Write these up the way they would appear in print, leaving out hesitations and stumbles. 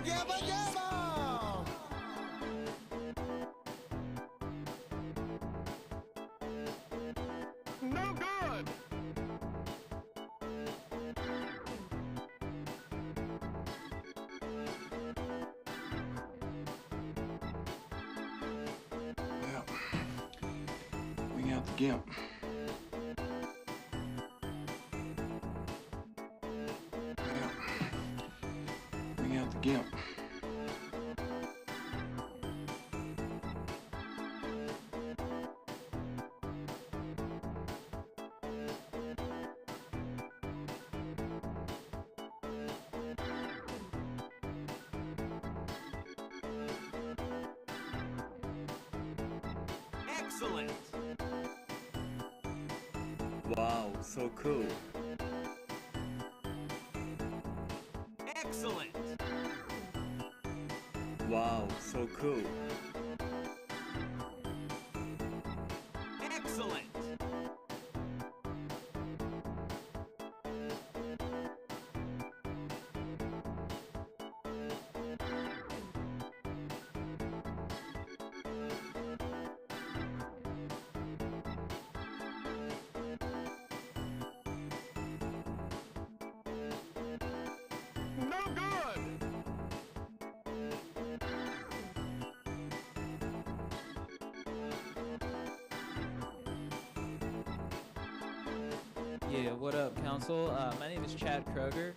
No good! Well, we got the gimp. Well, we got the gimp. Excellent! Wow, so cool. Excellent! Wow, so cool. Excellent! No good! Yeah, what up, Council? My name is Chad Kroger.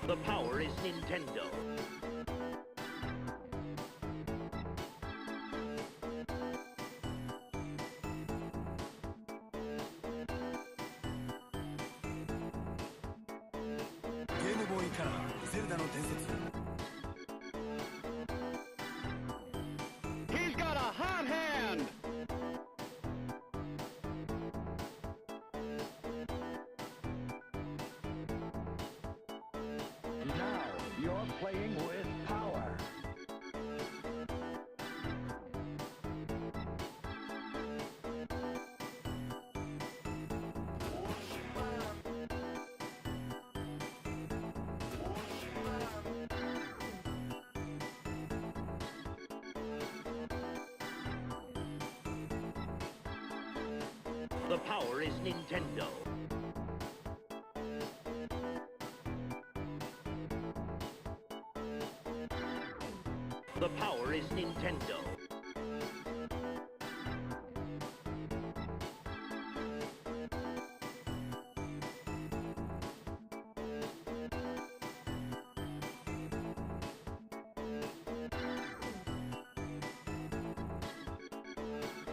The power is Nintendo. He's got a hot hand! Now you're playing with power. The power is Nintendo. The power is Nintendo.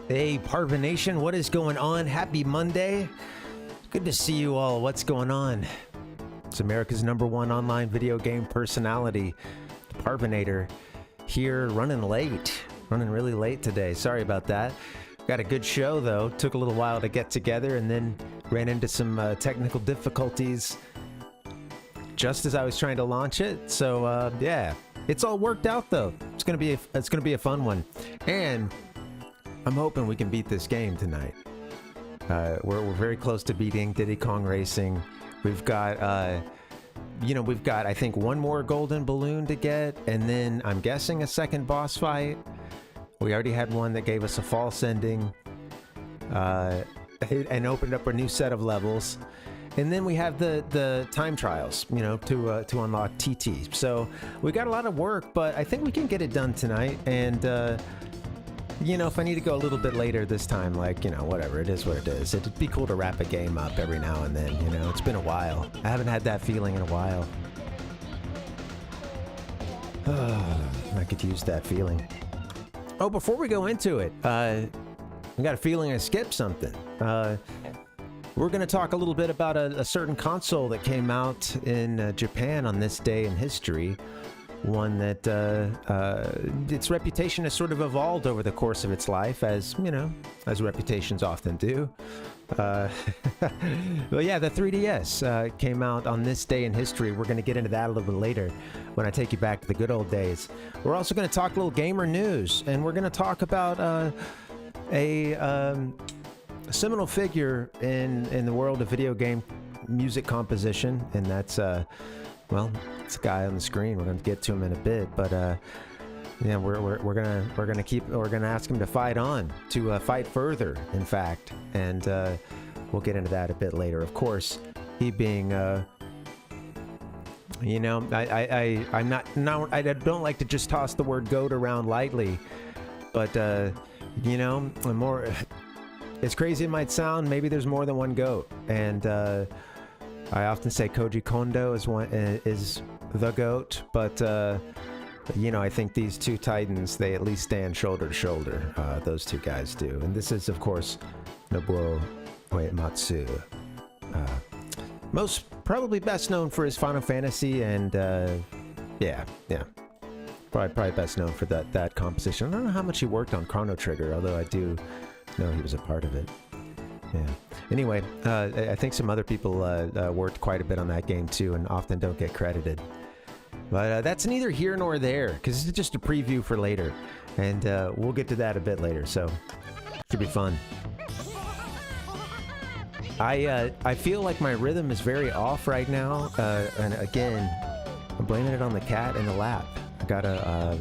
Hey, Parvinator, what is going on? Happy Monday. Good to see you all. What's going on? It's America's #1 online video game personality, Parvinator, here running late. Running really late today. Sorry about that. Got a good show, though. Took a little while to get together and then ran into some technical difficulties just as I was trying to launch it. So, yeah. It's all worked out, though. It's gonna be a fun one. And I'm hoping we can beat this game tonight. We're very close to beating Diddykongracing. We've got, I think one more golden balloon to get, and then I'm guessing a second boss fight. We already had one that gave us a false ending, and opened up a new set of levels. And then we have the time trials, to unlock TT. So we got a lot of work, but I think we can get it done tonight. And if I need to go a little bit later this time, whatever, it is what it is. It'd be cool to wrap a game up every now and then, It's been a while. I haven't had that feeling in a while. I could use that feeling. Oh, before we go into it, I got a feeling I skipped something. We're going to talk a little bit about a certain console that came out in Japan on this day in history. One that its reputation has sort of evolved over the course of its life, as reputations often do. But yeah, the 3DS came out on this day in history. We're going to get into that a little bit later when I take you back to the good old days. We're also going to talk a little gamer news, and we're going to talk about a seminal figure in the world of video game music composition, and that's well, it's a guy on the screen. We're gonna get to him in a bit, but yeah, we're gonna ask him to fight on, to fight further, in fact, and we'll get into that a bit later. Of course, he being you know, I'm not I don't like to just toss the word goat around lightly, but you know, more. As crazy it might sound, maybe there's more than one goat, and I often say Koji Kondo is the goat, but you know, I think these two titans, they at least stand shoulder to shoulder. Those two guys do, and this is, of course, Nobuo Uematsu. Most probably best known for his Final Fantasy, and yeah, probably best known for that composition. I don't know how much he worked on Chrono Trigger, although I do know he was a part of it. Yeah. Anyway, I think some other people worked quite a bit on that game too, and often don't get credited. But that's neither here nor there, because it's just a preview for later, and we'll get to that a bit later. So should be fun. I feel like my rhythm is very off right now, and again, I'm blaming it on the cat in the lap. I got a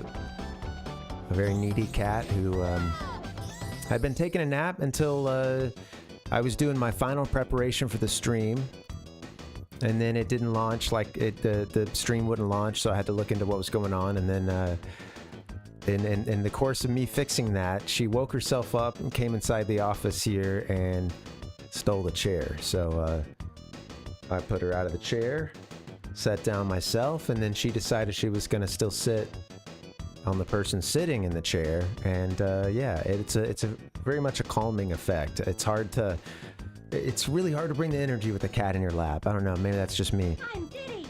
very needy cat who had been taking a nap until I was doing my final preparation for the stream, and then it didn't launch. Like the stream wouldn't launch, so I had to look into what was going on. And then in the course of me fixing that, she woke herself up and came inside the office here and stole the chair. So I put her out of the chair, sat down myself, and then she decided she was going to still sit on the person sitting in the chair. And yeah, it's a very much a calming effect. It's really hard to bring the energy with a cat in your lap. I don't know, maybe that's just me. I'm Diddy.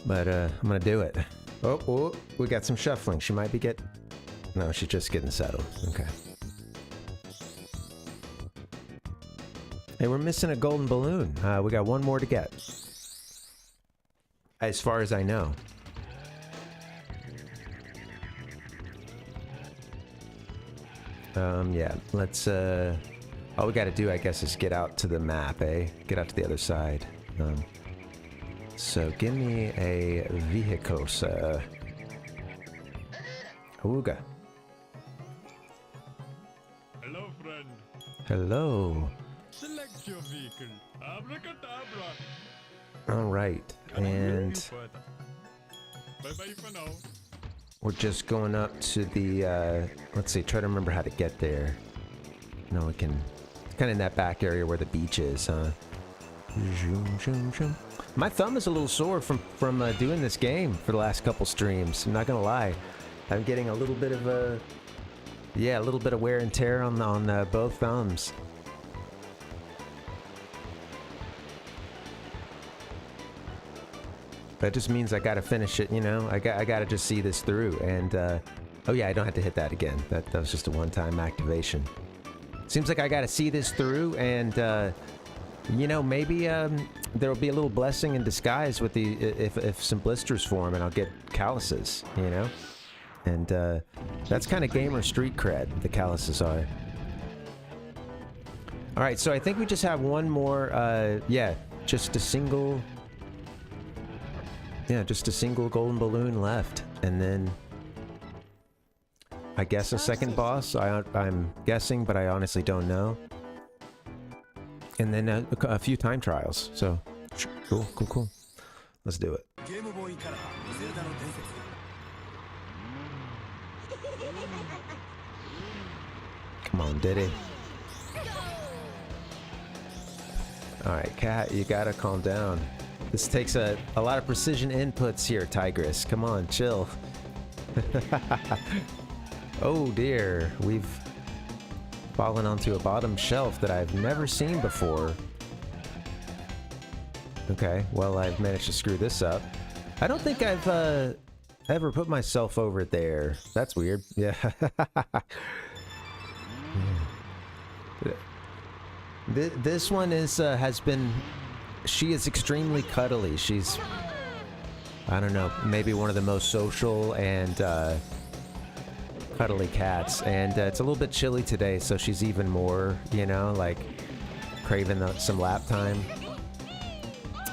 But I'm gonna do it. Oh, we got some shuffling. She might be no, she's just getting settled. Okay. Hey, we're missing a golden balloon. We got one more to get, as far as I know. Yeah, let's, all we gotta do, I guess, is get out to the map, eh? Get out to the other side. So give me a vehicle, sir. Ooga. Hello, friend. Hello. Select your vehicle. Abracadabra. Alright, and Bye-bye for now. we're just going up to the, let's see, try to remember how to get there. No, we can, kind of in that back area where the beach is, huh? Zoom, zoom, zoom. My thumb is a little sore from doing this game for the last couple streams. I'm not gonna lie. I'm getting a little bit of a little bit of wear and tear on both thumbs. That just means I gotta finish it, you know? I gotta just see this through, and, oh yeah, I don't have to hit that again. That was just a one-time activation. Seems like I gotta see this through, and, you know, maybe, there'll be a little blessing in disguise with if some blisters form and I'll get calluses, you know? And, that's kind of gamer street cred, the calluses are. Alright, so I think we just have one more, yeah, just a single golden balloon left, and then I guess a second boss. I'm guessing, but I honestly don't know. And then a few time trials. So cool. Let's do it. Come on, Diddy. All right, cat, you gotta calm down. This takes a lot of precision inputs here, Tigress. Come on, chill. Oh dear, we've fallen onto a bottom shelf that I've never seen before. Okay, well, I've managed to screw this up. I don't think I've ever put myself over there. That's weird. Yeah. This one is has been. She is extremely cuddly. She's, I don't know, maybe one of the most social and cuddly cats, and it's a little bit chilly today, so she's even more, you know, like craving some lap time.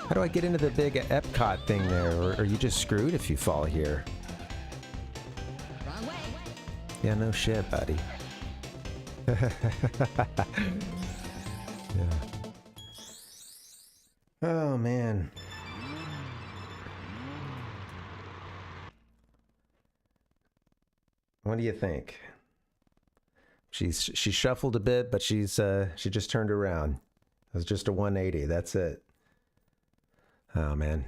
How do I get into the big Epcot thing there, or are you just screwed if you fall here? Yeah, no shit, buddy. Yeah. Oh, man. What do you think? She shuffled a bit, but she just turned around. It was just a 180. That's it. Oh, man.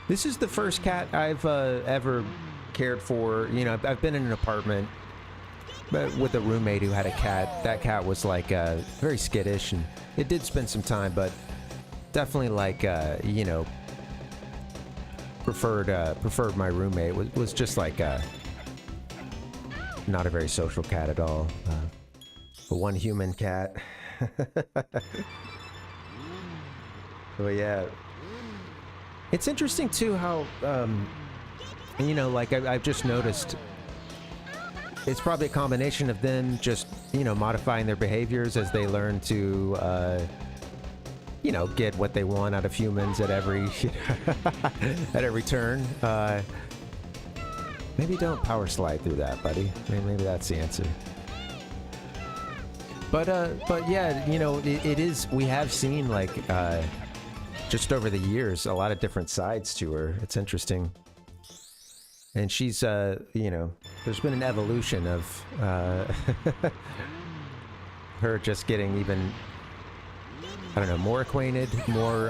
This is the first cat I've ever cared for. You know, I've been in an apartment but with a roommate who had a cat. That cat was like very skittish, and it did spend some time, but definitely like you know, preferred my roommate. Was just like not a very social cat at all. A one human cat. So yeah, it's interesting too how you know, like I've just noticed it's probably a combination of them just, you know, modifying their behaviors as they learn to you know, get what they want out of humans at every at every turn. Maybe don't power slide through that, buddy. Maybe that's the answer. But yeah, you know, it is. We have seen like just over the years a lot of different sides to her. It's interesting, and she's you know, there's been an evolution of her just getting even, I don't know, more acquainted, more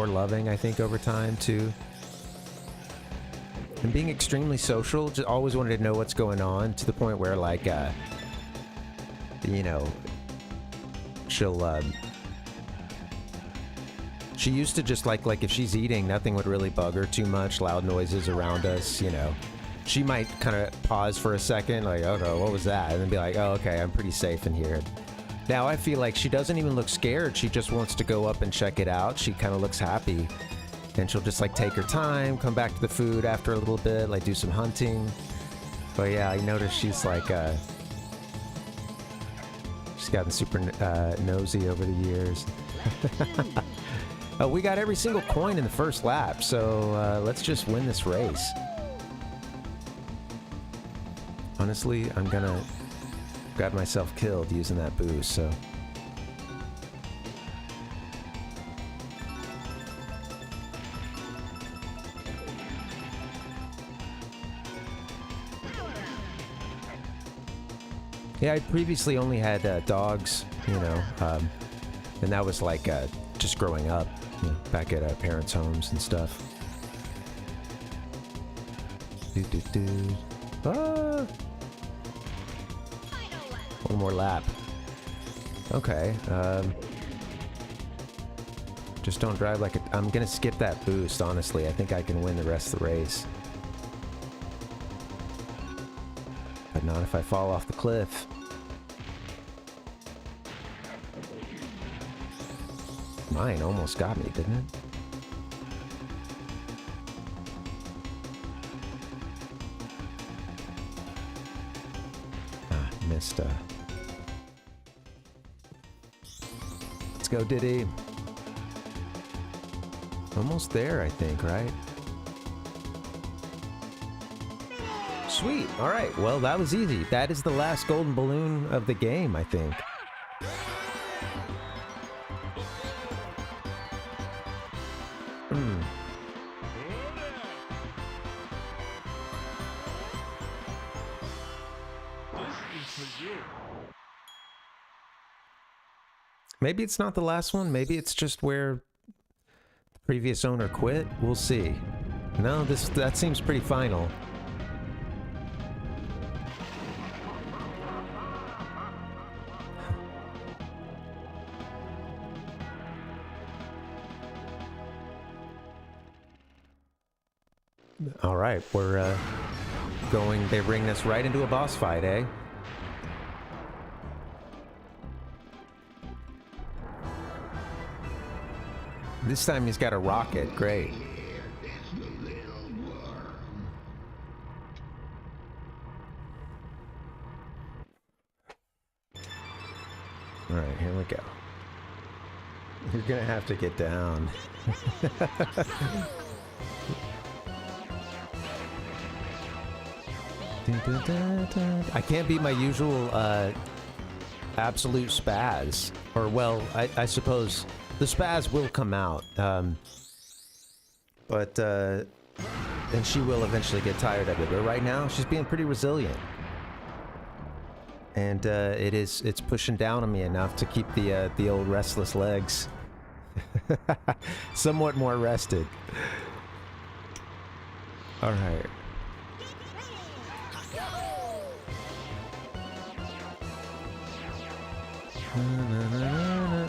loving, I think, over time too, and being extremely social. Just always wanted to know what's going on, to the point where like you know, she'll she used to just like if she's eating, nothing would really bug her too much. Loud noises around us, you know, she might kind of pause for a second, like, oh no, what was that, and then be like, oh okay, I'm pretty safe in here. Now I feel like she doesn't even look scared. She just wants to go up and check it out. She kind of looks happy, and she'll just like take her time, come back to the food after a little bit, like do some hunting. But yeah, I noticed she's like she's gotten super nosy over the years. We got every single coin in the first lap, so let's just win this race. Honestly, I'm gonna got myself killed using that boost, so. Yeah, I previously only had dogs, you know, and that was like just growing up, you know, back at parents' homes and stuff. Ah! One more lap. Okay. Just don't drive like a... I'm gonna skip that boost, honestly. I think I can win the rest of the race. But not if I fall off the cliff. Mine almost got me, didn't it? Ah, missed Let's go, Diddy. Almost there, I think, right? Sweet. All right. Well, that was easy. That is the last golden balloon of the game, I think. Maybe it's not the last one. Maybe it's just where the previous owner quit. We'll see. No, that seems pretty final. All right, we're going. They bring us right into a boss fight, eh? This time he's got a rocket. Great. Alright, here we go. You're gonna have to get down. I can't be my usual absolute spaz. Or, well, I suppose the spaz will come out. But and she will eventually get tired of it. But right now, she's being pretty resilient. And it's pushing down on me enough to keep the old restless legs somewhat more rested. All right.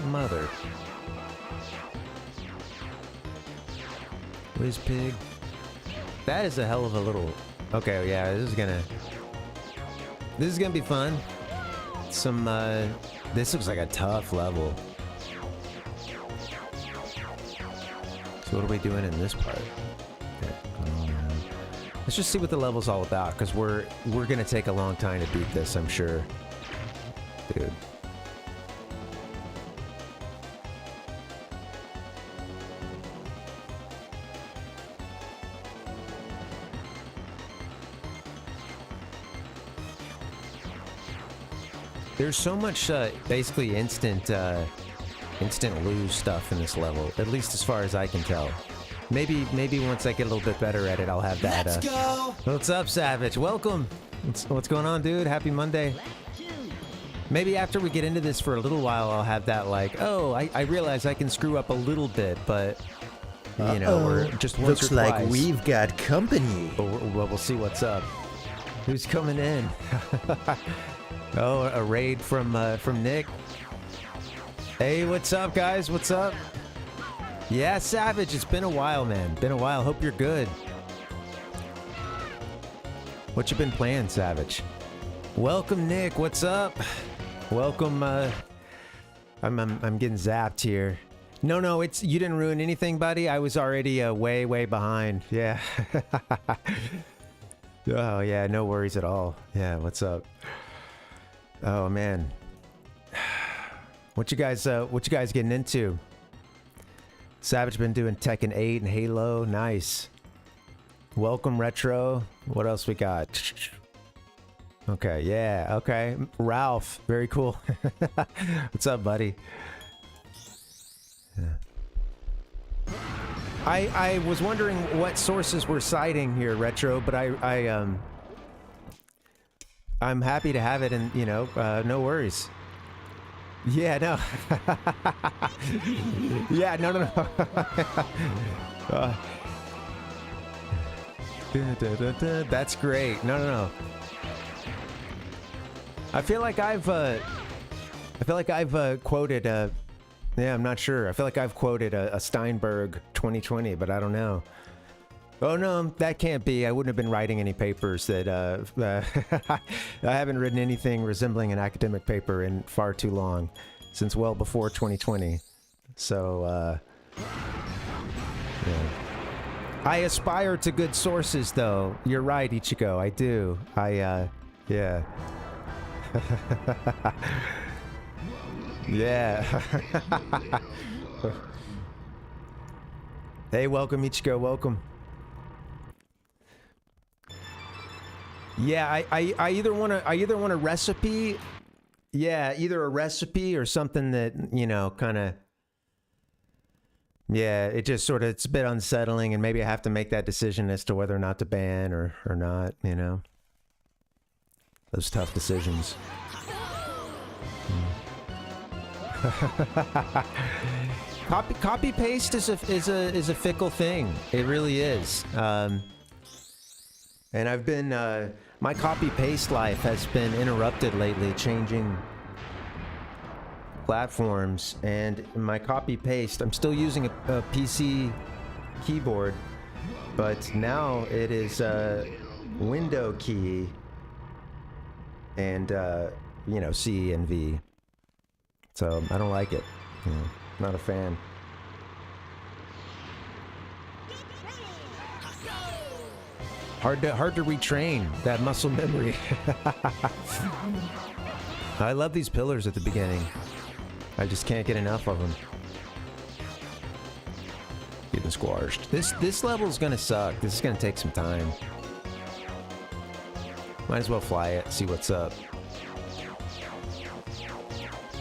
Mother. Whiz pig. That is a hell of a little. Okay, yeah, this is gonna be fun. Some this looks like a tough level. So what are we doing in this part? Okay. Let's just see what the level's all about, because we're gonna take a long time to beat this, I'm sure. Dude. There's so much basically instant lose stuff in this level, at least as far as I can tell. Maybe once I get a little bit better at it, I'll have that. Let's go. What's up, Savage? Welcome. What's going on, dude? Happy Monday. Maybe after we get into this for a little while, I'll have that like, oh, I realize I can screw up a little bit, but you know, or just once Looks or twice. like we've got company. Well, we'll see what's up. Who's coming in? Oh, a raid from Nick. Hey, what's up, guys? What's up? Yeah, Savage, it's been a while, man. Been a while. Hope you're good. What you been playing, Savage? Welcome, Nick. What's up? Welcome. I'm getting zapped here. No, it's you didn't ruin anything, buddy. I was already way behind. Yeah. Oh yeah, no worries at all. Yeah, what's up? Oh man, what you guys getting into? Savage been doing Tekken 8 and Halo. Nice. Welcome, Retro. What else we got? Okay, yeah, okay. Ralph, very cool. What's up, buddy? Yeah. I was wondering what sources we're citing here, Retro, but I'm happy to have it, and you know, no worries. Yeah, no. Yeah, no. That's great. No. I feel like I've quoted. Yeah, I'm not sure. I feel like I've quoted a Steinberg 2020, but I don't know. Oh no, that can't be. I wouldn't have been writing any papers that I haven't written anything resembling an academic paper in far too long, since well before 2020. So yeah. I aspire to good sources, though. You're right, Ichigo. I do. Yeah. Yeah. Hey, welcome, Ichigo. Welcome. Yeah, I either want a recipe. Yeah, either a recipe or something that, you know, kind of. Yeah, it just sort of, it's a bit unsettling, and maybe I have to make that decision as to whether or not to ban or not, you know. Those tough decisions. Copy paste is a fickle thing. It really is. And I've been my copy paste life has been interrupted lately, changing platforms, and my copy paste, I'm still using a PC keyboard, but now it is window key and you know, C and V. So I don't like it. You know, not a fan. Hard to retrain that muscle memory. I love these pillars at the beginning. I just can't get enough of them. Getting squashed. This level's gonna suck. This is gonna take some time. Might as well fly it, see what's up.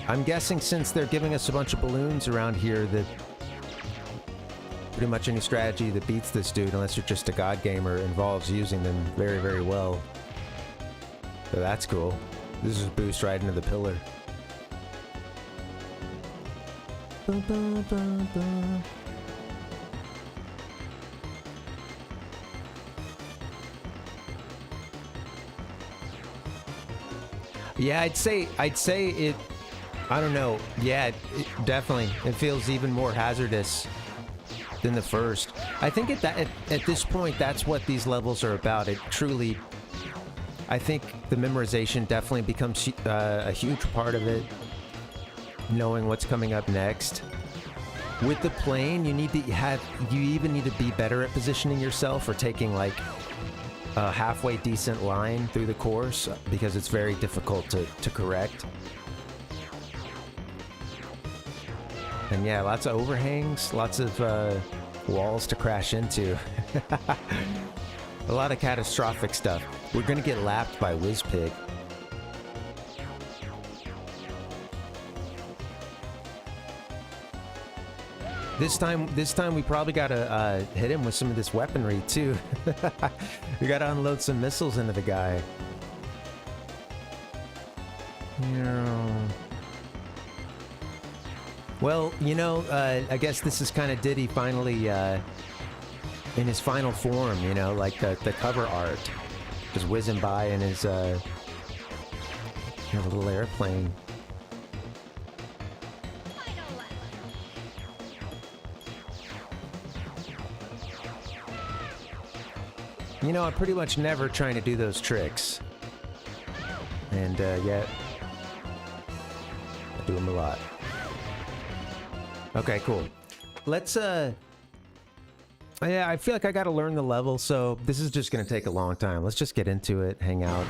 I'm guessing since they're giving us a bunch of balloons around here that pretty much any strategy that beats this dude, unless you're just a god gamer, involves using them very, very well. So that's cool. This is a boost right into the pillar. Bum, bum, bum, bum. Yeah, I'd say it. I don't know. Yeah, it definitely. It feels even more hazardous than the first. I think at this point, that's what these levels are about. It truly. I think the memorization definitely becomes a huge part of it. Knowing what's coming up next. With the plane, you even need to be better at positioning yourself or taking like a halfway decent line through the course because it's very difficult to correct. And yeah, lots of overhangs, lots of walls to crash into. A lot of catastrophic stuff. We're gonna get lapped by Whizpig. This time we probably gotta hit him with some of this weaponry too. We gotta unload some missiles into the guy. Yeah. Well, you know, I guess this is kind of Diddy finally in his final form. You know, like the cover art, just whizzing by in his little airplane. You know, I'm pretty much never trying to do those tricks. And, yet, I do them a lot. Okay, cool. Let's, yeah, I feel like I gotta learn the level, so this is just gonna take a long time. Let's just get into it, hang out.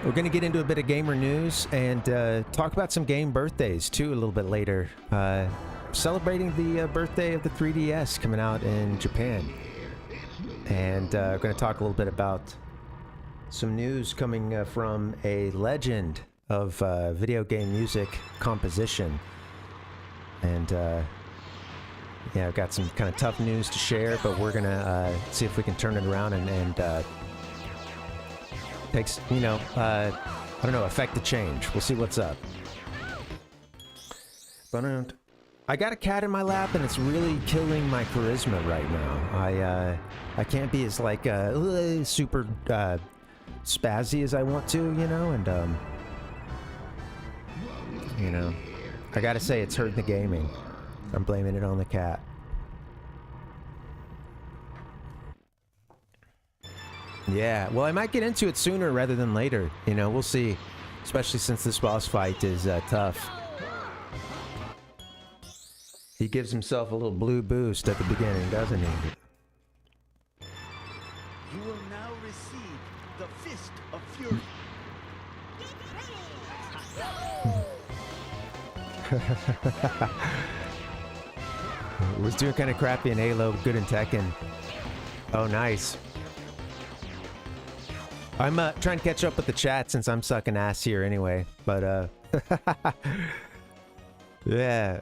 We're gonna get into a bit of gamer news and, talk about some game birthdays, too, a little bit later. Celebrating the, birthday of the 3DS coming out in Japan. And we're going to talk a little bit about some news coming from a legend of video game music composition. And yeah, I've got some kind of tough news to share, but we're going to see if we can turn it around and takes, you know, I don't know, affect the change. We'll see what's up. But I got a cat in my lap and it's really killing my charisma right now. I can't be as like super spazzy as I want to, you know, and you know, I gotta say it's hurting the gaming. I'm blaming it on the cat. Yeah, well, I might get into it sooner rather than later, you know, we'll see. Especially since this boss fight is tough. He gives himself a little blue boost at the beginning, doesn't he? You will now receive the Fist of Fury. It was doing kind of crappy in Halo, good in Tekken. Oh, nice. I'm trying to catch up with the chat since I'm sucking ass here anyway, but yeah.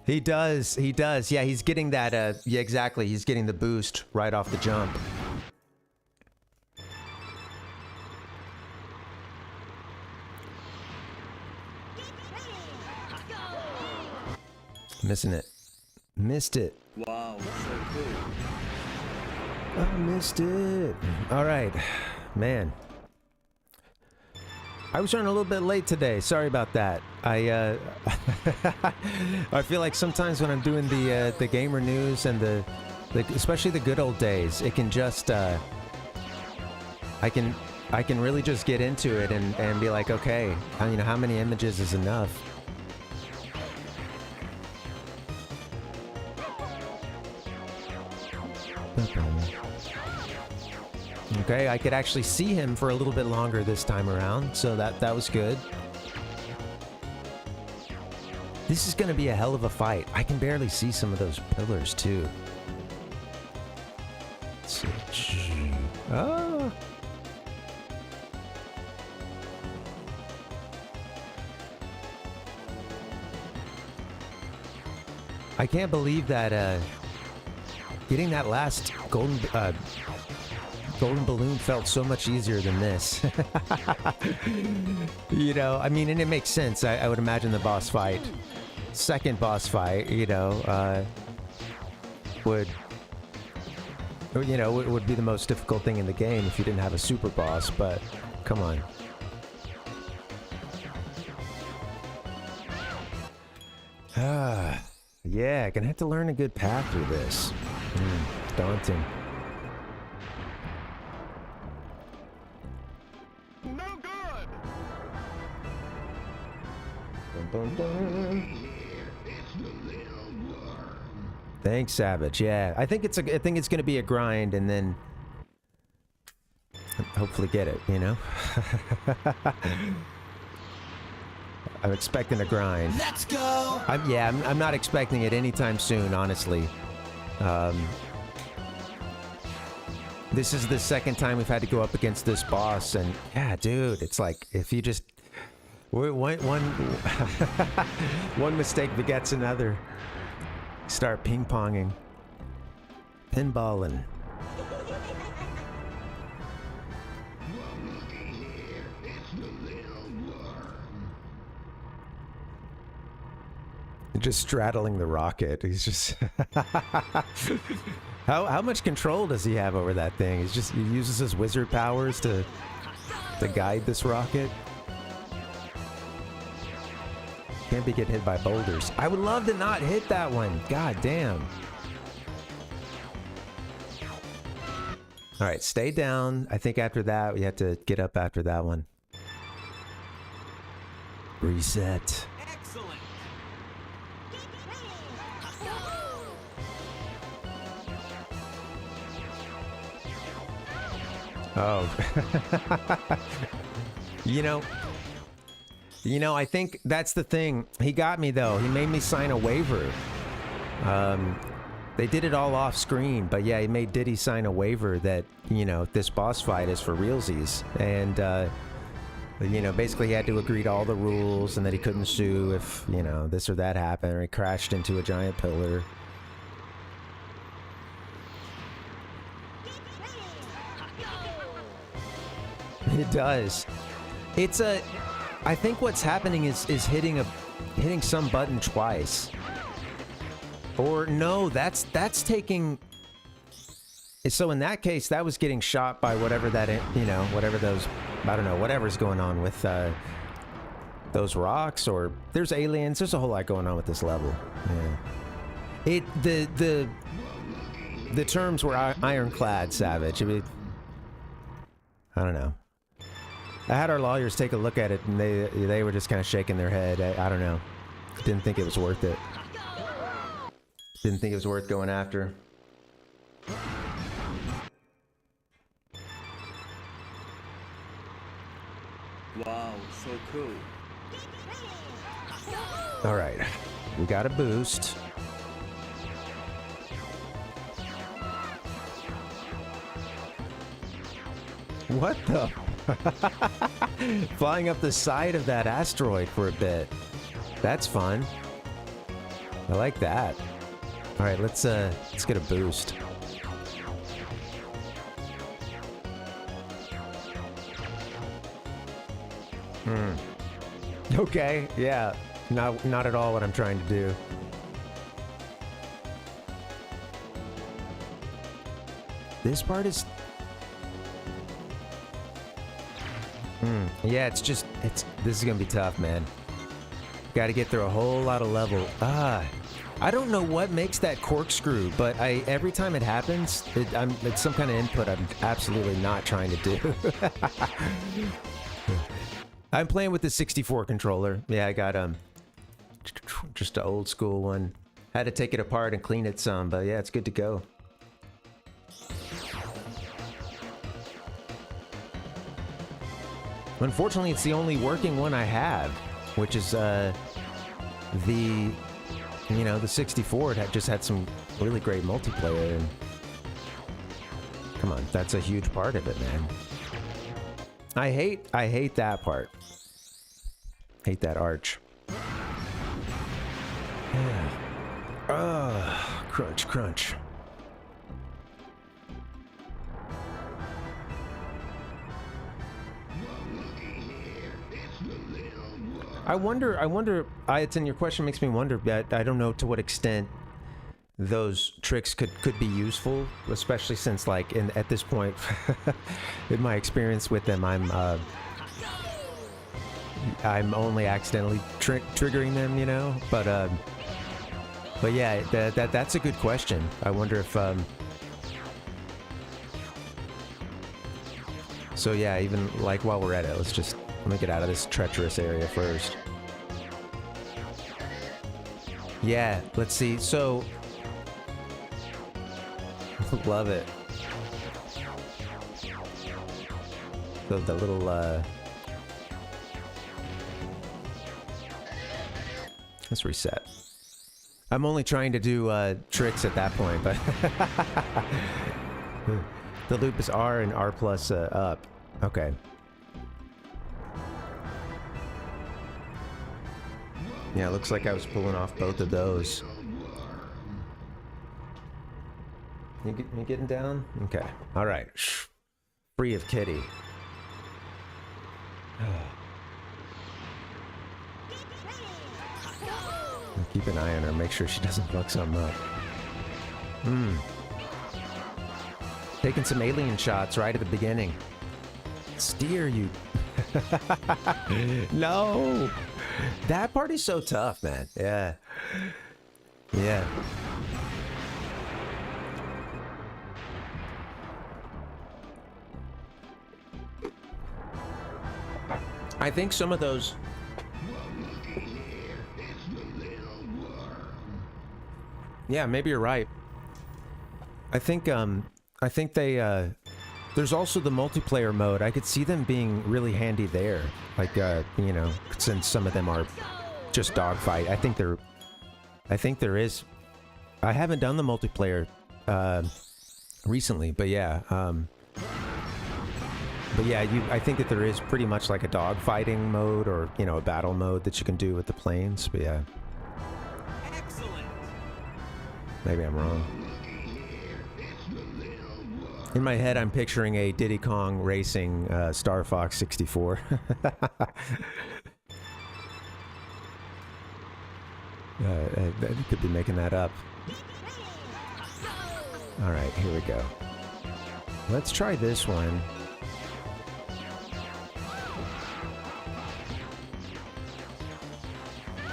He does. Yeah, he's getting that, yeah, exactly. He's getting the boost right off the jump. Missing it. Missed it. Wow, so cool. I missed it. All right, man. I was running a little bit late today. Sorry about that. I feel like sometimes when I'm doing the gamer news and the especially the good old days, it can just I can really just get into it and be like, okay, you know, how many images is enough? Okay, I could actually see him for a little bit longer this time around, so that was good. This is gonna be a hell of a fight. I can barely see some of those pillars too. Let's see. Oh. I can't believe that getting that last golden balloon felt so much easier than this. You know, I mean, and it makes sense. I would imagine the boss fight, second boss fight, you know, would be the most difficult thing in the game if you didn't have a super boss, but come on. Yeah, gonna have to learn a good path through this. Daunting. No good. Dun, dun, dun. Thanks, Savage. Yeah, I think it's gonna be a grind, and then hopefully get it. You know. I'm expecting a grind. Let's go! I'm not expecting it anytime soon, honestly. This is the second time we've had to go up against this boss, and yeah, dude, it's like, if you just... one mistake begets another. Start ping-ponging. Pinballing. Just straddling the rocket. He's just how much control does he have over that thing? He uses his wizard powers to guide this rocket. Can't be getting hit by boulders. I would love to not hit that one. God damn. All right, stay down. I think after that we have to get up after that one. Reset. Oh. You know, I think that's the thing. He got me, though. He made me sign a waiver. They did it all off screen, but yeah, he made Diddy sign a waiver that, you know, this boss fight is for realsies. And, you know, basically he had to agree to all the rules and that he couldn't sue if, you know, this or that happened or he crashed into a giant pillar. It does. It's a... I think what's happening is hitting some button twice. Or no, that's taking... So in that case, that was getting shot by whatever that, you know, whatever those... I don't know, whatever's going on with those rocks, or... There's aliens, there's a whole lot going on with this level. Yeah. The terms were ironclad, Savage. I mean, I don't know. I had our lawyers take a look at it, and they were just kind of shaking their head. I don't know. Didn't think it was worth it. Didn't think it was worth going after. Wow, so cool. All right, we got a boost. What the? Flying up the side of that asteroid for a bit. That's fun. I like that. All right, let's get a boost. Okay, yeah. Not at all what I'm trying to do. This part is... Yeah, this is gonna be tough, man. Got to get through a whole lot of level. I don't know what makes that corkscrew, but every time it happens, it's some kind of input I'm absolutely not trying to do. I'm playing with the 64 controller. Yeah, I got just an old school one. Had to take it apart and clean it some, but yeah, it's good to go. Unfortunately, it's the only working one I have, which is the, you know, the 64 just had some really great multiplayer, and come on, that's a huge part of it, man. I hate that part. Hate that arch. Yeah. Crunch, crunch. I wonder, it's in your question makes me wonder, I don't know to what extent those tricks could be useful, especially since, like, at this point, in my experience with them, I'm only accidentally triggering them, you know, but yeah, that's a good question. I wonder if, so yeah, even, like, while we're at it, let me get out of this treacherous area first. Yeah, let's see. So, love it. The little, let's reset. I'm only trying to do tricks at that point, but the loop is R and R plus up. Okay. Yeah, it looks like I was pulling off both of those. You getting down? Okay. All right. Free of Kitty. Keep an eye on her. Make sure she doesn't fuck something up. Taking some alien shots right at the beginning. Steer, you. No. That part is so tough, man. Yeah. Yeah. I think some of those... Yeah, maybe you're right. I think they, there's also the multiplayer mode. I could see them being really handy there. Like, you know, since some of them are just dogfight. I think there is... I haven't done the multiplayer, recently, but yeah, I think that there is pretty much like a dogfighting mode, or, you know, a battle mode that you can do with the planes, but yeah. Excellent. Maybe I'm wrong. In my head, I'm picturing a Diddy Kong racing Star Fox 64. I could be making that up. All right, here we go. Let's try this one.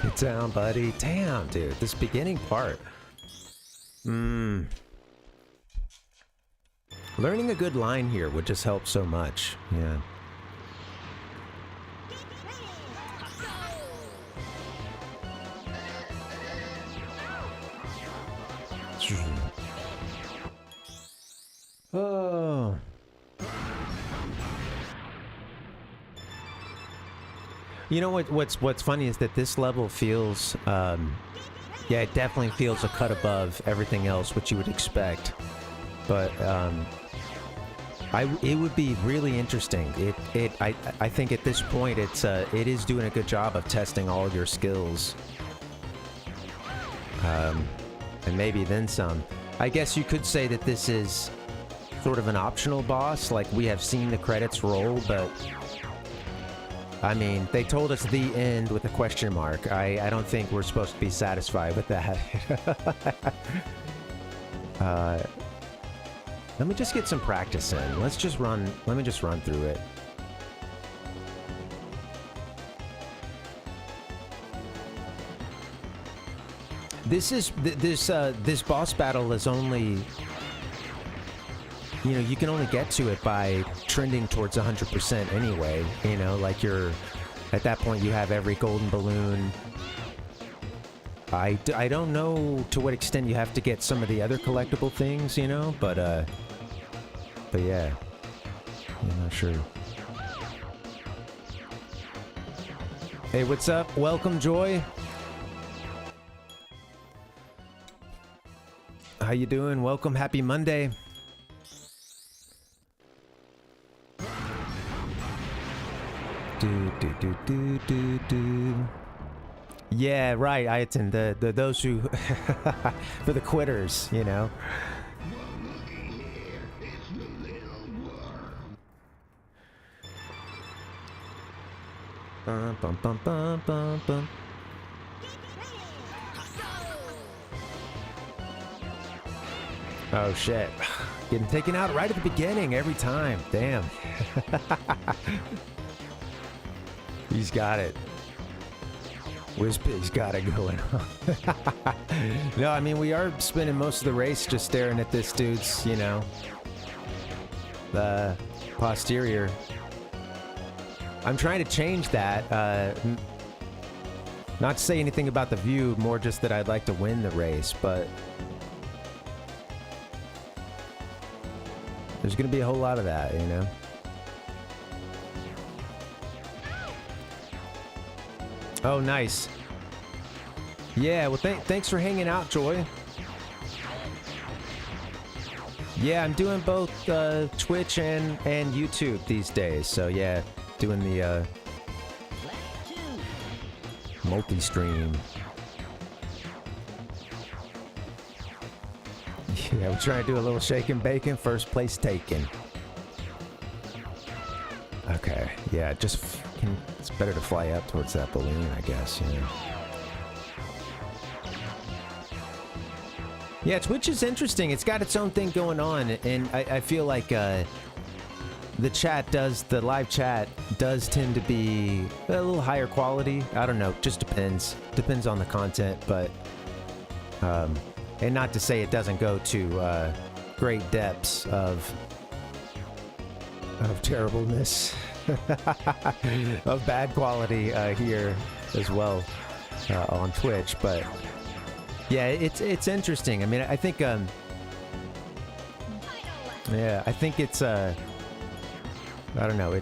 Get down, buddy. Damn, dude. This beginning part. Learning a good line here would just help so much. Yeah. Oh. You know what's funny is that this level feels, yeah, it definitely feels a cut above everything else, which you would expect. But it would be really interesting. I think at this point it is doing a good job of testing all of your skills, and maybe then some. I guess you could say that this is sort of an optional boss. Like, we have seen the credits roll, but I mean, they told us the end with a question mark. I don't think we're supposed to be satisfied with that. Let me just get some practice in. Let me just run through it. This boss battle is only, you know, you can only get to it by trending towards 100% anyway. You know, like at that point you have every golden balloon. I don't know to what extent you have to get some of the other collectible things, you know, but yeah, I'm not sure. Hey, what's up? Welcome, Joy. How you doing? Welcome. Happy Monday. Yeah, right. I attend the those who for the quitters, you know. Bum, bum, bum, bum, bum, bum. Oh shit. Getting taken out right at the beginning every time. Damn. He's got it. Whizpig's got it going on. No, I mean, we are spending most of the race just staring at this dude's, you know, the posterior. I'm trying to change that. Not to say anything about the view, more just that I'd like to win the race, but there's going to be a whole lot of that, you know? Oh, nice. Yeah, well, thanks for hanging out, Joy. Yeah, I'm doing both Twitch and YouTube these days. So, yeah, doing the multi-stream. Yeah, we're trying to do a little shake and bacon. First place taken. Okay, yeah, it's better to fly up towards that balloon, I guess, you know. Yeah, Twitch is interesting. It's got its own thing going on, and I feel like the live chat does tend to be a little higher quality. I don't know, just depends. Depends on the content, but and not to say it doesn't go to great depths of terribleness. Of bad quality here as well on Twitch, but yeah, it's interesting. I mean, I think yeah, I think it's I don't know,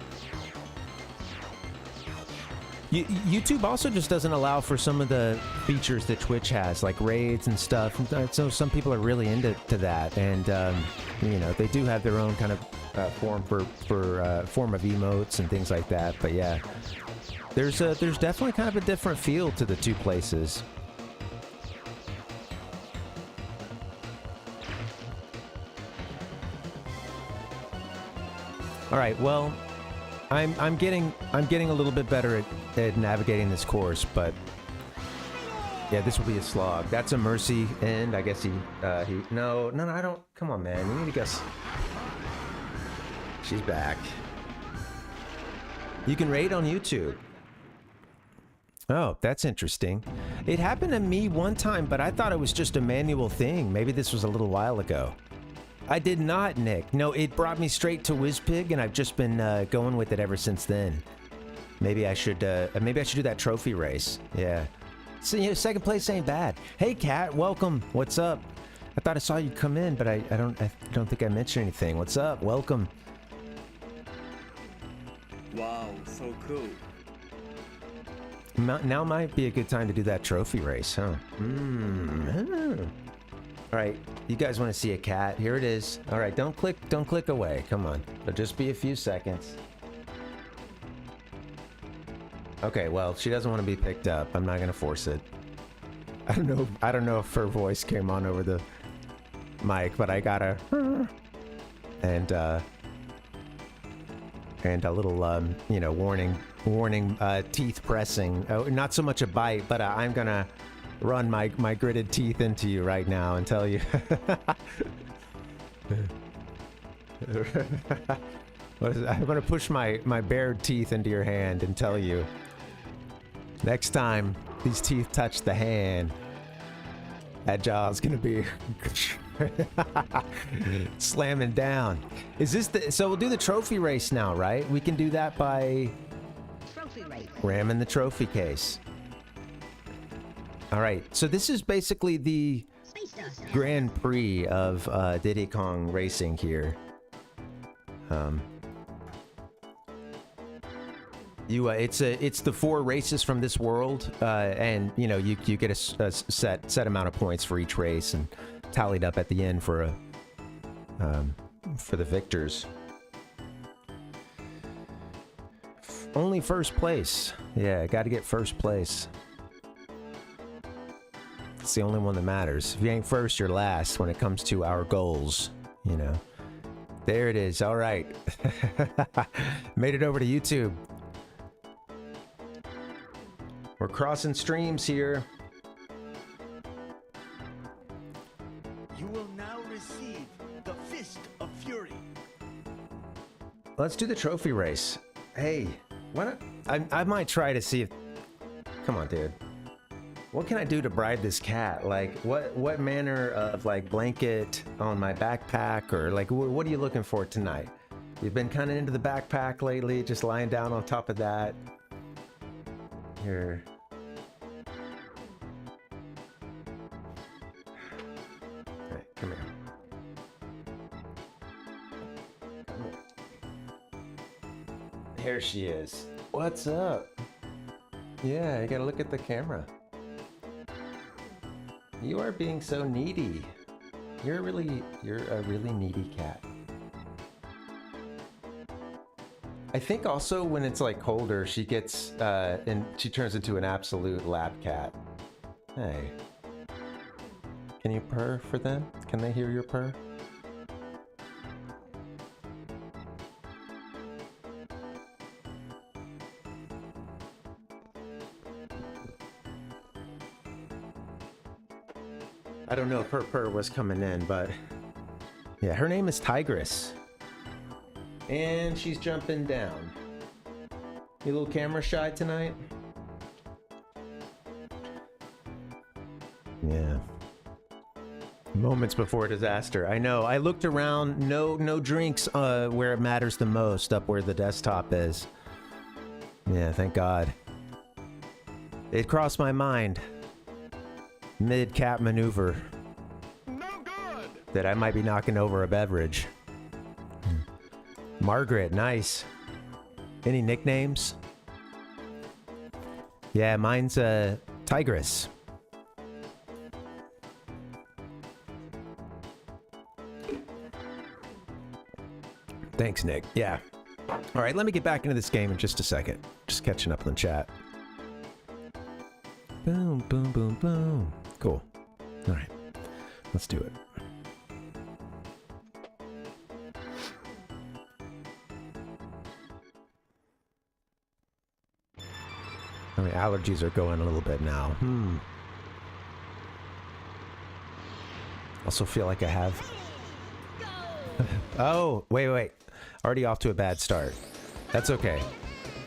YouTube also just doesn't allow for some of the features that Twitch has, like raids and stuff. So some people are really into that, and you know, they do have their own kind of form of emotes and things like that. But yeah, there's definitely kind of a different feel to the two places. All right, well, I'm getting a little bit better at navigating this course, but yeah, this will be a slog. That's a mercy, and I guess he no, I don't. Come on, man, you need to guess. She's back. You can raid on YouTube. Oh, that's interesting. It happened to me one time, but I thought it was just a manual thing. Maybe this was a little while ago. I did not, Nick. No, it brought me straight to Whizpig, and I've just been going with it ever since then. Maybe I should do that trophy race. Yeah. So, you know, second place ain't bad. Hey, Kat, welcome. What's up? I thought I saw you come in, but I don't think I mentioned anything. What's up? Welcome. Wow, so cool. Now might be a good time to do that trophy race, huh? All right, you guys want to see a cat? Here it is. All right, don't click away. Come on, it'll just be a few seconds. Okay, well, she doesn't want to be picked up. I'm not gonna force it. I don't know if her voice came on over the mic, but I got a and a little you know, warning teeth pressing. Oh, not so much a bite, but I'm gonna run my gritted teeth into you right now and tell you. I'm gonna push my bared teeth into your hand and tell you, next time these teeth touch the hand, that jaw's gonna be slamming down. Is this so we'll do the trophy race now, right? We can do that by ramming the trophy case. All right, so this is basically the Grand Prix of Diddy Kong Racing here. It's the 4 races from this world, and you know, you get a set amount of points for each race, and tallied up at the end for the victors. Only first place. Yeah, got to get first place. It's the only one that matters. If you ain't first, you're last when it comes to our goals, you know. There it is. All right. Made it over to YouTube. We're crossing streams here. You will now receive the Fist of Fury. Let's do the trophy race. Hey, why not? I might try to see if... Come on, dude. What can I do to bribe this cat? Like, what manner of, like, blanket on my backpack? Or, like, what are you looking for tonight? You've been kind of into the backpack lately, just lying down on top of that. Here. Hey, come here. Come here. Here she is. What's up? Yeah, you gotta look at the camera. You are being so needy. You're a really needy cat. I think also when it's like colder, she gets and she turns into an absolute lap cat. Hey, can you purr for them? Can they hear your purr? I don't know if her purr was coming in, but yeah, her name is Tigress. And she's jumping down. You a little camera shy tonight? Yeah. Moments before disaster. I know. I looked around. No drinks where it matters the most, up where the desktop is. Yeah, thank God. It crossed my mind. Mid-cap maneuver. No good. That I might be knocking over a beverage. Margaret, nice. Any nicknames? Yeah, mine's Tigress. Thanks, Nick. Yeah. All right, let me get back into this game in just a second. Just catching up on the chat. Boom, boom, boom, boom. Cool. All right, let's do it. My allergies are going a little bit now. Also feel like I have... Oh, wait. Already off to a bad start. That's okay.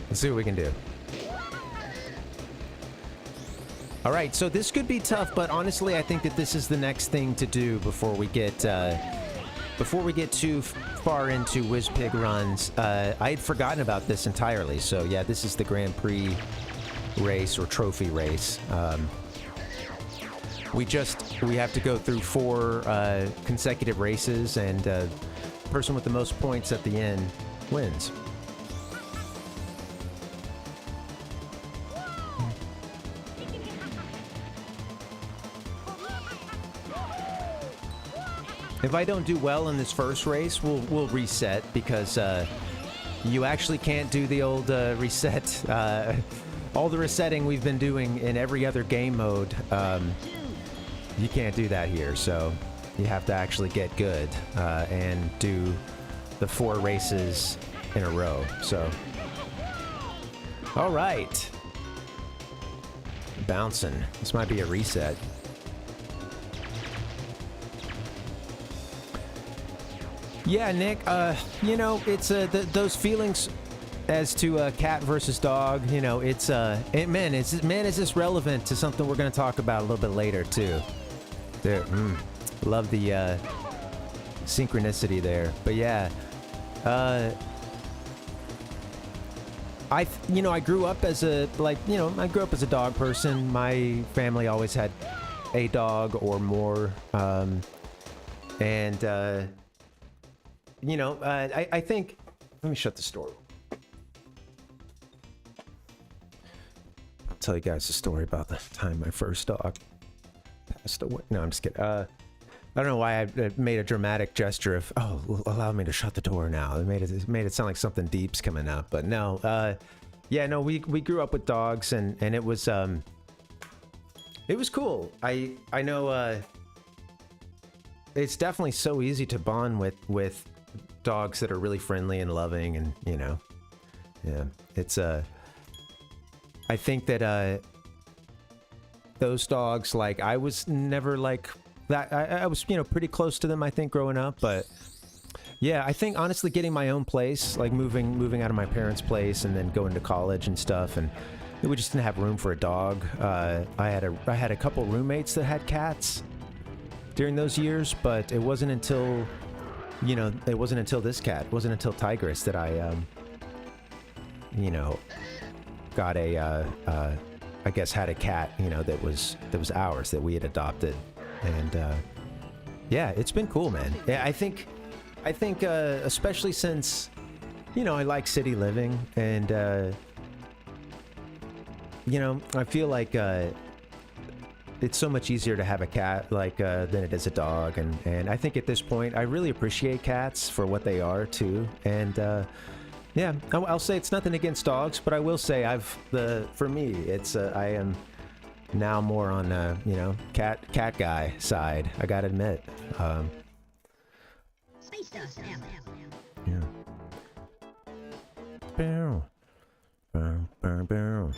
Let's see what we can do. All right, so this could be tough, but honestly, I think that this is the next thing to do before we get too far into WizPig runs. I had forgotten about this entirely, so yeah, this is the Grand Prix race or trophy race. We have to go through 4 consecutive races, and the person with the most points at the end wins. If I don't do well in this first race, we'll reset, because you actually can't do the old reset. All the resetting we've been doing in every other game mode, you can't do that here. So you have to actually get good and do the 4 races in a row. So, all right, bouncing. This might be a reset. Yeah, Nick, you know, it's those feelings as to cat versus dog, you know, it's man, is this relevant to something we're going to talk about a little bit later too. There, love the synchronicity there. But yeah, I grew up as a dog person. My family always had a dog or more, I think, let me shut the door. I'll tell you guys a story about the time my first dog passed away. No, I'm just kidding. I don't know why I made a dramatic gesture of, oh, allow me to shut the door now. It made it sound like something deep's coming up, but no. Yeah, no, we grew up with dogs, and it was cool. I know it's definitely so easy to bond with dogs that are really friendly and loving, and you know, yeah, it's I think that those dogs, like, I was never like that. I was, you know, pretty close to them, I think, growing up, but yeah, I think honestly getting my own place, like moving out of my parents' place and then going to college and stuff, and we just didn't have room for a dog. I had a couple roommates that had cats during those years, but it wasn't until, you know, this cat, it wasn't until Tigress that I, you know, got a, I guess had a cat, you know, that was ours, that we had adopted, and yeah, it's been cool, man. Yeah, I think especially since, you know, I like city living, and you know, I feel like it's so much easier to have a cat like than it is a dog, and I think at this point I really appreciate cats for what they are too, and yeah, I'll say it's nothing against dogs, but I will say for me it's I am now more on you know, cat guy side, I gotta admit. Yeah. Bow. Bow, bow, bow.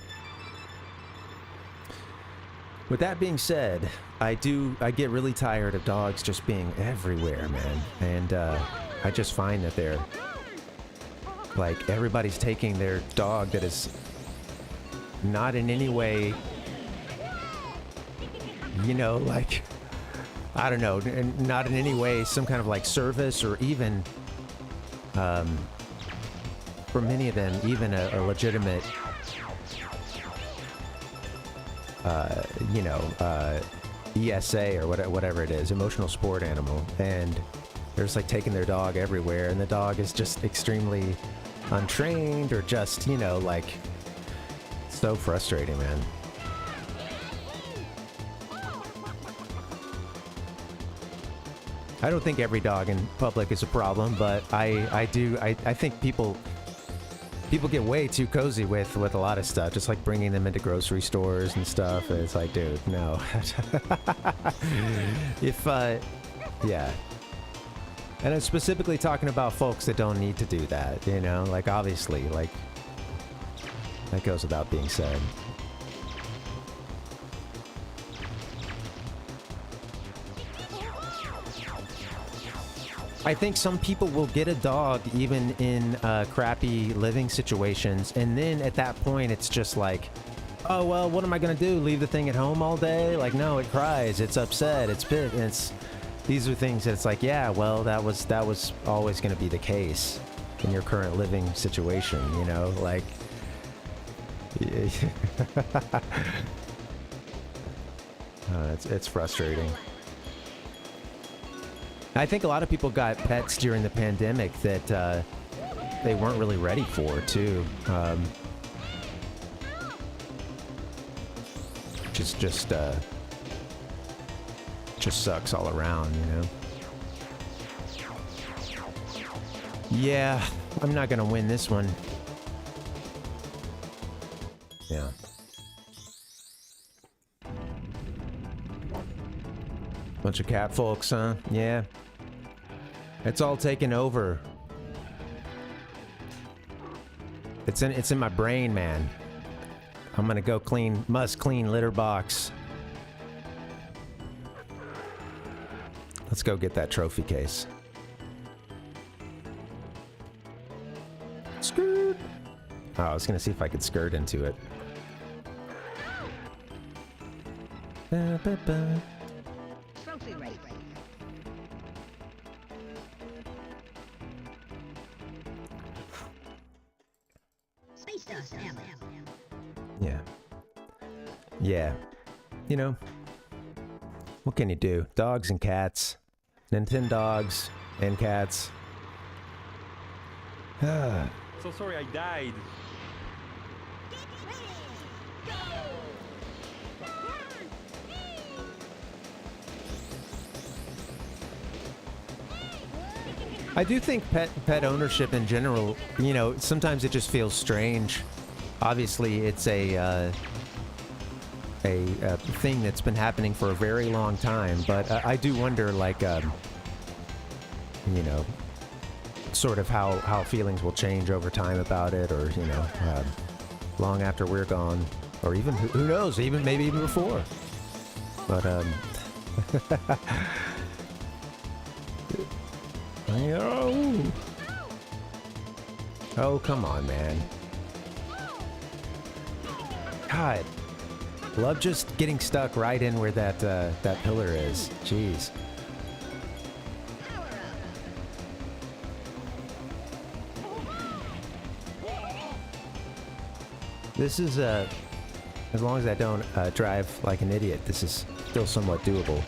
With that being said, I get really tired of dogs just being everywhere, man. And I just find that they're like, everybody's taking their dog that is not in any way, you know, like, I don't know, not in any way some kind of like service, or even for many of them, even a legitimate you know, ESA or whatever it is, emotional support animal, and they're just like taking their dog everywhere, and the dog is just extremely untrained, or just, you know, like, so frustrating, man. I don't think every dog in public is a problem, but I think people get way too cozy with a lot of stuff, just like bringing them into grocery stores and stuff. And it's like, dude, no. If yeah, and I'm specifically talking about folks that don't need to do that, you know, like, obviously, like, that goes without being said. I think some people will get a dog even in crappy living situations, and then at that point it's just like, oh, well, what am I gonna do? Leave the thing at home all day? Like, no, it cries, it's upset, it's pissed, and these are things that it's like, yeah, well, that was always gonna be the case in your current living situation, you know, like. It's frustrating. I think a lot of people got pets during the pandemic that they weren't really ready for, too. Just sucks all around, you know? Yeah, I'm not gonna win this one. Yeah. Bunch of cat folks, huh? Yeah. It's all taken over. It's in my brain, man. I'm gonna go must clean litter box. Let's go get that trophy case. Skirt. Oh, I was gonna see if I could skirt into it. Ba, ba, ba. Trophy race. Space dust ammo. Yeah. Yeah. You know, what can you do? Dogs and cats. Nintendo dogs and cats. So sorry I died. I do think pet ownership in general, you know, sometimes it just feels strange. Obviously, it's a thing that's been happening for a very long time, but I do wonder, like, you know, sort of how feelings will change over time about it, or, you know, long after we're gone, or even, who knows, maybe even before. But, oh, come on, man. God. Love just getting stuck right in where that pillar is. Jeez. This is, as long as I don't drive like an idiot, this is still somewhat doable.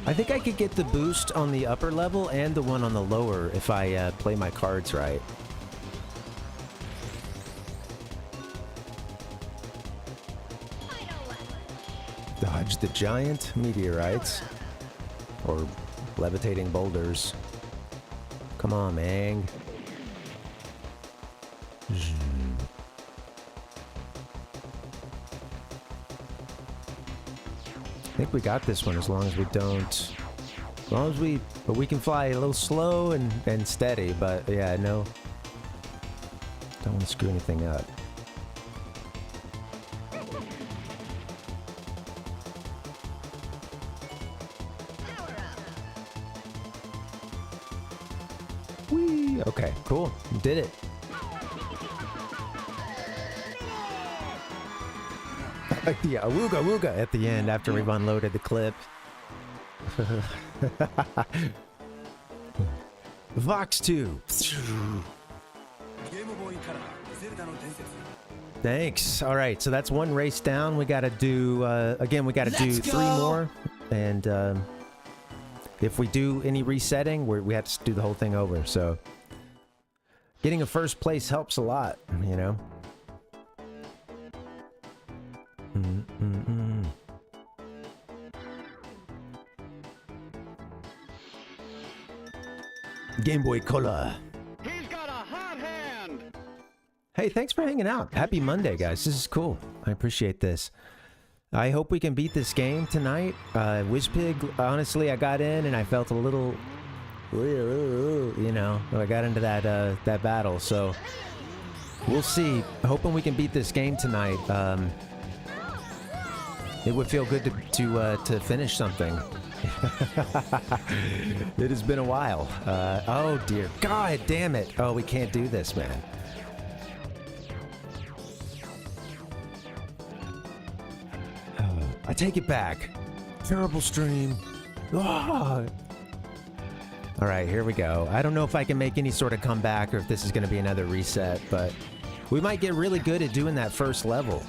I think I could get the boost on the upper level and the one on the lower if I play my cards right. Dodge the giant meteorites. Or levitating boulders. Come on, Mang. I think we got this one as long as we don't... As long as we... But we can fly a little slow and steady, but yeah, no... Don't want to screw anything up. Whee! Okay, cool. Did it. Yeah, awooga wooga at the end after we've unloaded the clip. Vox 2. Thanks. All right, so that's one race down. We got to do, again, we got to do 3 more. And if we do any resetting, we have to do the whole thing over. So getting a first place helps a lot, you know. Game Boy Color. He's got a hot hand. Hey, thanks for hanging out. Happy Monday, guys. This is cool. I appreciate this. I hope we can beat this game tonight. Wizpig, honestly, I got in and I felt a little, you know, I got into that battle. So we'll see. Hoping we can beat this game tonight. It would feel good to finish something. It has been a while. Oh dear. God damn it. Oh, we can't do this, man. I take it back. Terrible stream. Ah. All right, here we go. I don't know if I can make any sort of comeback or if this is going to be another reset, but we might get really good at doing that first level.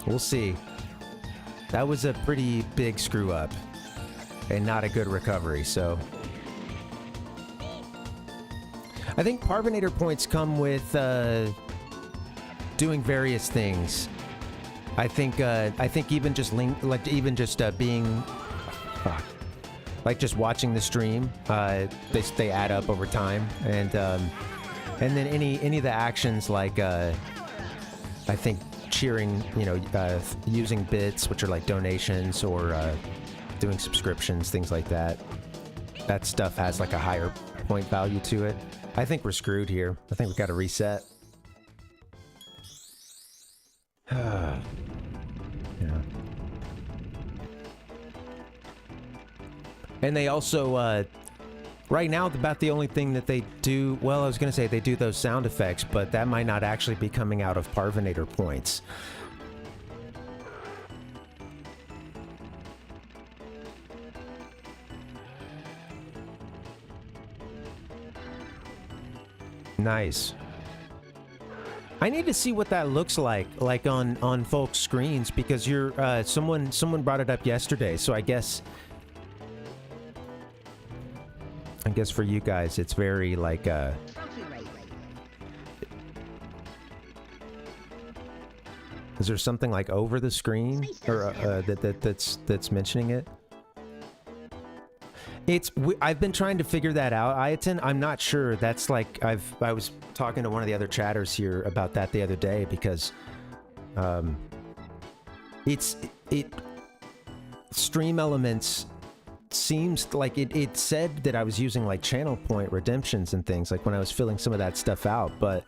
We'll see. That was a pretty big screw up and not a good recovery, so. I think Parvinator points come with doing various things. I think even just being, like just watching the stream, they add up over time, and then any of the actions like I think cheering, you know, using bits, which are like donations, or doing subscriptions, things like that. That stuff has like a higher point value to it. I think we're screwed here. I think we got to reset. Yeah. And they also, right now, about the only thing that they do, well, I was going to say they do those sound effects, but that might not actually be coming out of Parvinator points. Nice. I need to see what that looks like on folks' screens, because you're someone brought it up yesterday, so I guess guess for you guys, it's very like Trophy race. is there something like over the screen or that's mentioning it? I've been trying to figure that out, Ayatin. I'm not sure. That's like I was talking to one of the other chatters here about that the other day because Stream Elements seems like it said that I was using like channel point redemptions and things like when I was filling some of that stuff out, but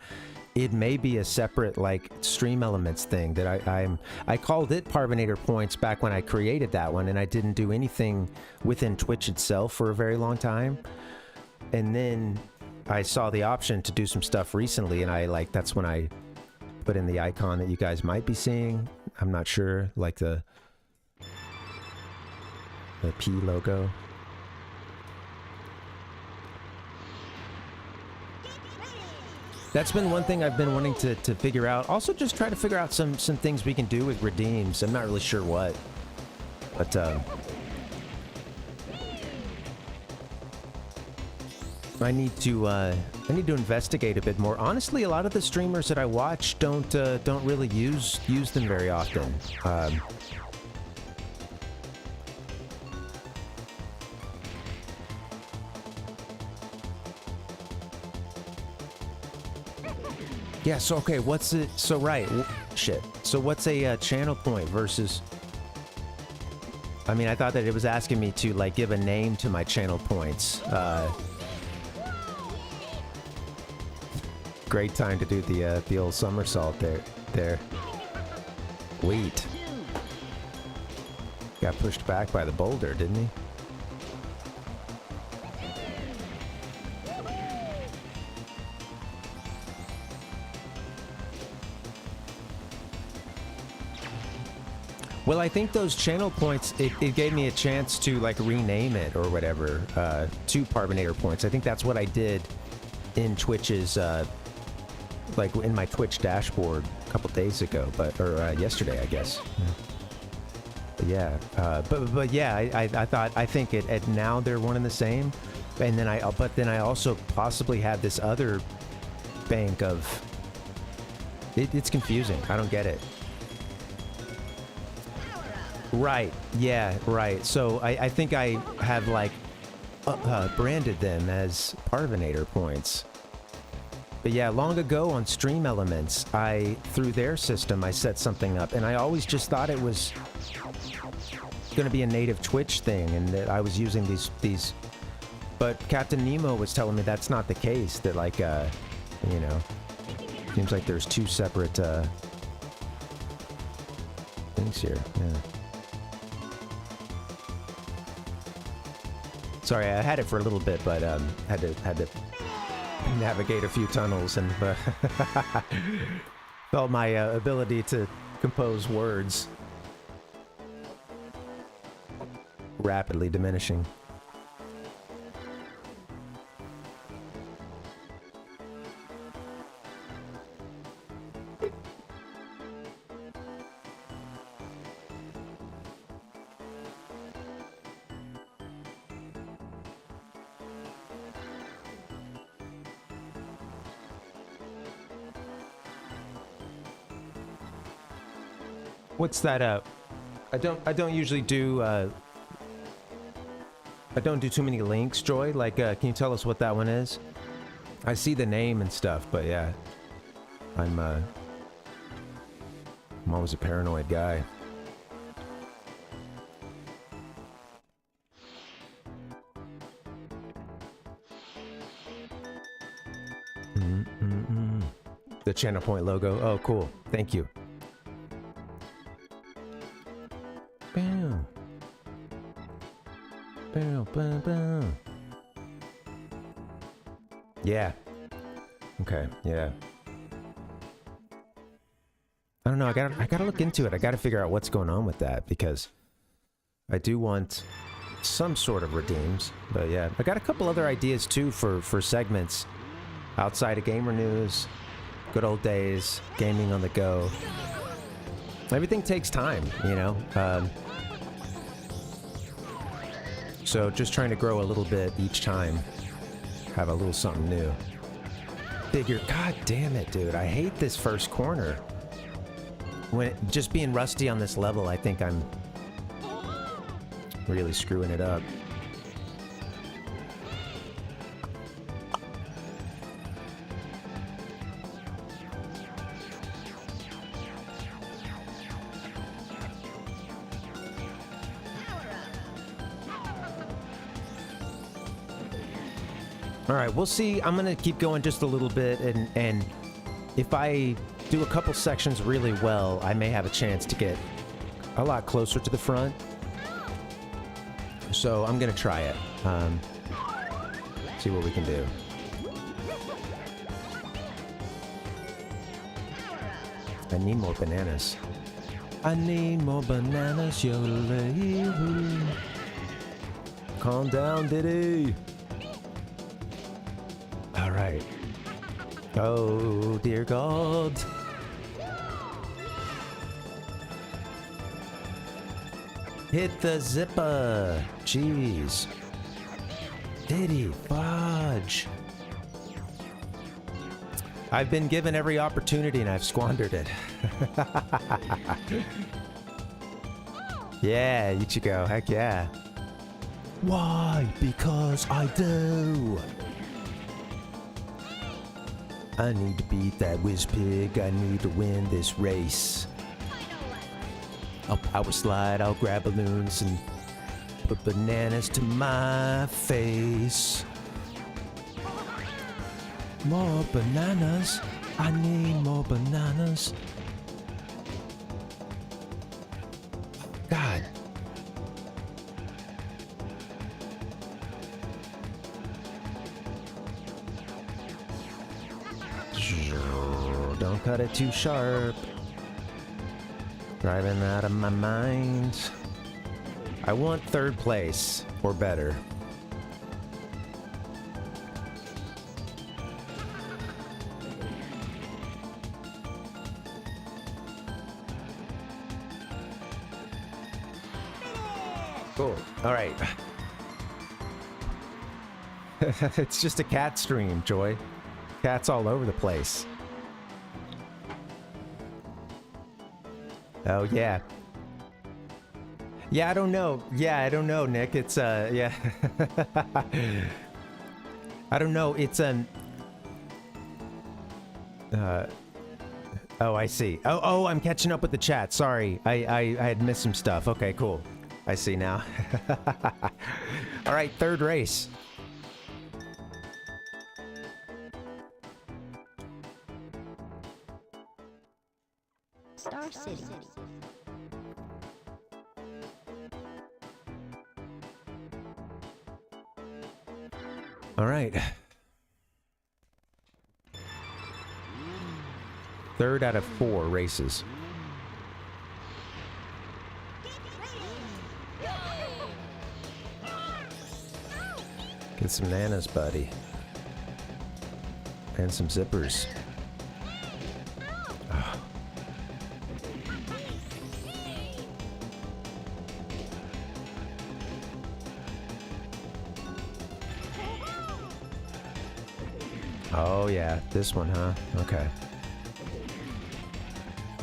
it may be a separate like Stream Elements thing that I called it Parvinator points back when I created that one, and I didn't do anything within Twitch itself for a very long time. And then I saw the option to do some stuff recently, and that's when I put in the icon that you guys might be seeing. I'm not sure, like the P logo. That's been one thing I've been wanting to figure out. Also, just try to figure out some things we can do with redeems. I'm not really sure what, but I need to investigate a bit more. Honestly, a lot of the streamers that I watch don't really use them very often. Yeah, so okay, what's it? So right, shit. So what's a channel point versus? I mean, I thought that it was asking me to like give a name to my channel points. Great time to do the old somersault there. Wait. Got pushed back by the boulder, didn't he? Well, I think those channel points, it gave me a chance to like rename it or whatever to Parvinator points. I think that's what I did in Twitch's, like in my Twitch dashboard a couple days ago, or yesterday, I guess. But yeah, but yeah, I think now they're one and the same, and then but then I also possibly have this other bank of. It's confusing. I don't get it. Right. Yeah. Right. So I think I have like branded them as Parvinator points. But yeah, long ago on Stream Elements, through their system, I set something up, and I always just thought it was going to be a native Twitch thing, and that I was using these. But Captain Nemo was telling me that's not the case. That like, you know, seems like there's two separate things here. Yeah. Sorry, I had it for a little bit, but had to navigate a few tunnels and felt my ability to compose words rapidly diminishing. What's that? I don't usually do. I don't do too many links, Joy. Like, can you tell us what that one is? I see the name and stuff, but yeah, I'm always a paranoid guy. The channel point logo. Oh, cool. Thank you. Bam. Bam, bam, bam. Yeah. Okay, yeah. I don't know, I gotta look into it. I gotta figure out what's going on with that, because I do want some sort of redeems. But yeah, I got a couple other ideas too for segments outside of gamer news, good old days, gaming on the go. Everything takes time, you know? So just trying to grow a little bit each time. have a little something new. Figure, god damn it, dude. I hate this first corner. When just being rusty on this level, I think I'm really screwing it up. All right, we'll see. I'm gonna keep going just a little bit, and if I do a couple sections really well, I may have a chance to get a lot closer to the front. So I'm gonna try it. See what we can do. I need more bananas. I need more bananas, yo. Calm down, Diddy. All right. Oh, dear God. Hit the zipper. Jeez. Diddy, fudge. I've been given every opportunity and I've squandered it. Yeah, Ichigo, heck yeah. Why? Because I do. I need to beat that whiz pig. I need to win this race. I'll power slide, I'll grab balloons and put bananas to my face. More bananas. I need more bananas. God. Don't cut it too sharp. Driving out of my mind. I want third place or better. Cool. All right. It's just a cat stream, Joy. Cats all over the place. Oh, yeah. Yeah, I don't know. Yeah, I don't know, Nick. It's, yeah. I don't know. It's, oh, I see. Oh, I'm catching up with the chat. Sorry. I had missed some stuff. Okay, cool. I see now. All right, third race. Star City. All right. Third out of 4 races. Get some bananas, buddy. And some zippers. Oh. Oh yeah, this one, huh? Okay.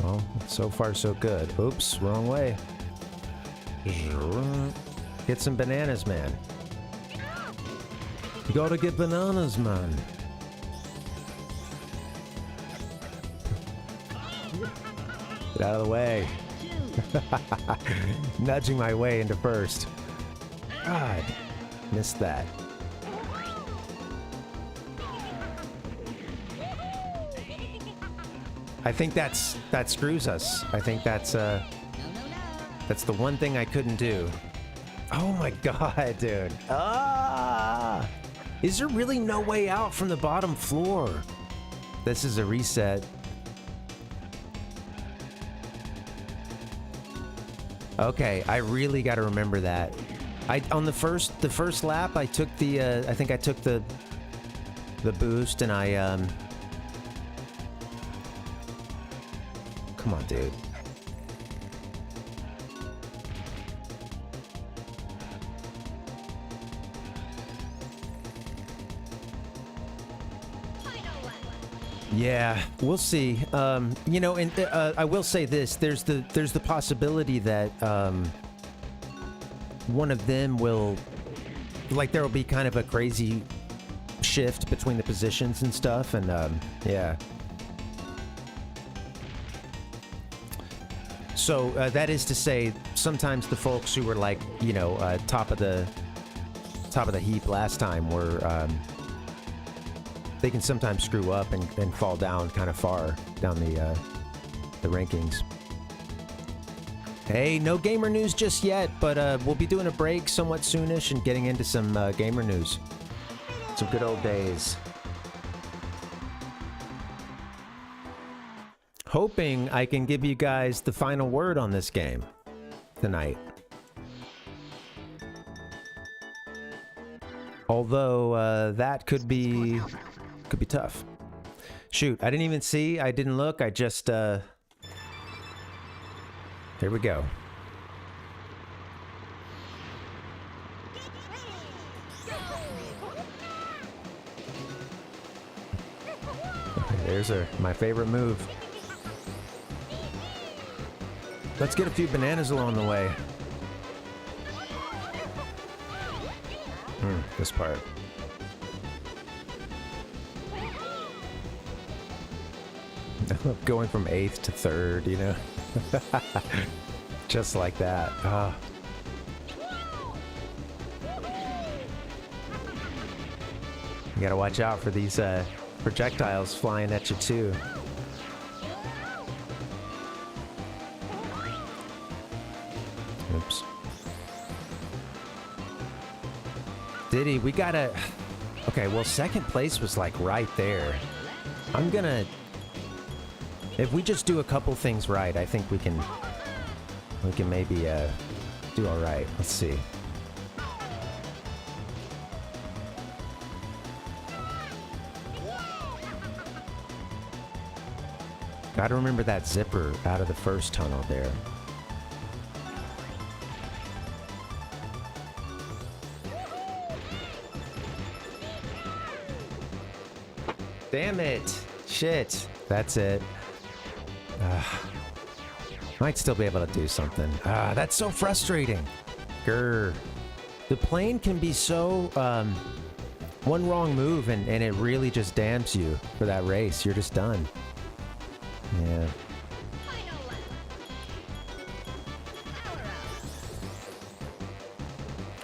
Well, so far so good. Oops, wrong way. Get some bananas, man. You gotta get bananas, man. Get out of the way. Nudging my way into first. God, missed that. I think that screws us. I think that's the one thing I couldn't do. Oh my god, dude. Ah! Is there really no way out from the bottom floor? This is a reset. Okay, I really got to remember that. On the first lap, I took the I think I took the boost and I come on, dude. Yeah, we'll see. You know, and I will say this: there's the possibility that one of them will, like, there will be kind of a crazy shift between the positions and stuff, and yeah. So that is to say, sometimes the folks who were like, you know, top of the heap last time were. They can sometimes screw up and fall down kind of far down the rankings. Hey, no gamer news just yet, but we'll be doing a break somewhat soonish and getting into some gamer news. Some good old days. Hoping I can give you guys the final word on this game tonight. Although that could be tough. Shoot, I didn't even see. I didn't look. I just here we go. There's my favorite move. Let's get a few bananas along the way. This part. Going from 8th to 3rd, you know? Just like that. Oh. You gotta watch out for these projectiles flying at you too. Oops. Diddy, we gotta... Okay, well, second place was like right there. I'm gonna... If we just do a couple things right, I think we can maybe do all right. Let's see. Gotta remember that zipper out of the first tunnel there. Damn it! Shit! That's it. Might still be able to do something. That's so frustrating. Grr. The plane can be so, one wrong move and it really just damns you for that race. You're just done. Yeah.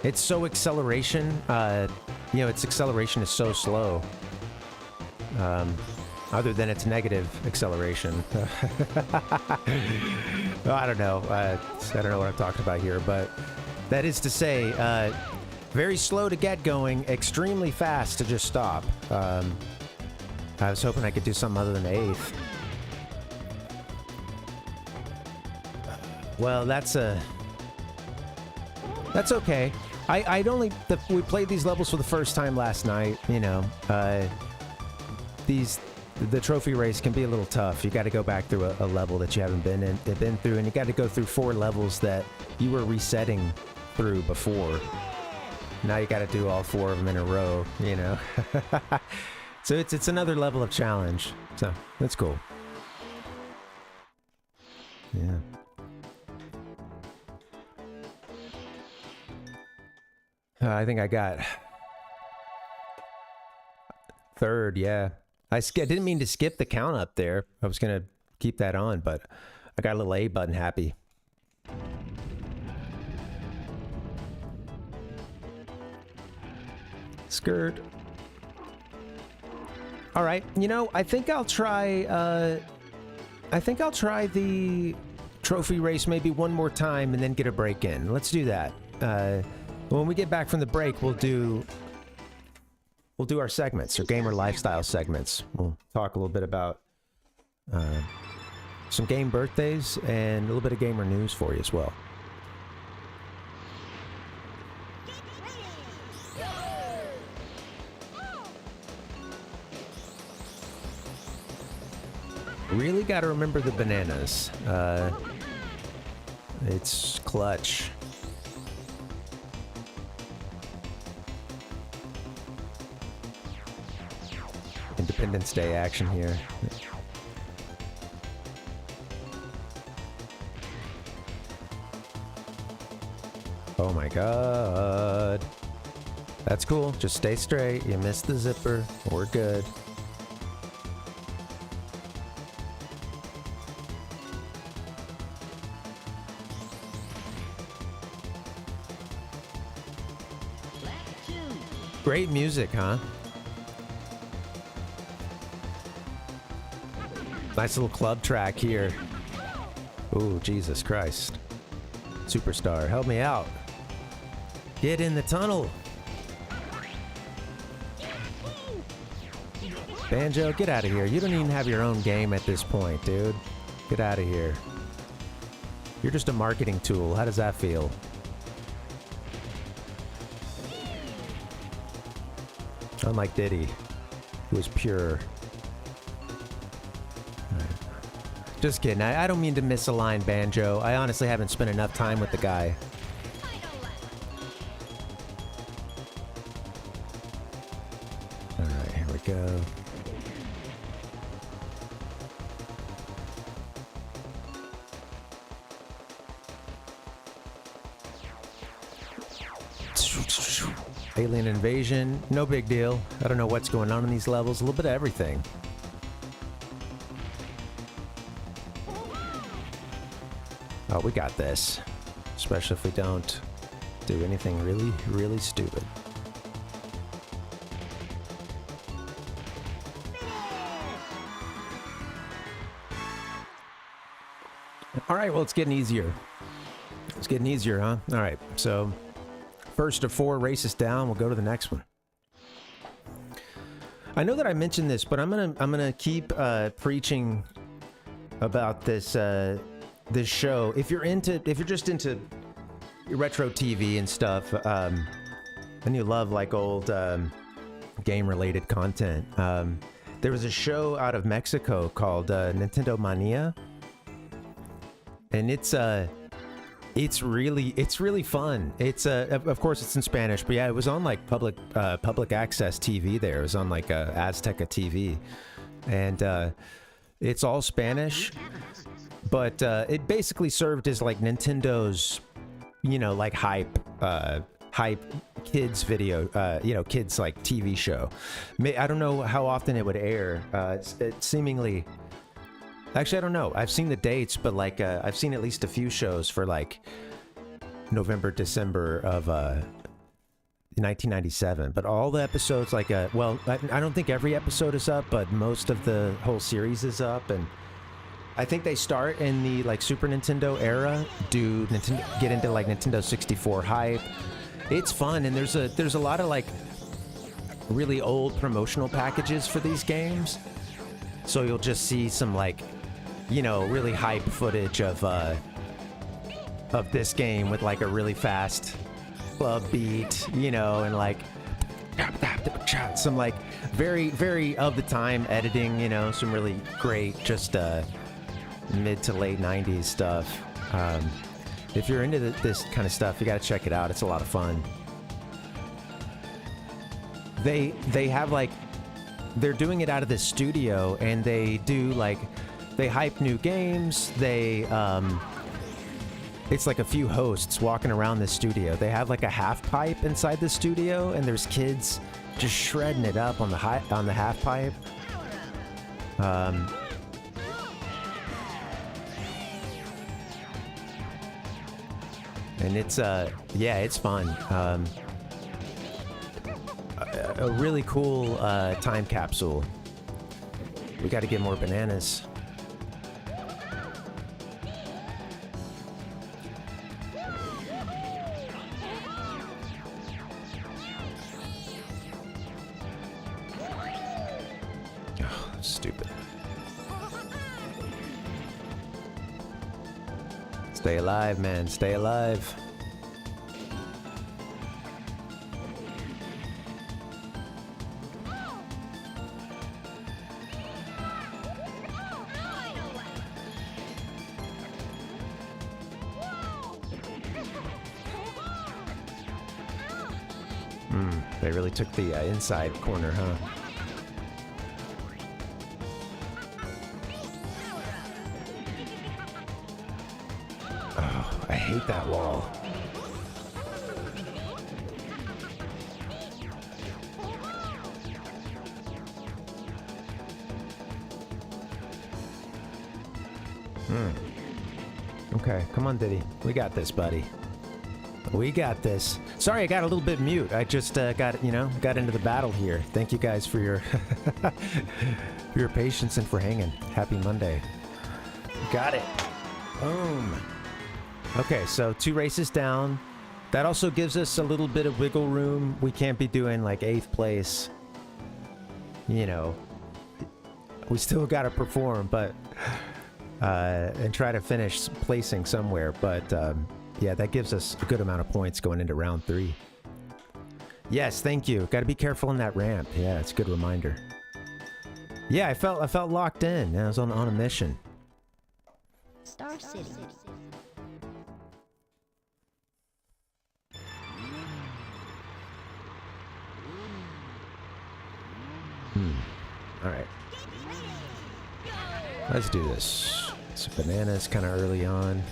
It's so acceleration, you know, its acceleration is so slow. Other than its negative acceleration. I don't know. I don't know what I'm talking about here, but that is to say, very slow to get going, extremely fast to just stop. I was hoping I could do something other than 8th. Well, that's okay. We played these levels for the first time last night, you know. The trophy race can be a little tough. You got to go back through a level that you haven't been through, and you got to go through 4 levels that you were resetting through before. Now you got to do all 4 of them in a row, you know. So it's another level of challenge. So that's cool. Yeah. I think I got 3rd, yeah. I didn't mean to skip the count up there. I was going to keep that on, but I got a little A button happy. Skirt. All right, you know, I think I'll try the trophy race maybe one more time and then get a break in. Let's do that. When we get back from the break, we'll do our segments, our gamer lifestyle segments. We'll talk a little bit about some game birthdays and a little bit of gamer news for you as well. Really got to remember the bananas. It's clutch. Independence Day action here. Oh my god. That's cool. Just stay straight. You missed the zipper. We're good. Great music, huh? Nice little club track here. Ooh, Jesus Christ. Superstar, help me out. Get in the tunnel. Banjo, get out of here. You don't even have your own game at this point, dude. Get out of here. You're just a marketing tool. How does that feel? Unlike Diddy, who is pure. Just kidding. I don't mean to misalign Banjo. I honestly haven't spent enough time with the guy. Alright, here we go. Alien invasion, no big deal. I don't know what's going on in these levels. A little bit of everything. Oh, we got this. Especially if we don't do anything really, really stupid. Alright, well, it's getting easier. It's getting easier, huh? Alright, so first of 4 races down, we'll go to the next one. I know that I mentioned this, but I'm gonna keep preaching about this this show. If you're just into retro TV and stuff, and you love like old game-related content, there was a show out of Mexico called Nintendo Mania, and it's really fun. It's of course it's in Spanish, but yeah, it was on like public access TV there. It was on like Azteca TV, and it's all Spanish, but it basically served as like Nintendo's, you know, like hype kids video, kids like TV show. I don't know how often it would air. It seemingly. Actually, I don't know. I've seen the dates, but like I've seen at least a few shows for like November, December of 1997. But all the episodes, like, well, I don't think every episode is up, but most of the whole series is up. And I think they start in the like Super Nintendo era, get into like Nintendo 64 hype. It's fun, and there's a lot of like really old promotional packages for these games. So you'll just see some like, you know, really hype footage of this game with like a really fast club beat, you know, and like some like very, very of the time editing, you know, some really great just mid to late 90s stuff. If you're into this kind of stuff, you got to check it out. It's a lot of fun. They have like, they're doing it out of this studio, and they do like, they hype new games. They it's like a few hosts walking around this studio. They have like a half pipe inside the studio, and there's kids just shredding it up on the half pipe. And it's yeah, it's fun. A really cool time capsule. We got to get more bananas. Oh, stupid. Stay alive, man. Stay alive. They really took the inside corner, huh? hate that wall. Okay, come on, Diddy. We got this, buddy. We got this. Sorry, I got a little bit mute. I just got into the battle here. Thank you guys for your for your patience and for hanging. Happy Monday. Got it. Boom. Okay, so 2 races down. That also gives us a little bit of wiggle room. We can't be doing like 8th place. You know, we still got to perform, but and try to finish placing somewhere. But yeah, that gives us a good amount of points going into round 3. Yes, thank you. Got to be careful in that ramp. Yeah, it's a good reminder. Yeah, I felt locked in. I was on a mission. Star City. All right. Let's do this. So bananas kind of early on.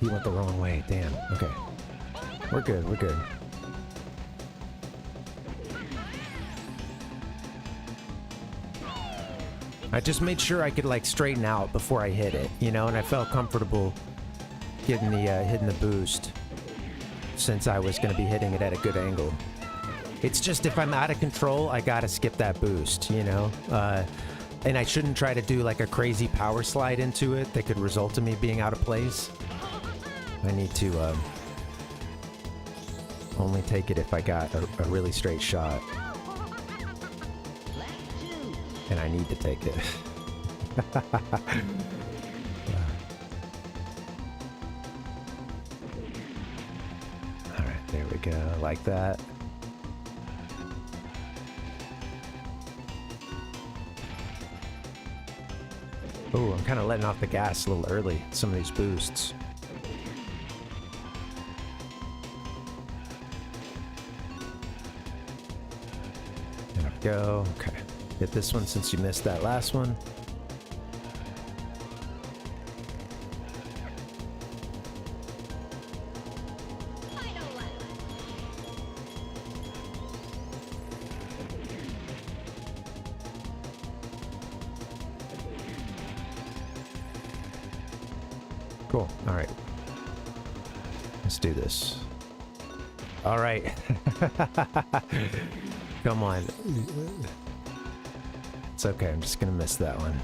He went the wrong way. Damn. Okay. We're good. We're good. I just made sure I could like straighten out before I hit it, you know, and I felt comfortable getting the hitting the boost since I was going to be hitting it at a good angle. It's just if I'm out of control, I gotta skip that boost, you know? And I shouldn't try to do like a crazy power slide into it that could result in me being out of place. I need to only take it if I got a really straight shot. And I need to take it. Alright, there we go, like that. Oh, I'm kind of letting off the gas a little early, some of these boosts. There we go. Okay. Hit this one since you missed that last one. Cool. All right. Let's do this. All right. Come on. It's okay. I'm just going to miss that one.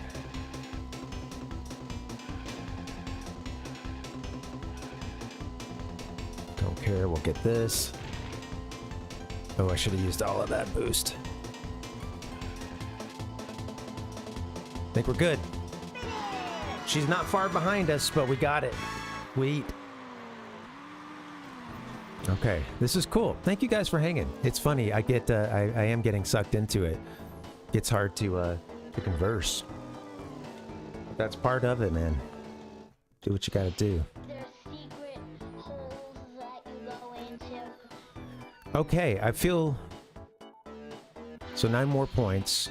Don't care. We'll get this. Oh, I should have used all of that boost. I think we're good. She's not far behind us, but we got it. Sweet. Okay, this is cool. Thank you guys for hanging. It's funny. I get, I am getting sucked into it. It's hard to converse. That's part of it, man. Do what you gotta do. There's secret holes that you go into. Okay, I feel... So 9 more points.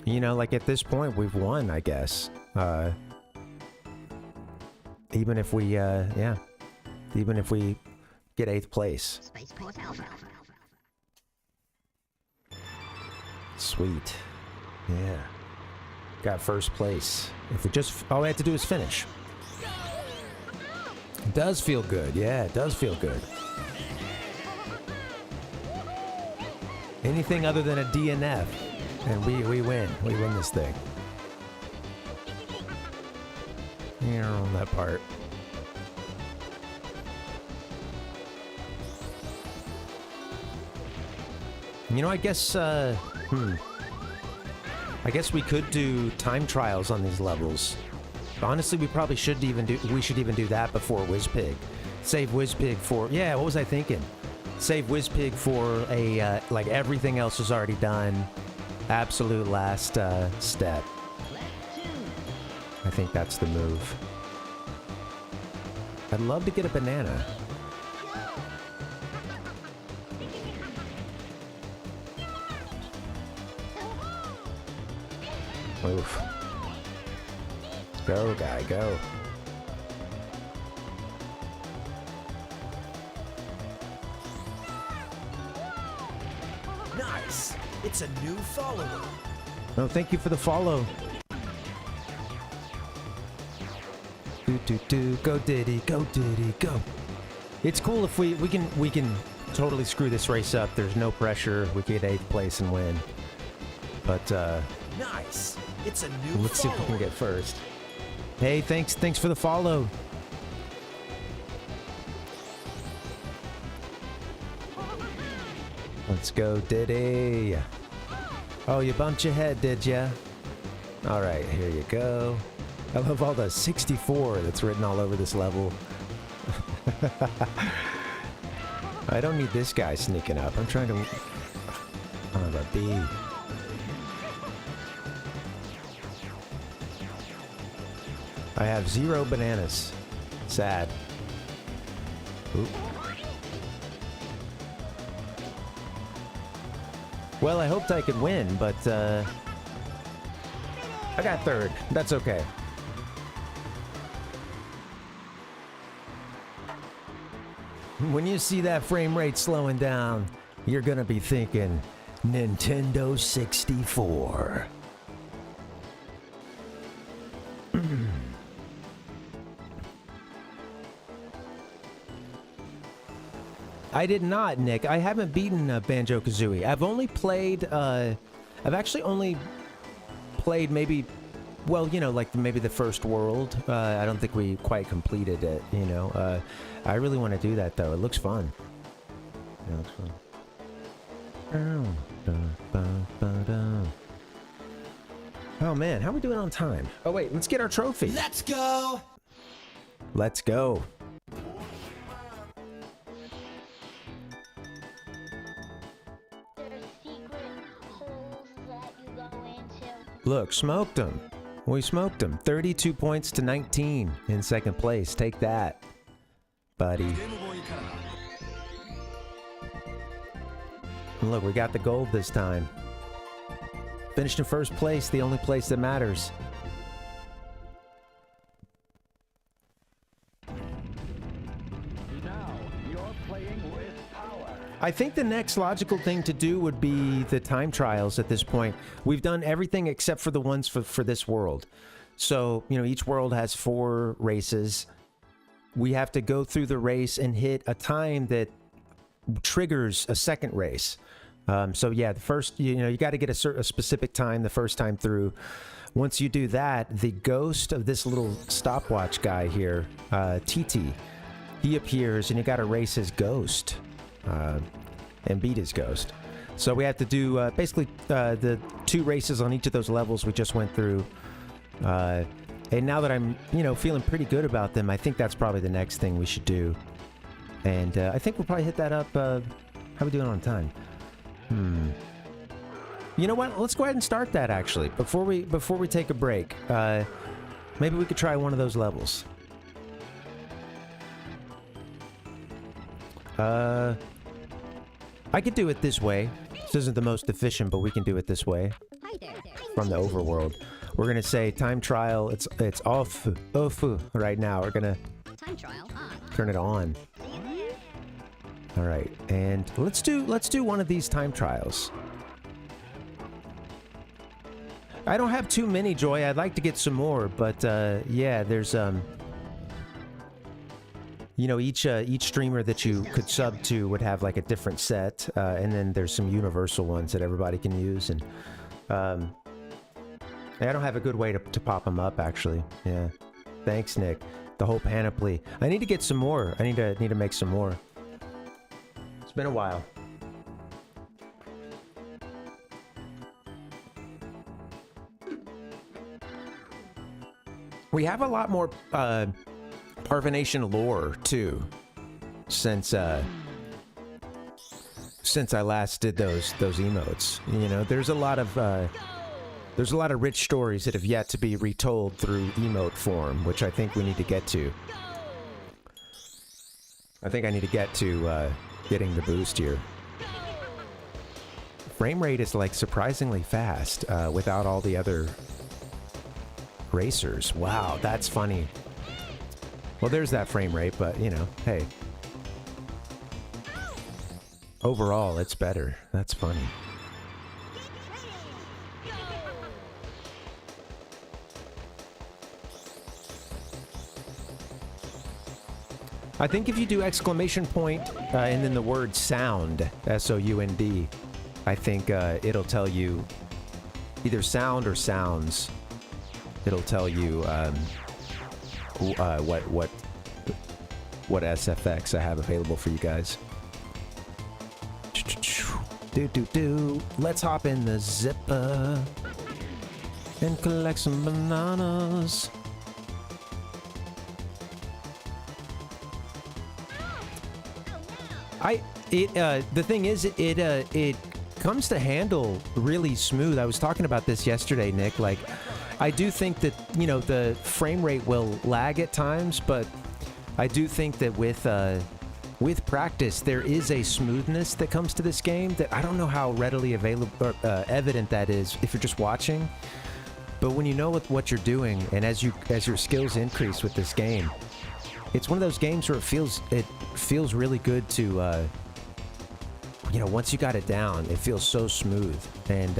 You know, like at this point, we've won, I guess. Even if we, yeah. Even if we get 8th place. Spaceport Alpha. Sweet. Yeah. Got 1st place. If we just... All we have to do is finish. It does feel good. Yeah, it does feel good. Anything other than a DNF. And we win. We win this thing. Yeah, on that part. You know, I guess, I guess we could do time trials on these levels. Honestly, we probably should even do that before WizPig. Save WizPig for, yeah, what was I thinking? Save WizPig for a, like everything else is already done. Absolute last step. I think that's the move. I'd love to get a banana. Oof. Go, guy, go. Nice. It's a new follower. No, thank you for the follow. Go Diddy, go Diddy, go. It's cool if we can totally screw this race up. There's no pressure. We get 8th place and win. But Nice. It's a new let's see if we can get first. Hey, thanks for the follow. Let's go, Diddy. Oh, you bumped your head, did ya? All right, here you go. I love all the 64 that's written all over this level. I don't need this guy sneaking up. I'm trying to... Son of a bee. I have 0 bananas. Sad. Oop. Well, I hoped I could win, but I got 3rd. That's okay. When you see that frame rate slowing down, you're gonna be thinking Nintendo 64. I did not, Nick. I haven't beaten Banjo-Kazooie. I've actually only played maybe, well, you know, like maybe the first world. I don't think we quite completed it, you know. I really want to do that, though. It looks fun. Yeah, it looks fun. Oh, man. How are we doing on time? Oh, wait. Let's get our trophy. Let's go. Let's go. There's secret holes that you go into. Look, smoked them. We smoked them. 32 points to 19 in 2nd place. Take that, buddy. Look, we got the gold this time. Finished in 1st place, the only place that matters. Now you're playing with power. I think the next logical thing to do would be the time trials at this point. We've done everything except for the ones for this world. So, you know, each world has 4 races. We have to go through the race and hit a time that triggers a 2nd race. So yeah, the first, you know, you got to get a specific time the first time through. Once you do that, the ghost of this little stopwatch guy here, TT, he appears and you got to race his ghost and beat his ghost. So we have to do basically the 2 races on each of those levels we just went through. And now that I'm, you know, feeling pretty good about them, I think that's probably the next thing we should do. And I think we'll probably hit that up. How are we doing on time? You know what? Let's go ahead and start that actually. Before we take a break, maybe we could try one of those levels. I could do it this way. This isn't the most efficient, but we can do it this way. From the overworld. We're gonna say time trial. It's off right now. We're gonna time trial on. Turn it on. All right, and let's do one of these time trials. I don't have too many, Joy. I'd like to get some more, but yeah, there's you know, each streamer that you could sub to would have like a different set, and then there's some universal ones that everybody can use, and I don't have a good way to pop them up actually. Yeah, thanks, Nick. The whole panoply. I need to get some more. I need to make some more. It's been a while. We have a lot more Parvination lore too, since I last did those emotes. You know, there's a lot of rich stories that have yet to be retold through emote form, which I think we need to get to. I think I need to get to getting the boost here. Frame rate is like surprisingly fast without all the other Racers. Wow, that's funny. Well, there's that frame rate, but, you know, hey. Overall, it's better. That's funny. I think if you do exclamation point and then the word sound, S-O-U-N-D, I think it'll tell you either sound or sounds. It'll tell you what SFX I have available for you guys. Let's hop in the zipper and collect some bananas. The thing is, it comes to handle really smooth. I was talking about this yesterday, Nick. Like, I do think that, you know, the frame rate will lag at times, but I do think that with practice, there is a smoothness that comes to this game that I don't know how readily available, evident that is if you're just watching. But when you know what you're doing, and as your skills increase with this game, it's one of those games where it feels really good to, you know, once you got it down, it feels so smooth. And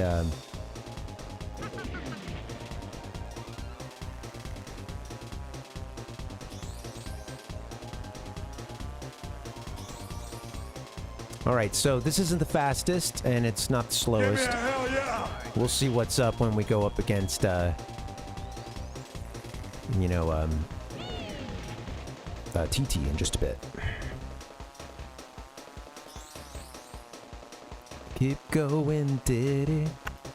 all right, so this isn't the fastest, and it's not the slowest. Give me a hell yeah! We'll see what's up when we go up against, you know, TT in just a bit. Keep going, Diddy.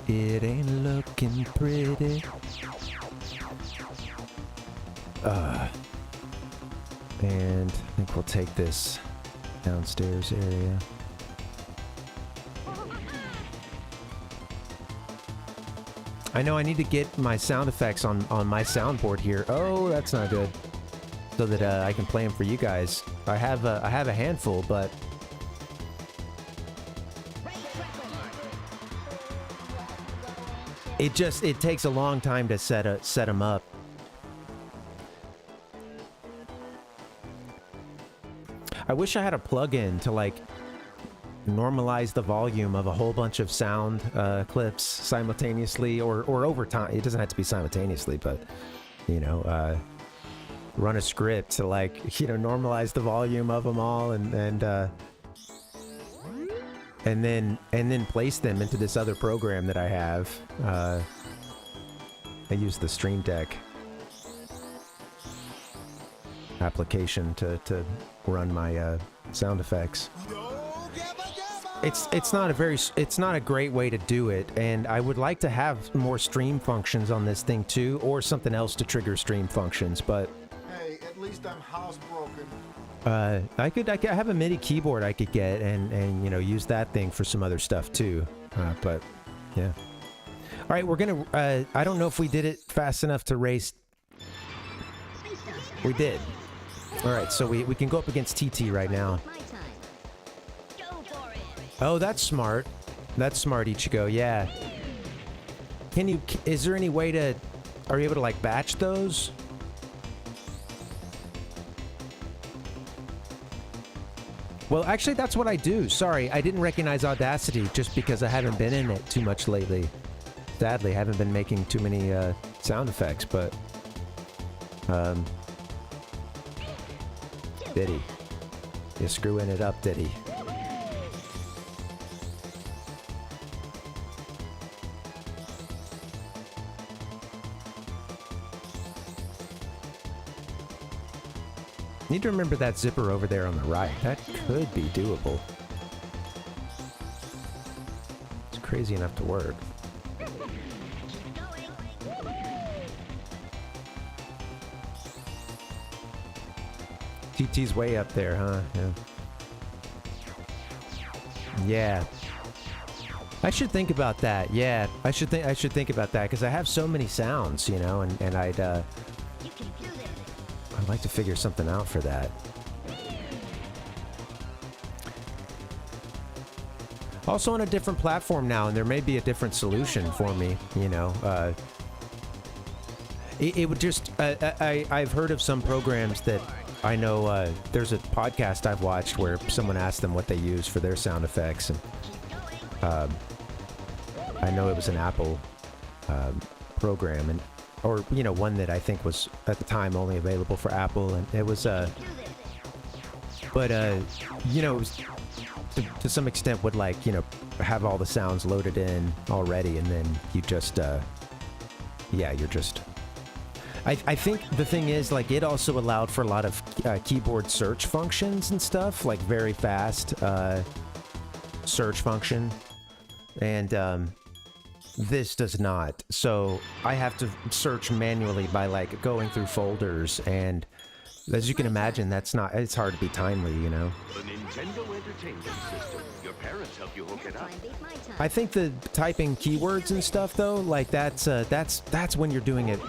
It ain't looking pretty. And I think we'll take this downstairs area. I know I need to get my sound effects on my soundboard here. Oh, that's not good. So that I can play them for you guys. I have a handful, but it takes a long time to set them up. I wish I had a plug-in to like normalize the volume of a whole bunch of sound clips simultaneously or over time. It doesn't have to be simultaneously, but you know, run a script to, like, you know, normalize the volume of them all and then place them into this other program that I have. I use the Stream Deck application to run my sound effects. It's not a great way to do it, and I would like to have more stream functions on this thing too, or something else to trigger stream functions, but Hey, at least I'm housebroken. I have a MIDI keyboard I could get and you know, use that thing for some other stuff too. But yeah. All right, we're gonna. I don't know if we did it fast enough to race. We did. All right, so we can go up against TT right now. Oh, that's smart. That's smart, Ichigo. Yeah. Can you? Is there any way to? Are you able to like batch those? Well, actually, that's what I do. Sorry, I didn't recognize Audacity just because I haven't been in it too much lately. Sadly, I haven't been making too many sound effects, but Diddy, you're screwing it up, Diddy. Need to remember that zipper over there on the right. That could be doable. It's crazy enough to work. TT's way up there, huh? Yeah. Yeah. I should think about that. Yeah, I should think about that because I have so many sounds, you know, and I'd like to figure something out for that. Also on a different platform now, and there may be a different solution for me, you know. It would just, I've heard of some programs that I know, there's a podcast I've watched where someone asked them what they use for their sound effects. And I know it was an Apple program, and or, you know, one that I think was at the time only available for Apple. And it was, but, you know, it was to some extent would like, you know, have all the sounds loaded in already. And then you just, yeah, you're just... I think the thing is, like, it also allowed for a lot of keyboard search functions and stuff, like very fast search function. And this does not. So I have to search manually by, like, going through folders. And as you can imagine, that's not, it's hard to be timely, you know? The Nintendo Entertainment System. Your parents help you hook it up. I think the typing keywords and stuff, though, like, that's when you're doing it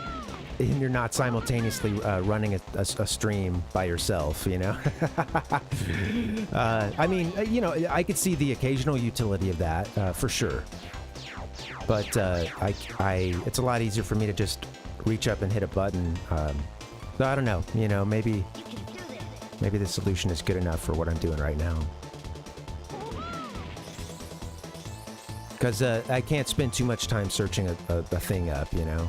and you're not simultaneously running a stream by yourself, you know? I mean, you know, I could see the occasional utility of that, for sure. But it's a lot easier for me to just reach up and hit a button. So I don't know, you know, maybe the solution is good enough for what I'm doing right now. Because I can't spend too much time searching a thing up, you know?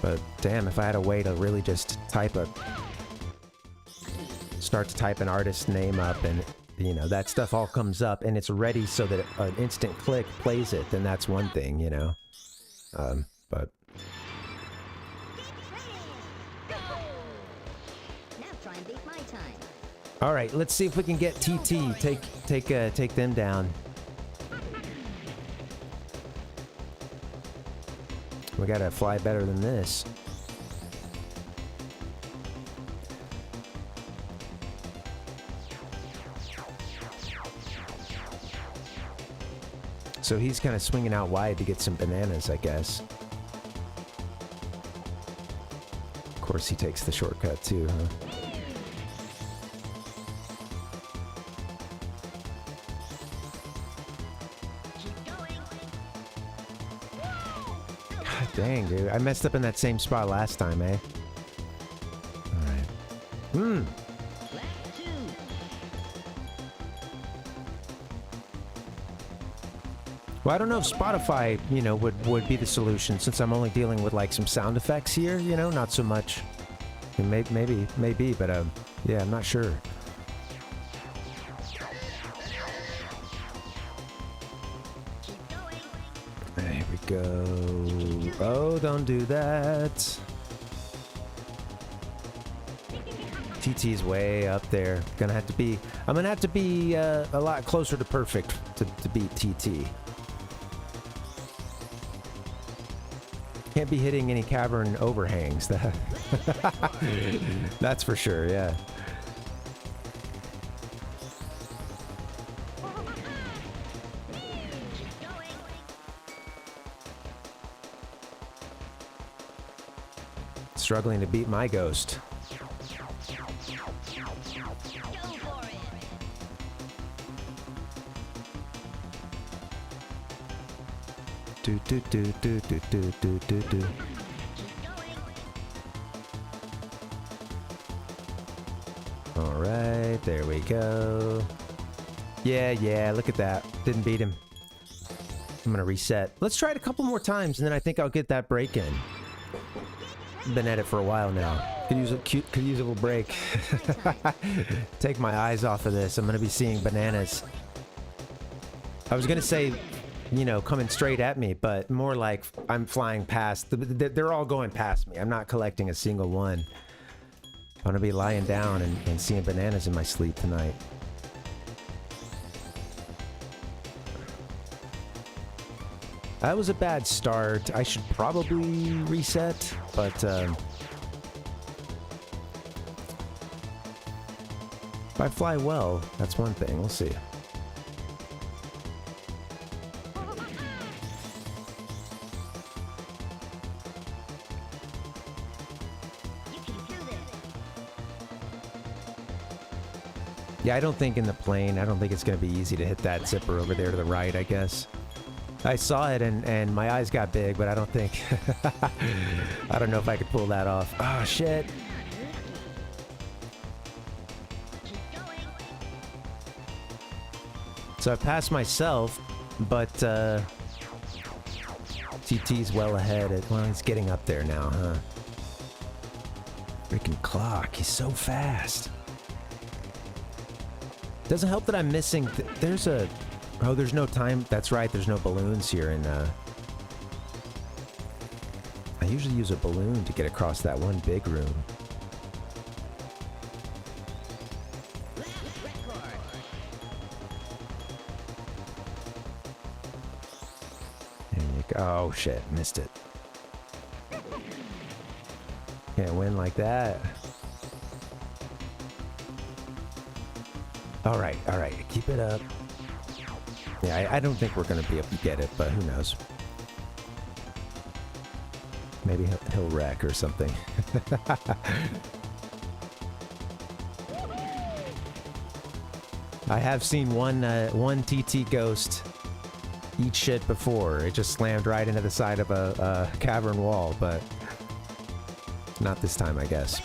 But damn, if I had a way to really just start to type an artist's name up, and, you know, that stuff all comes up and it's ready so that an instant click plays it, then that's one thing, you know? But... All right, let's see if we can get TT, take them down. We gotta fly better than this. So he's kind of swinging out wide to get some bananas, I guess. Of course, he takes the shortcut too, huh? Dang, dude. I messed up in that same spot last time, eh? Alright. Well, I don't know if Spotify, you know, would be the solution, since I'm only dealing with, like, some sound effects here, you know? Not so much. Maybe, but, yeah, I'm not sure. There we go. Oh, don't do that. TT's way up there. I'm gonna have to be a lot closer to perfect to beat TT. Can't be hitting any cavern overhangs. That's for sure, yeah. Struggling to beat my ghost. Do do do do do do do do do. All right, there we go. Yeah, look at that. Didn't beat him. I'm gonna reset. Let's try it a couple more times, and then I think I'll get that break in. Been at it for a while now. Could use a little break. Take my eyes off of this. I'm gonna be seeing bananas. I was gonna say, you know, coming straight at me, but more like I'm flying past. They're all going past me. I'm not collecting a single one. I'm gonna be lying down and seeing bananas in my sleep tonight. That was a bad start. I should probably reset, but if I fly well, that's one thing. We'll see. Yeah, I don't think in the plane, I don't think it's going to be easy to hit that zipper over there to the right, I guess. I saw it and my eyes got big, but I don't think... I don't know if I could pull that off. Oh, shit. So I passed myself, but TT's well ahead. Well, he's getting up there now, huh? Freaking clock. He's so fast. Doesn't help that I'm missing... there's a... Oh, there's no time. That's right. There's no balloons here in... I usually use a balloon to get across that one big room. Oh shit, missed it. Can't win like that. Alright, keep it up. Yeah, I don't think we're gonna be able to get it, but who knows. Maybe he'll wreck or something. I have seen one TT ghost eat shit before. It just slammed right into the side of a cavern wall, but not this time, I guess.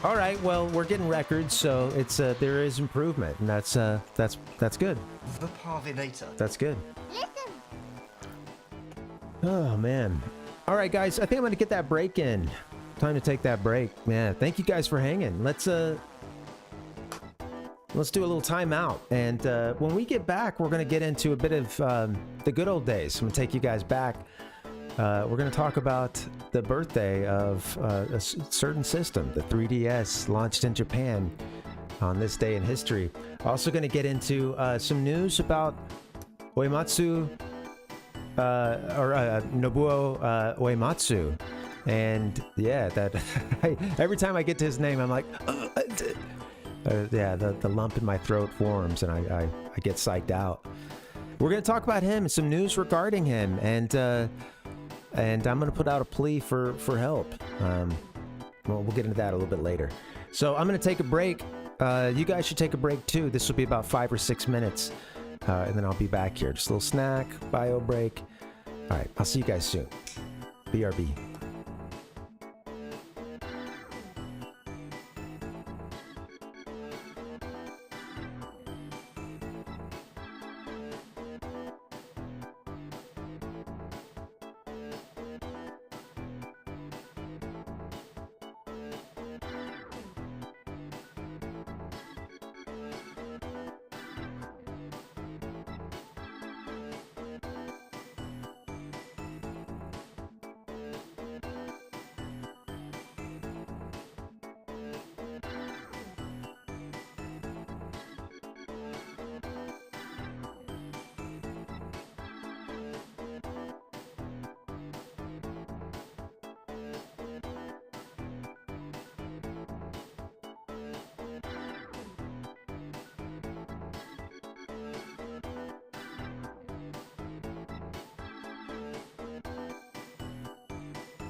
All right, well, we're getting records, so it's there is improvement, and that's good. The Parvinator. That's good. Oh man. All right, guys, I think I'm gonna get that break in. Time to take that break. Man, thank you guys for hanging. Let's do a little timeout, and when we get back, we're gonna get into a bit of the good old days. I'm gonna take you guys back. We're gonna talk about the birthday of a certain system, the 3DS, launched in Japan on this day in history. Also gonna get into some news about Uematsu, or Nobuo Uematsu. And yeah, that every time I get to his name, I'm like, yeah, the lump in my throat forms, and I get psyched out. We're gonna talk about him, some news regarding him, and I'm gonna put out a plea for help. Well, we'll get into that a little bit later. So I'm gonna take a break. You guys should take a break too. This will be about 5 or 6 minutes, and then I'll be back here. Just a little snack, bio break. All right, I'll see you guys soon. BRB.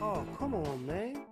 Oh, come on, man.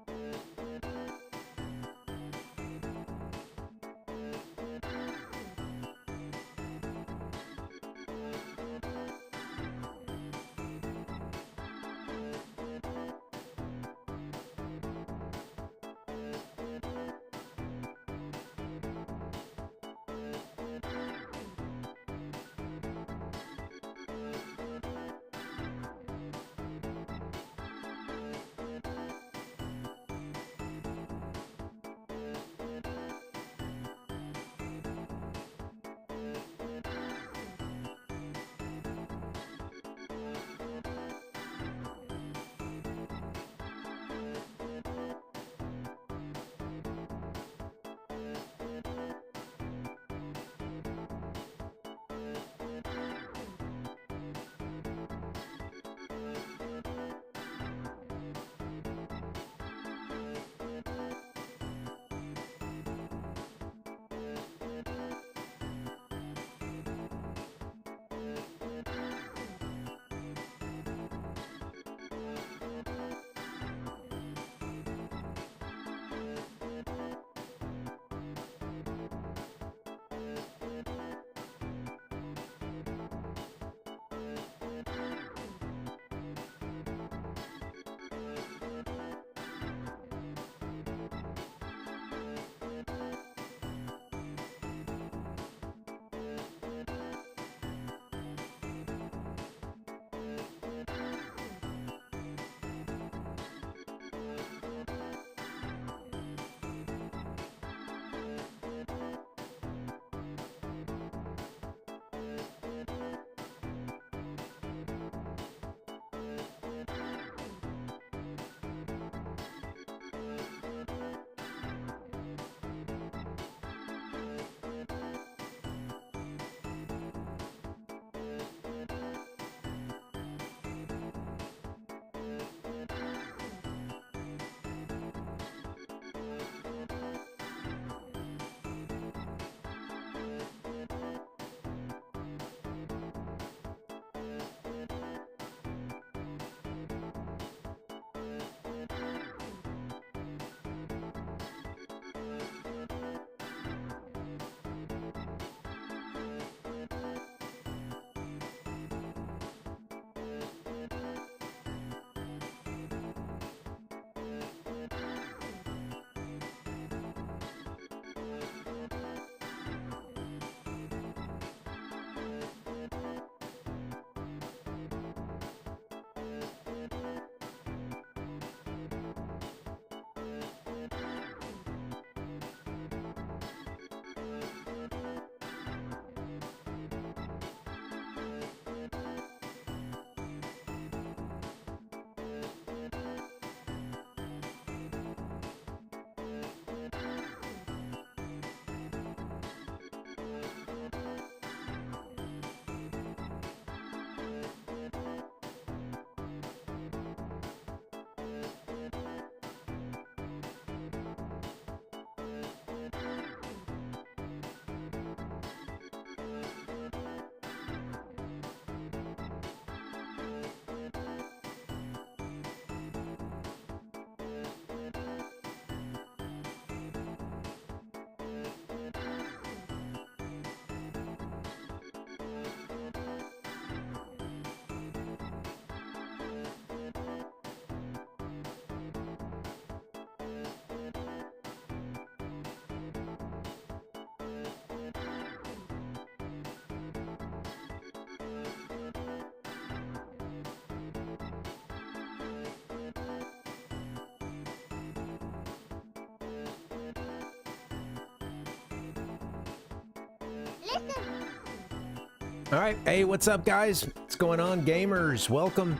All right. Hey, what's up, guys? What's going on, gamers? Welcome.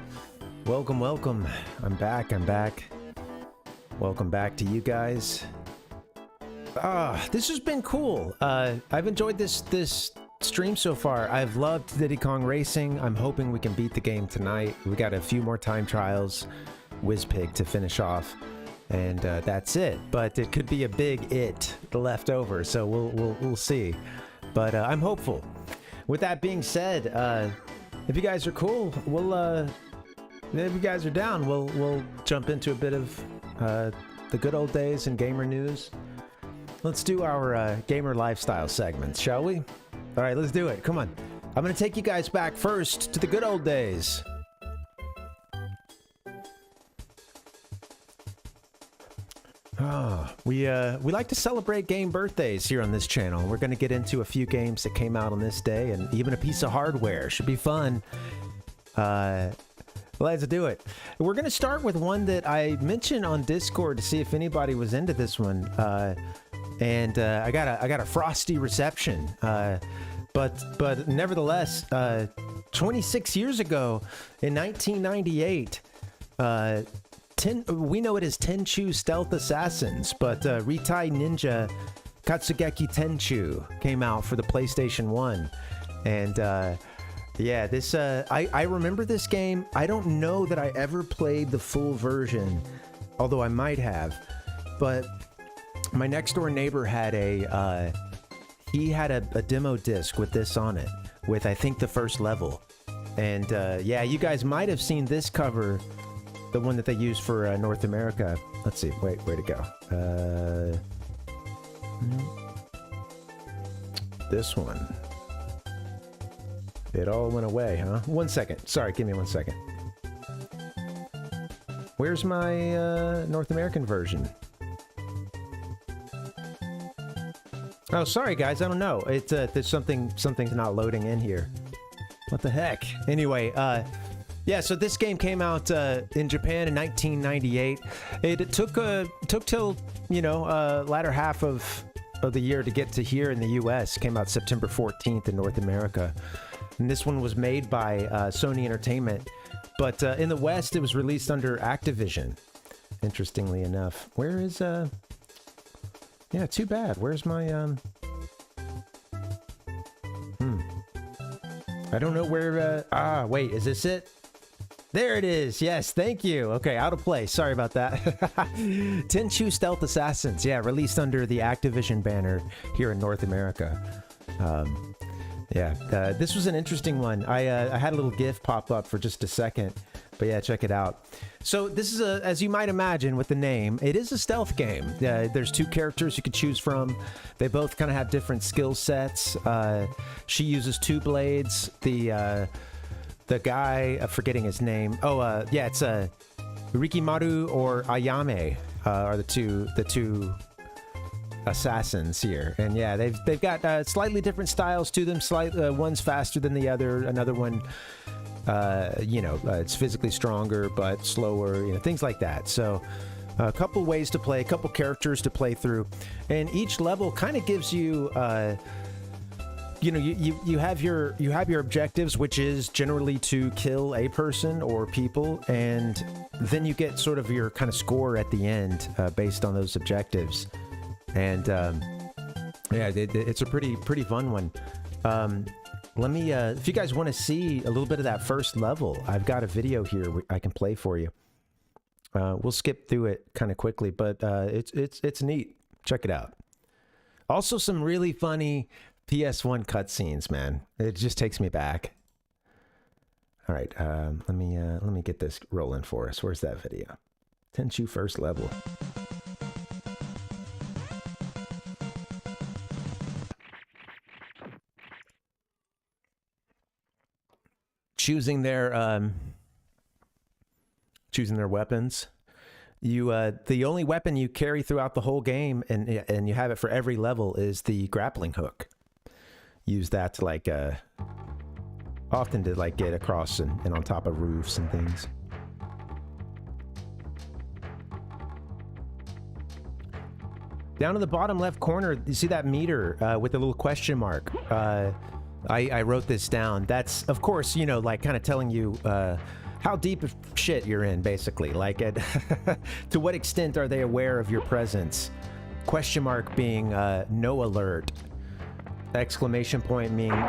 Welcome, welcome. I'm back. Welcome back to you guys. This has been cool. I've enjoyed this stream so far. I've loved diddykongracing. I'm hoping we can beat the game tonight. We got a few more time trials, WizPig to finish off, and that's it. But it could be a big left over, so we'll see. But I'm hopeful. With that being said, if you guys are cool, if you guys are down, we'll jump into a bit of the good old days in gamer news. Let's do our gamer lifestyle segments, shall we? All right, let's do it. Come on. I'm going to take you guys back first to the good old days. We like to celebrate game birthdays here on this channel. We're going to get into a few games that came out on this day and even a piece of hardware. Should be fun. Let's do it. We're going to start with one that I mentioned on Discord to see if anybody was into this one. And I got a frosty reception. But nevertheless, 26 years ago in 1998, we know it as Tenchu Stealth Assassins, but Ritai Ninja Katsugeki Tenchu came out for the PlayStation 1. And yeah, this I remember this game. I don't know that I ever played the full version, although I might have. But my next door neighbor had a demo disc with this on it, with I think the first level. And yeah, you guys might have seen this cover, the one that they used for North America. Let's see. Wait, where'd it go? This one. It all went away, huh? 1 second. Sorry, give me 1 second. Where's my North American version? Oh, sorry guys, I don't know. It's there's something's not loading in here. What the heck? Anyway, yeah, so this game came out in Japan in 1998. It took till, you know, latter half of the year to get to here in the US. It came out September 14th in North America. And this one was made by Sony Entertainment. But in the West, it was released under Activision, interestingly enough. Where is, yeah, too bad. Where's my, I don't know where, wait, is this it? There it is. Yes, thank you. Okay, out of place. Sorry about that. Tenchu Stealth Assassins. Yeah, released under the Activision banner here in North America. Yeah, this was an interesting one. I had a little GIF pop up for just a second, but yeah, check it out. So this is as you might imagine with the name, it is a stealth game. There's two characters you could choose from. They both kind of have different skill sets. She uses two blades. The guy, forgetting his name. Oh, yeah, it's Rikimaru or Ayame are the two assassins here. And yeah, they've got slightly different styles to them. One's faster than the other. Another one, you know, it's physically stronger but slower. You know, things like that. So a couple ways to play, a couple characters to play through, and each level kind of gives you. You know, you have your objectives, which is generally to kill a person or people, and then you get sort of your kind of score at the end based on those objectives. And yeah, it's a pretty fun one. Let me, if you guys want to see a little bit of that first level, I've got a video here I can play for you. We'll skip through it kind of quickly, but it's neat. Check it out. Also, some really funny PS1 cutscenes, man. It just takes me back. All right, let me get this rolling for us. Where's that video? Tenchu first level. Choosing their weapons. The only weapon you carry throughout the whole game, and you have it for every level, is the grappling hook. Use that to like often to like get across and on top of roofs and things. Down in the bottom left corner, you see that meter with the little question mark. I wrote this down. That's, of course, you know, like kind of telling you how deep of shit you're in, basically. Like, to what extent are they aware of your presence? Question mark being no alert. Exclamation point meaning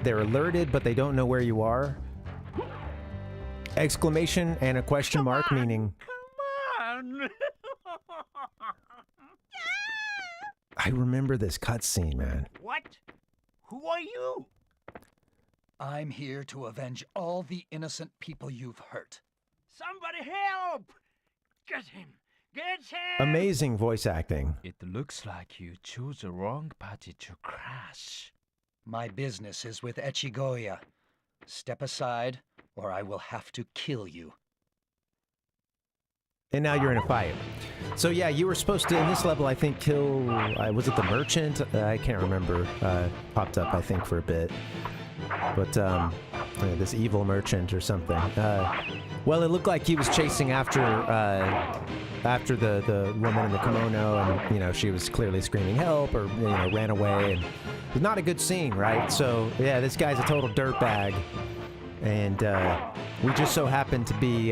they're alerted, but they don't know where you are. Exclamation and a question mark meaning... Come on! I remember this cutscene, man. What? Who are you? I'm here to avenge all the innocent people you've hurt. Somebody help! Get him! Get him! Amazing voice acting. It looks like you chose the wrong party to crash. My business is with Echigoya. Step aside, or I will have to kill you. And now you're in a fight. So yeah, you were supposed to, in this level, I think, kill... was it the merchant? I can't remember. Popped up, I think, for a bit. But, this evil merchant or something. Well, it looked like he was chasing after the woman in the kimono, and, you know, she was clearly screaming help, or, you know, ran away, and it was not a good scene, right? So, yeah, this guy's a total dirtbag, and we just so happened to be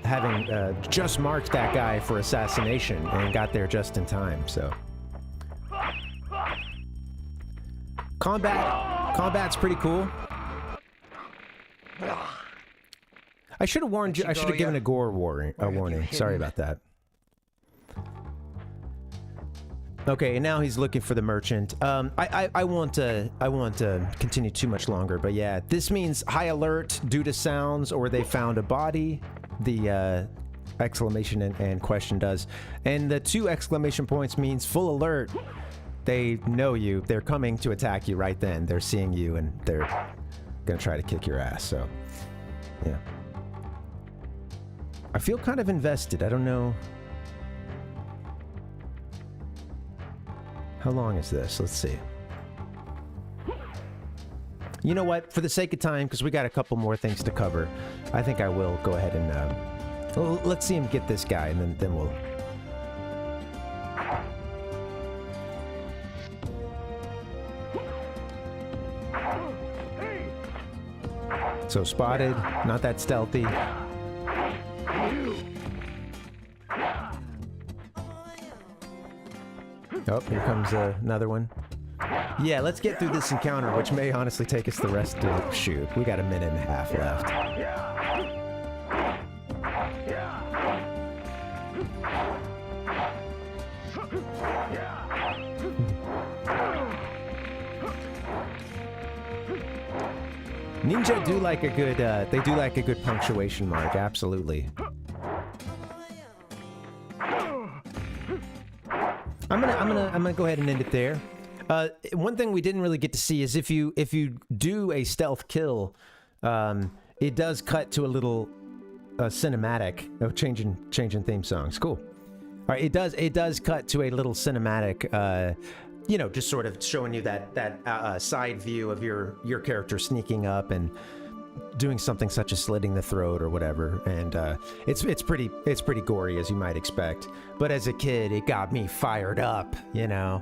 having just marked that guy for assassination and got there just in time, so... Combat's pretty cool. I should have warned you. I should have given a gore warning. Sorry about that. Okay, and now he's looking for the merchant. I won't continue too much longer, but yeah, this means high alert due to sounds or they found a body. The exclamation and question does, and the 2 exclamation points means full alert. They know you. They're coming to attack you right then. They're seeing you, and they're gonna try to kick your ass, so... yeah. I feel kind of invested. I don't know... How long is this? Let's see. You know what? For the sake of time, because we got a couple more things to cover, I think I will go ahead and... well, let's see him get this guy, and then we'll... So spotted, not that stealthy. Oh, here comes another one. Yeah, let's get through this encounter, which may honestly take us the rest of the shoot. We got a minute and a half left. Ninja do like a good, they do like a good punctuation mark, absolutely. I'm gonna go ahead and end it there. One thing we didn't really get to see is if you do a stealth kill, it does cut to a little cinematic of changing theme songs. Cool. All right, it does cut to a little cinematic. You know, just sort of showing you that side view of your character sneaking up and doing something such as slitting the throat or whatever, and it's pretty gory, as you might expect. But as a kid, it got me fired up, you know.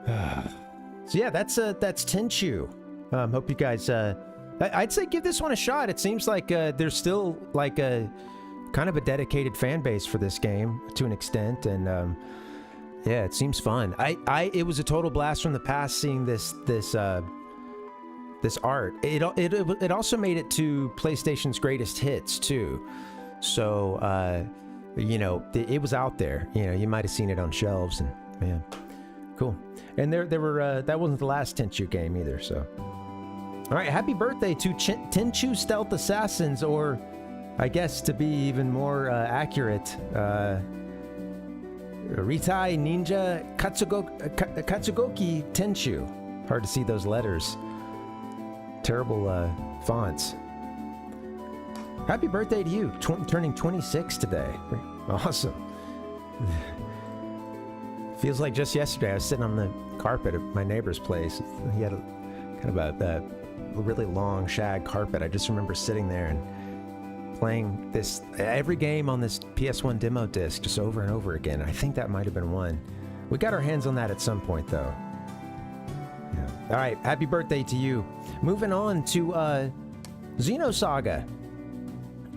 So yeah, that's Tenchu. Hope you guys. I'd say give this one a shot. It seems like there's still like a kind of a dedicated fan base for this game to an extent, and yeah, it seems fun. It was a total blast from the past seeing this art. It also made it to PlayStation's greatest hits too. So you know, it was out there. You know, you might have seen it on shelves, and man, cool. And there were that wasn't the last Tenchu game either. So, all right, happy birthday to Tenchu Stealth Assassins, or I guess to be even more accurate. Ritai Ninja Katsugoki Tenchu. Hard to see those letters. Terrible fonts. Happy birthday to you, turning 26 today. Awesome. Feels like just yesterday I was sitting on the carpet at my neighbor's place. He had a kind of a really long shag carpet. I just remember sitting there and playing this every game on this PS1 demo disc just over and over again. I think that might have been one. We got our hands on that at some point, though. Yeah. All right, happy birthday to you. Moving on to Xenosaga.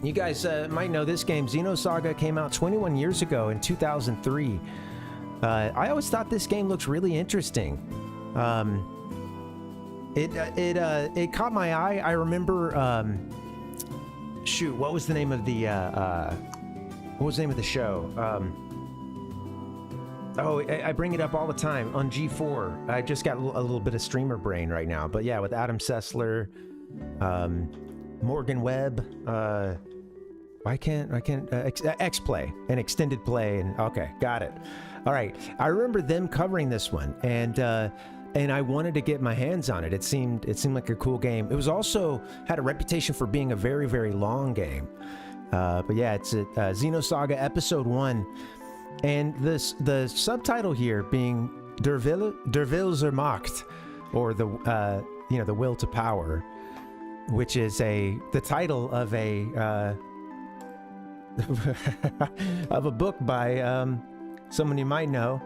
You guys might know this game. Xenosaga came out 21 years ago in 2003. I always thought this game looks really interesting. It caught my eye. I remember, shoot, what was the name of the show? I bring it up all the time on G4. I just got a little bit of streamer brain right now, but yeah, with Adam Sessler, Morgan Webb, X-Play and Extended Play, and okay, got it. All right, I remember them covering this one, and I wanted to get my hands on it. It seemed like a cool game. It was also had a reputation for being a very, very long game. But yeah, it's Xenosaga Episode 1, and the subtitle here being Der Will zur Macht, or the Will to Power, which is the title of of a book by someone you might know,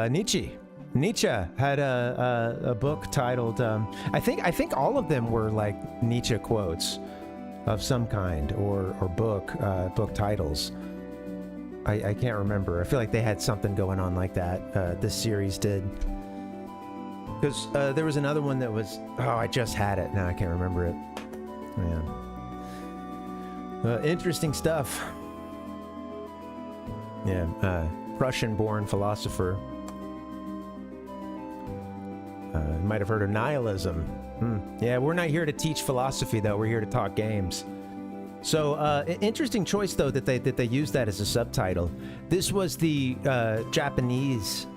Nietzsche. Nietzsche had a book titled, I think all of them were like Nietzsche quotes of some kind, or book titles. I can't remember. I feel like they had something going on like that. This series did. Because there was another one that was, I just had it. Now I can't remember it. Yeah. Interesting stuff. Yeah, Prussian-born philosopher. You might have heard of nihilism. Yeah, we're not here to teach philosophy, though. We're here to talk games. So, interesting choice, though, that they used that as a subtitle. This was the Japanese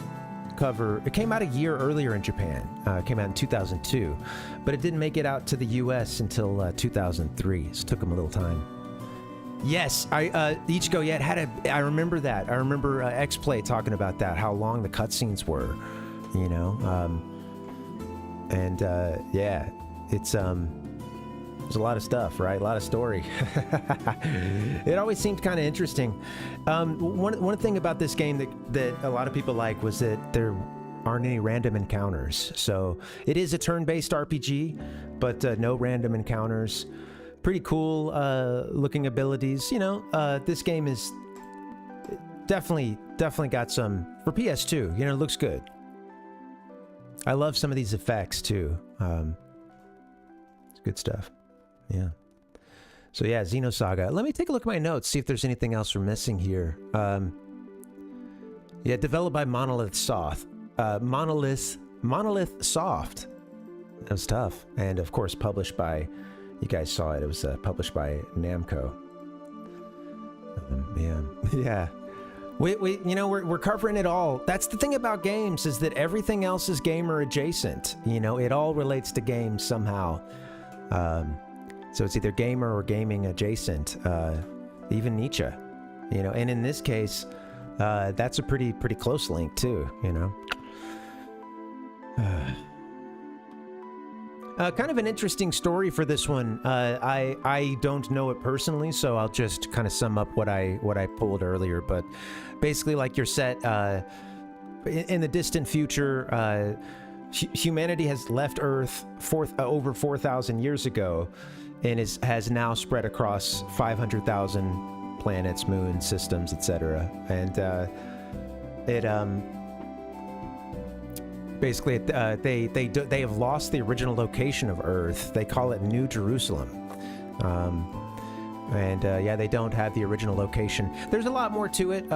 cover. It came out a year earlier in Japan. It came out in 2002, but it didn't make it out to the U.S. until 2003. So it took them a little time. Yes, Ichigo, yeah, it had I remember that. I remember X-Play talking about that, how long the cutscenes were, you know. Yeah, it's there's a lot of stuff, right? A lot of story. It always seemed kind of interesting. One thing about this game that a lot of people like was that there aren't any random encounters. So it is a turn-based RPG, but no random encounters. Pretty cool looking abilities. You know, this game is definitely got some for PS2. You know, it looks good. I love some of these effects too. It's good stuff. Yeah. So yeah, Xenosaga. Let me take a look at my notes, see if there's anything else we're missing here. Yeah, developed by Monolith Soft. Monolith Soft. That was tough. And of course, published by, you guys saw it. It was published by Namco. Yeah. We're covering it all. That's the thing about games, is that everything else is gamer adjacent. You know, it all relates to games somehow. So it's either gamer or gaming adjacent. Even Nietzsche, you know, and in this case, that's a pretty close link too, you know. Kind of an interesting story for this one. I don't know it personally, so I'll just kind of sum up what I pulled earlier. But basically, like you're set in the distant future, humanity has left Earth over 4,000 years ago, and has now spread across 500,000 planets, moons, systems, etc. And basically, they have lost the original location of Earth. They call it New Jerusalem. Yeah, they don't have the original location. There's a lot more to it.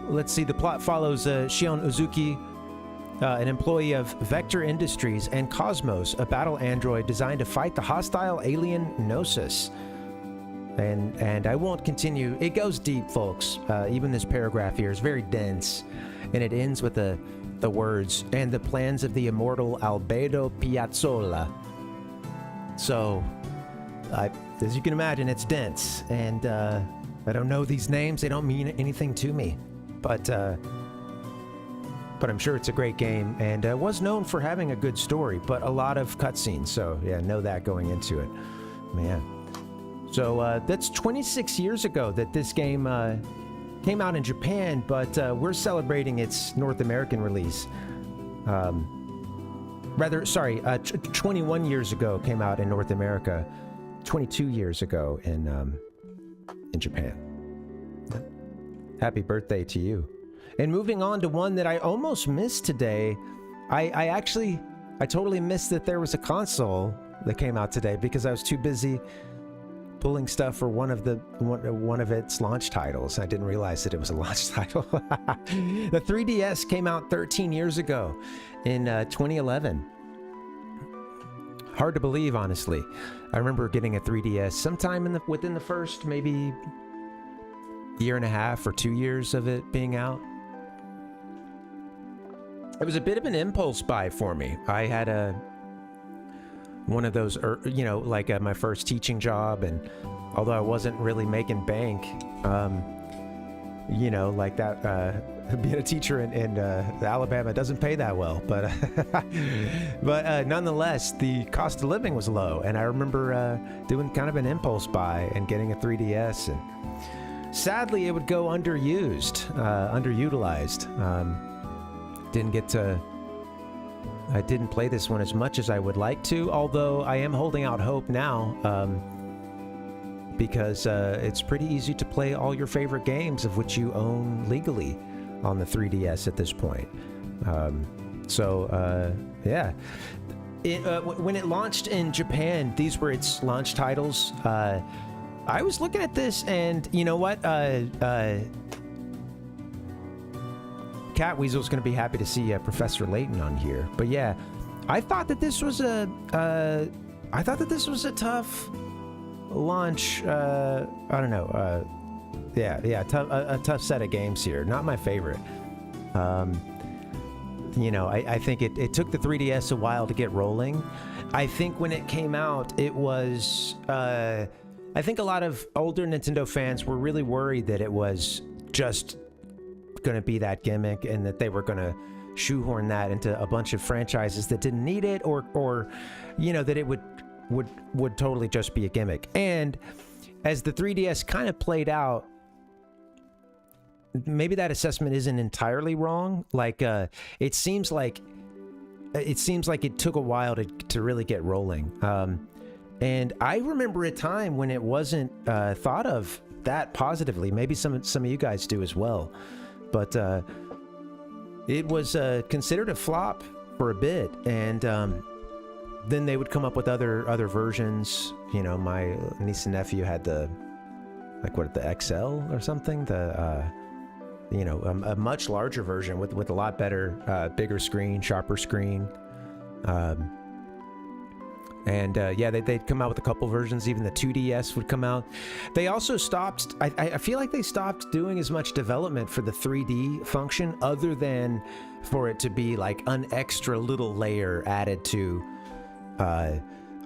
Let's see. The plot follows Shion Uzuki, an employee of Vector Industries, and Cosmos, a battle android designed to fight the hostile alien Gnosis. And I won't continue. It goes deep, folks. Even this paragraph here is very dense, and it ends with the words, "and the plans of the immortal Albedo Piazzolla." So, as you can imagine, it's dense, and I don't know these names. They don't mean anything to me, but I'm sure it's a great game, and was known for having a good story, but a lot of cutscenes. So yeah, know that going into it, man. So that's 26 years ago that this game came out in Japan, but we're celebrating its North American release. Rather, sorry, 21 years ago came out in North America, 22 years ago in Japan. Happy birthday to you. And moving on to one that I almost missed today, I totally missed that there was a console that came out today because I was too busy pulling stuff for one of its launch titles. I didn't realize that it was a launch title. The 3DS came out 13 years ago in 2011. Hard to believe, honestly. I remember getting a 3DS sometime within the first maybe year and a half or 2 years of it being out. It was a bit of an impulse buy for me. I had one of those, like my first teaching job, and although I wasn't really making bank, like that, being a teacher in Alabama doesn't pay that well, but nonetheless, the cost of living was low, and I remember doing kind of an impulse buy and getting a 3DS, and sadly, it would go underutilized. I didn't play this one as much as I would like to, although I am holding out hope now, because it's pretty easy to play all your favorite games of which you own legally on the 3DS at this point. Yeah. When it launched in Japan, these were its launch titles. I was looking at this, and you know what? Cat Weasel's going to be happy to see Professor Layton on here. But yeah, I thought that this was a tough launch. I don't know. A tough set of games here. Not my favorite. I think it took the 3DS a while to get rolling. I think when it came out, it was. I think a lot of older Nintendo fans were really worried that it was just going to be that gimmick and that they were going to shoehorn that into a bunch of franchises that didn't need it, or that it would totally just be a gimmick. And as the 3DS kind of played out, maybe that assessment isn't entirely wrong. Like it seems like it took a while to really get rolling. And I remember a time when it wasn't thought of that positively. Maybe some of you guys do as well. But it was considered a flop for a bit, and then they would come up with other versions. My niece and nephew had the XL or something, a much larger version with a lot better, bigger screen, sharper screen. They'd come out with a couple versions. Even the 2DS would come out. They also stopped. I feel like they stopped doing as much development for the 3D function, other than for it to be like an extra little layer added to a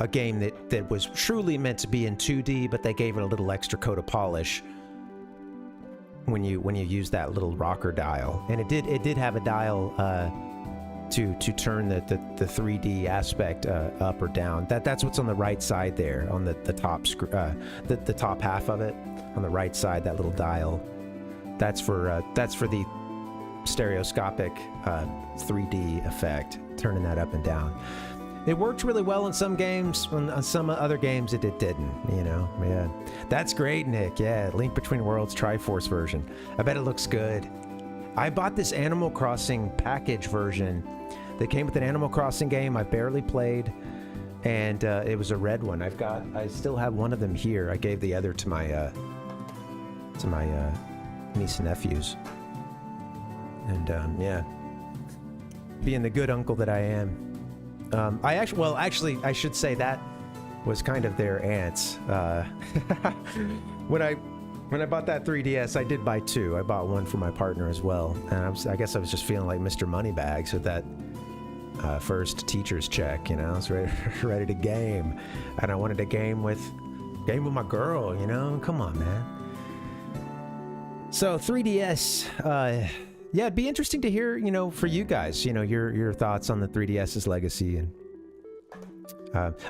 game that was truly meant to be in 2D, but they gave it a little extra coat of polish when you use that little rocker dial. And it did have a dial. To turn the 3D aspect up or down. That's what's on the right side there, on the top the top half of it on the right side. That little dial. That's for the stereoscopic 3D effect, turning that up and down. It worked really well in some games. On some other games, it didn't. Yeah, that's great, Nick. Yeah, Link Between Worlds Triforce version. I bet it looks good. I bought this Animal Crossing package version. They came with an Animal Crossing game I barely played, and it was a red one. I still have one of them here. I gave the other to my niece and nephews. And yeah, being the good uncle that I am, I should say that was kind of their aunts. When I bought that 3DS, I did buy two. I bought one for my partner as well, and I guess I was just feeling like Mr. Moneybags with that first teacher's check. I was ready to game, and I wanted to game with my girl. Come on, man. So 3DS, yeah, it'd be interesting to hear, for you guys, your thoughts on the 3DS's legacy, and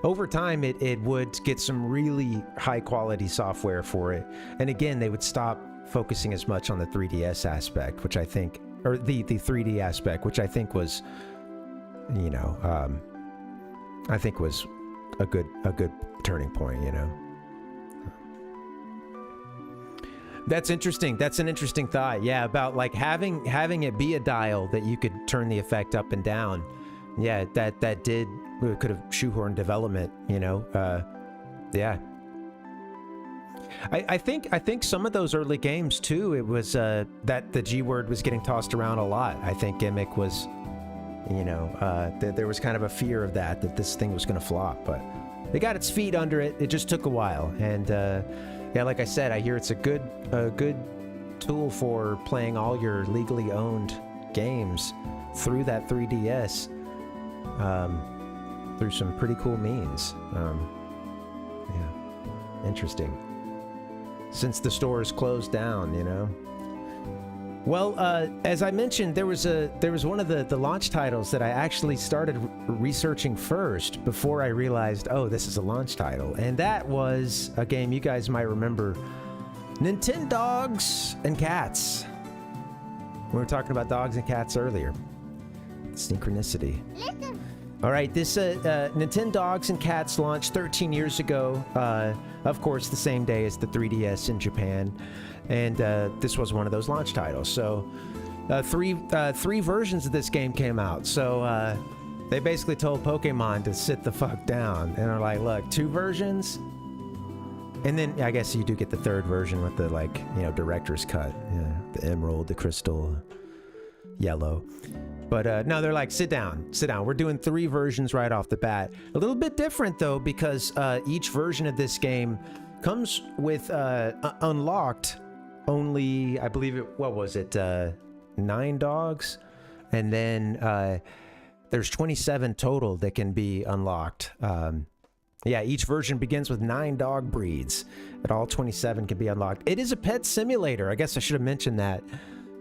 Over time, it would get some really high quality software for it. And again, they would stop focusing as much on the 3DS aspect, which I think, or the 3D aspect, which I think was, you know, I think was a good turning point, you know. That's interesting. That's an interesting thought. Yeah, about like having it be a dial that you could turn the effect up and down. Yeah, that could have shoehorned development, you know. Yeah. I think some of those early games too, it was that the G word was getting tossed around a lot. I think Gimmick was, you know, there was kind of a fear of that this thing was going to flop, but they got its feet under it. It just took a while, and yeah, like I said, I hear it's a good tool for playing all your legally owned games through that 3DS, through some pretty cool means. Yeah, interesting. Since the store is closed down, you know. Well, as I mentioned, there was one of the launch titles that I actually started researching first before I realized, oh, this is a launch title, and that was a game you guys might remember, Nintendogs and Cats. We were talking about dogs and cats earlier. Synchronicity. Listen. All right, this Nintendogs and Cats launched 13 years ago. Of course, the same day as the 3DS in Japan. And this was one of those launch titles. So three versions of this game came out. So they basically told Pokemon to sit the fuck down. And are like, look, 2 versions? And then I guess you do get the 3rd version with the, like, you know, director's cut. Yeah, the emerald, the crystal, yellow. But no, they're like, sit down. We're doing 3 versions right off the bat. A little bit different, though, because each version of this game comes with unlocked only, I believe it, what was it, 9 dogs? And then there's 27 total that can be unlocked. Yeah, each version begins with 9 dog breeds, and all 27 can be unlocked. It is a pet simulator. I guess I should have mentioned that.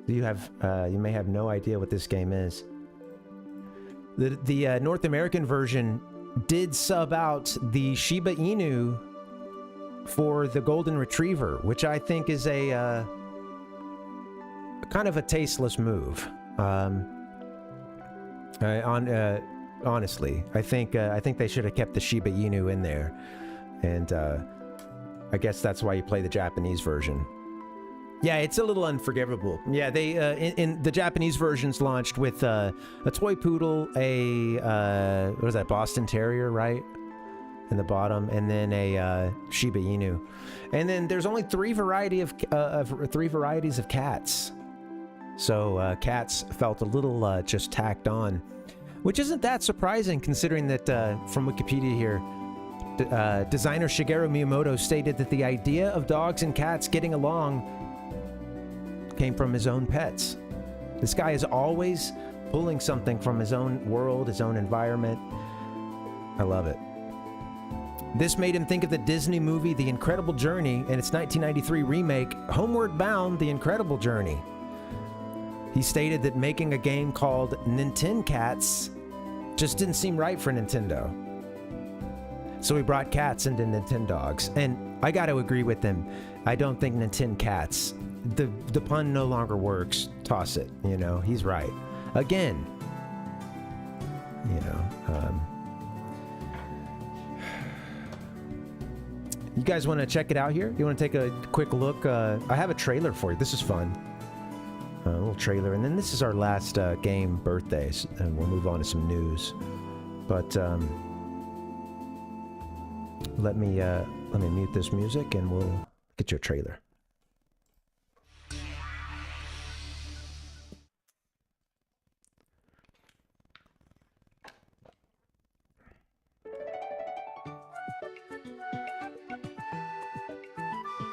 You may have no idea what this game is. The North American version did sub out the Shiba Inu for the Golden Retriever, which I think is a kind of a tasteless move. Honestly, I think they should have kept the Shiba Inu in there, and I guess that's why you play the Japanese version. Yeah, it's a little unforgivable. Yeah, they in the Japanese versions launched with a toy poodle, a what was that, Boston Terrier, right, in the bottom, and then a Shiba Inu, and then there's only 3 varieties of cats. So cats felt a little just tacked on, which isn't that surprising considering that from Wikipedia here, designer Shigeru Miyamoto stated that the idea of dogs and cats getting along came from his own pets. This guy is always pulling something from his own world, his own environment. I love it. This made him think of the Disney movie The Incredible Journey and its 1993 remake, Homeward Bound: The Incredible Journey. He stated that making a game called Nintencats just didn't seem right for Nintendo. So he brought cats into Nintendogs, and I got to agree with him. I don't think Nintencats, the pun no longer works. Toss it, you know, he's right. Again, you know, you guys want to check it out here? You want to take a quick look? I have a trailer for you. This is fun. A little trailer, and then this is our last game, birthdays, and we'll move on to some news. But let me mute this music, and we'll get you a trailer.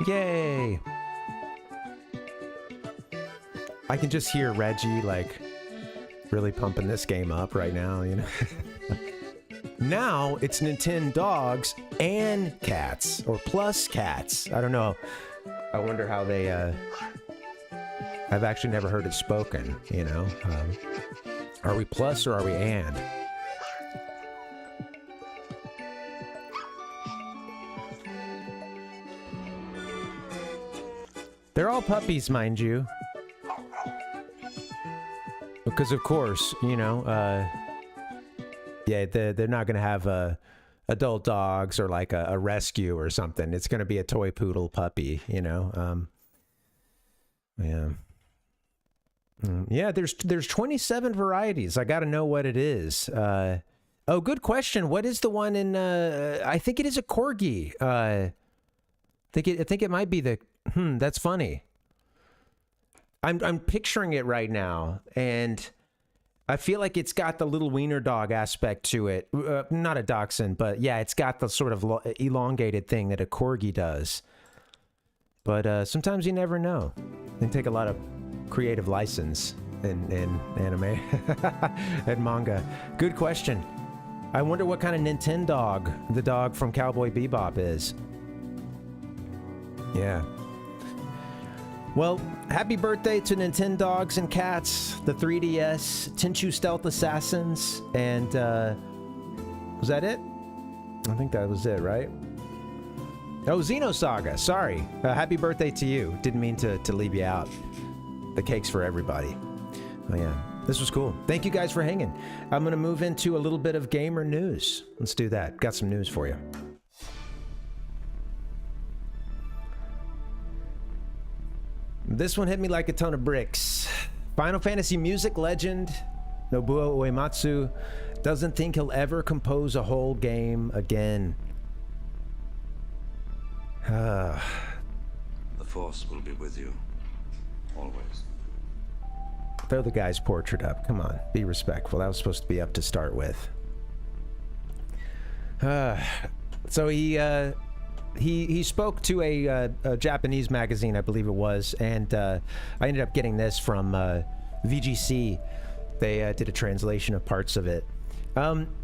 Yay! I can just hear Reggie, like, really pumping this game up right now, you know? Now, it's Nintendogs and cats, or plus cats. I don't know. I wonder how they, I've actually never heard it spoken, you know? Are we plus or are we and? They're all puppies, mind you. Because of course, you know, yeah, they're not gonna have adult dogs or like a rescue or something. It's gonna be a toy poodle puppy, you know. Yeah. Yeah, there's 27 varieties. I got to know what it is. Oh, good question. What is the one in? I think it is a corgi. I think it might be the. That's funny. I'm picturing it right now, and I feel like it's got the little wiener dog aspect to it. Not a dachshund, but yeah, it's got the sort of elongated thing that a corgi does. But sometimes you never know. They take a lot of creative license in anime and manga. Good question. I wonder what kind of Nintendo the dog from Cowboy Bebop is. Yeah. Well, happy birthday to Nintendogs and Cats, the 3DS, Tenchu Stealth Assassins, and was that it? I think that was it, right? Oh, Xenosaga. Sorry. Happy birthday to you. Didn't mean to leave you out. The cake's for everybody. Oh, yeah. This was cool. Thank you guys for hanging. I'm going to move into a little bit of gamer news. Let's do that. Got some news for you. This one hit me like a ton of bricks. Final Fantasy music legend Nobuo Uematsu doesn't think he'll ever compose a whole game again. The Force will be with you. Always. Throw the guy's portrait up. Come on, be respectful. That was supposed to be up to start with. So he spoke to a Japanese magazine, I believe it was, and I ended up getting this from VGC. They did a translation of parts of it.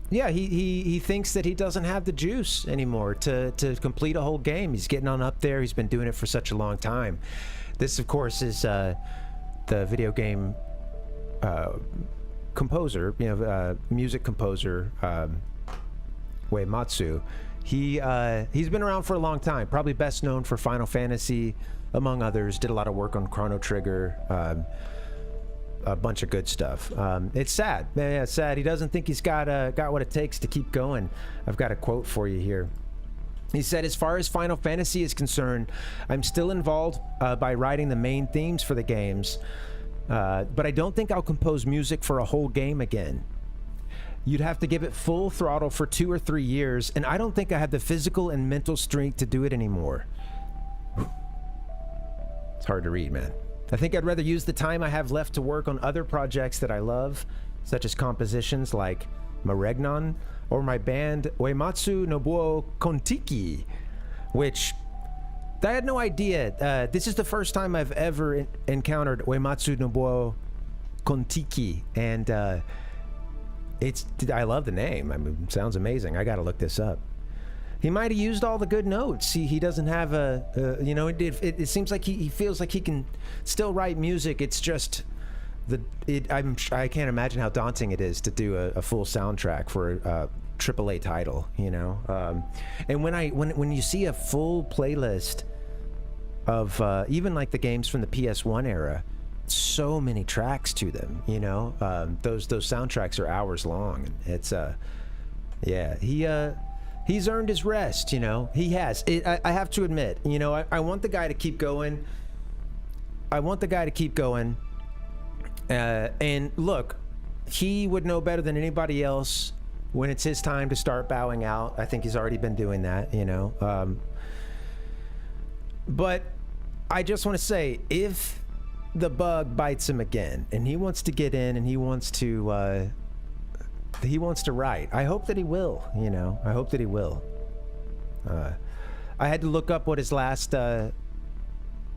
Yeah, he thinks that he doesn't have the juice anymore to complete a whole game. He's getting on up there. He's been doing it for such a long time. This, of course, is the video game composer, you know, music composer, Uematsu. He's been around for a long time. Probably best known for Final Fantasy, among others. Did a lot of work on Chrono Trigger. A bunch of good stuff. It's sad. Yeah, it's sad. He doesn't think he's got what it takes to keep going. I've got a quote for you here. He said, as far as Final Fantasy is concerned, I'm still involved by writing the main themes for the games, but I don't think I'll compose music for a whole game again. You'd have to give it full throttle for 2 or 3 years, and I don't think I have the physical and mental strength to do it anymore. It's hard to read, man. I think I'd rather use the time I have left to work on other projects that I love, such as compositions like Maregnon or my band Uematsu Nobuo Kontiki, which I had no idea. This is the first time I've ever encountered Uematsu Nobuo Kontiki, and I love the name. I mean, it sounds amazing. I gotta look this up. He might have used all the good notes. He doesn't have you know, it seems like he feels like he can still write music. It's just I can't imagine how daunting it is to do a full soundtrack for a AAA title, you know. And when you see a full playlist of even like the games from the PS1 era, so many tracks to them, you know. Those soundtracks are hours long. It's yeah, he's earned his rest, you know. He has. I have to admit, you know, I want the guy to keep going. And look, he would know better than anybody else when it's his time to start bowing out. I think he's already been doing that, you know. But I just want to say, if the bug bites him again and he wants to get in and he wants to write, I hope that he will, you know. I hope that he will. I had to look up what his last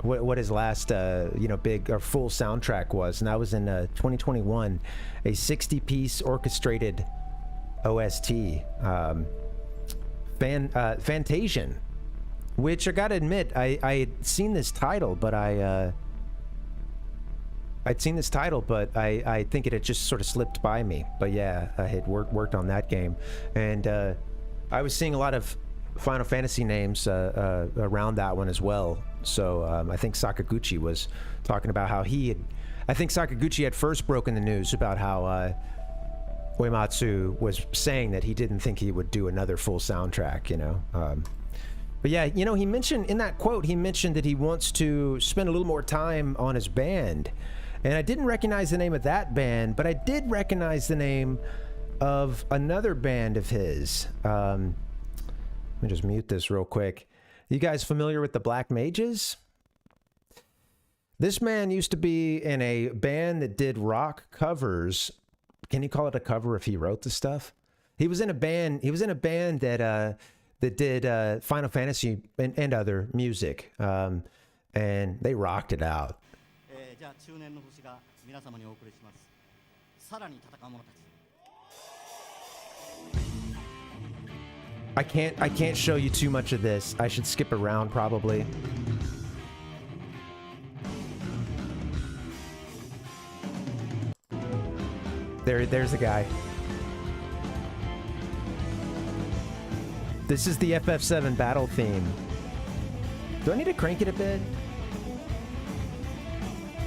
what his last you know, big or full soundtrack was, and that was in 2021, a 60-piece orchestrated OST, Fantasian, which I gotta admit, I had seen this title, but I think it had just sort of slipped by me. But yeah, I had worked on that game, and I was seeing a lot of Final Fantasy names around that one as well. So I think Sakaguchi was talking about how I think Sakaguchi had first broken the news about how Uematsu was saying that he didn't think he would do another full soundtrack, you know. But yeah, you know, he mentioned in that quote, he mentioned that he wants to spend a little more time on his band. And I didn't recognize the name of that band, but I did recognize the name of another band of his. Let me just mute this real quick. You guys familiar with the Black Mages? This man used to be in a band that did rock covers. Can you call it a cover if he wrote the stuff? He was in a band. He was in a band that did Final Fantasy and other music, and they rocked it out. I can't show you too much of this. I should skip around probably. There's the guy. This is the FF7 battle theme. Do I need to crank it a bit?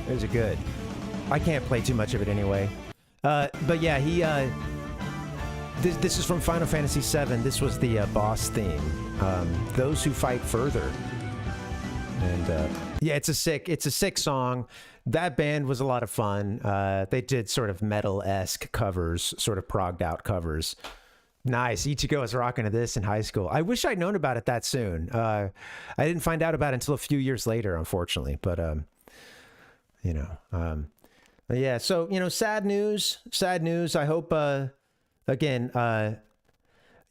There's a good. I can't play too much of it anyway. But yeah, he this is from Final Fantasy VII. This was the boss theme. Those who fight further. And yeah, it's a sick song. That band was a lot of fun. They did sort of metal-esque covers, sort of progged out covers. Nice. Ichigo was rocking to this in high school. I wish I'd known about it that soon. I didn't find out about it until a few years later, unfortunately. But you know, yeah. So you know, sad news. Sad news. I hope. Again,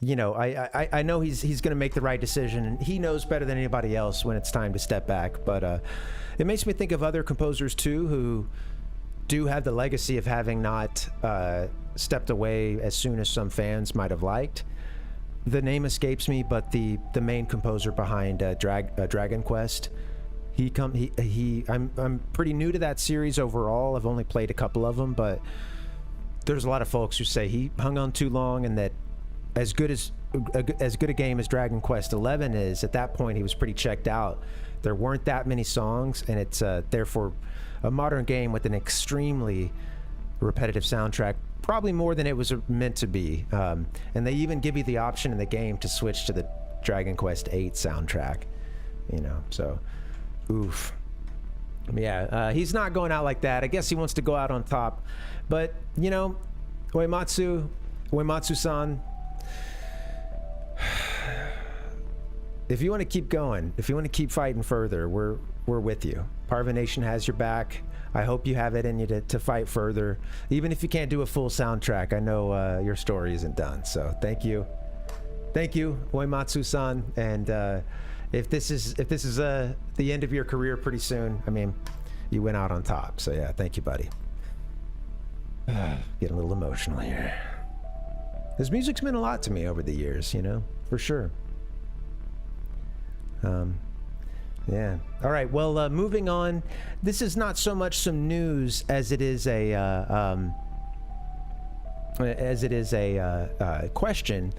you know, I know he's going to make the right decision, and he knows better than anybody else when it's time to step back. But it makes me think of other composers too who do have the legacy of having not stepped away as soon as some fans might have liked. The name escapes me, but the main composer behind Dragon Quest, I'm pretty new to that series overall. I've only played a couple of them, but there's a lot of folks who say he hung on too long, and that as good a game as Dragon Quest XI is, at that point he was pretty checked out. There weren't that many songs, and it's therefore a modern game with an extremely repetitive soundtrack, probably more than it was meant to be. And they even give you the option in the game to switch to the Dragon Quest VIII soundtrack, you know, so oof. Yeah, he's not going out like that. I guess he wants to go out on top. But, you know, Uematsu-san, if you want to keep going, if you want to keep fighting further, we're with you. Parvination has your back. I hope you have it in you to fight further. Even if you can't do a full soundtrack, I know your story isn't done. So thank you. Thank you, Uematsu-san. And if this is the end of your career pretty soon, I mean, you went out on top. So yeah, thank you, buddy. Getting a little emotional here. His music's meant a lot to me over the years, you know, for sure. Yeah. All right. Well, moving on. This is not so much some news as it is a question.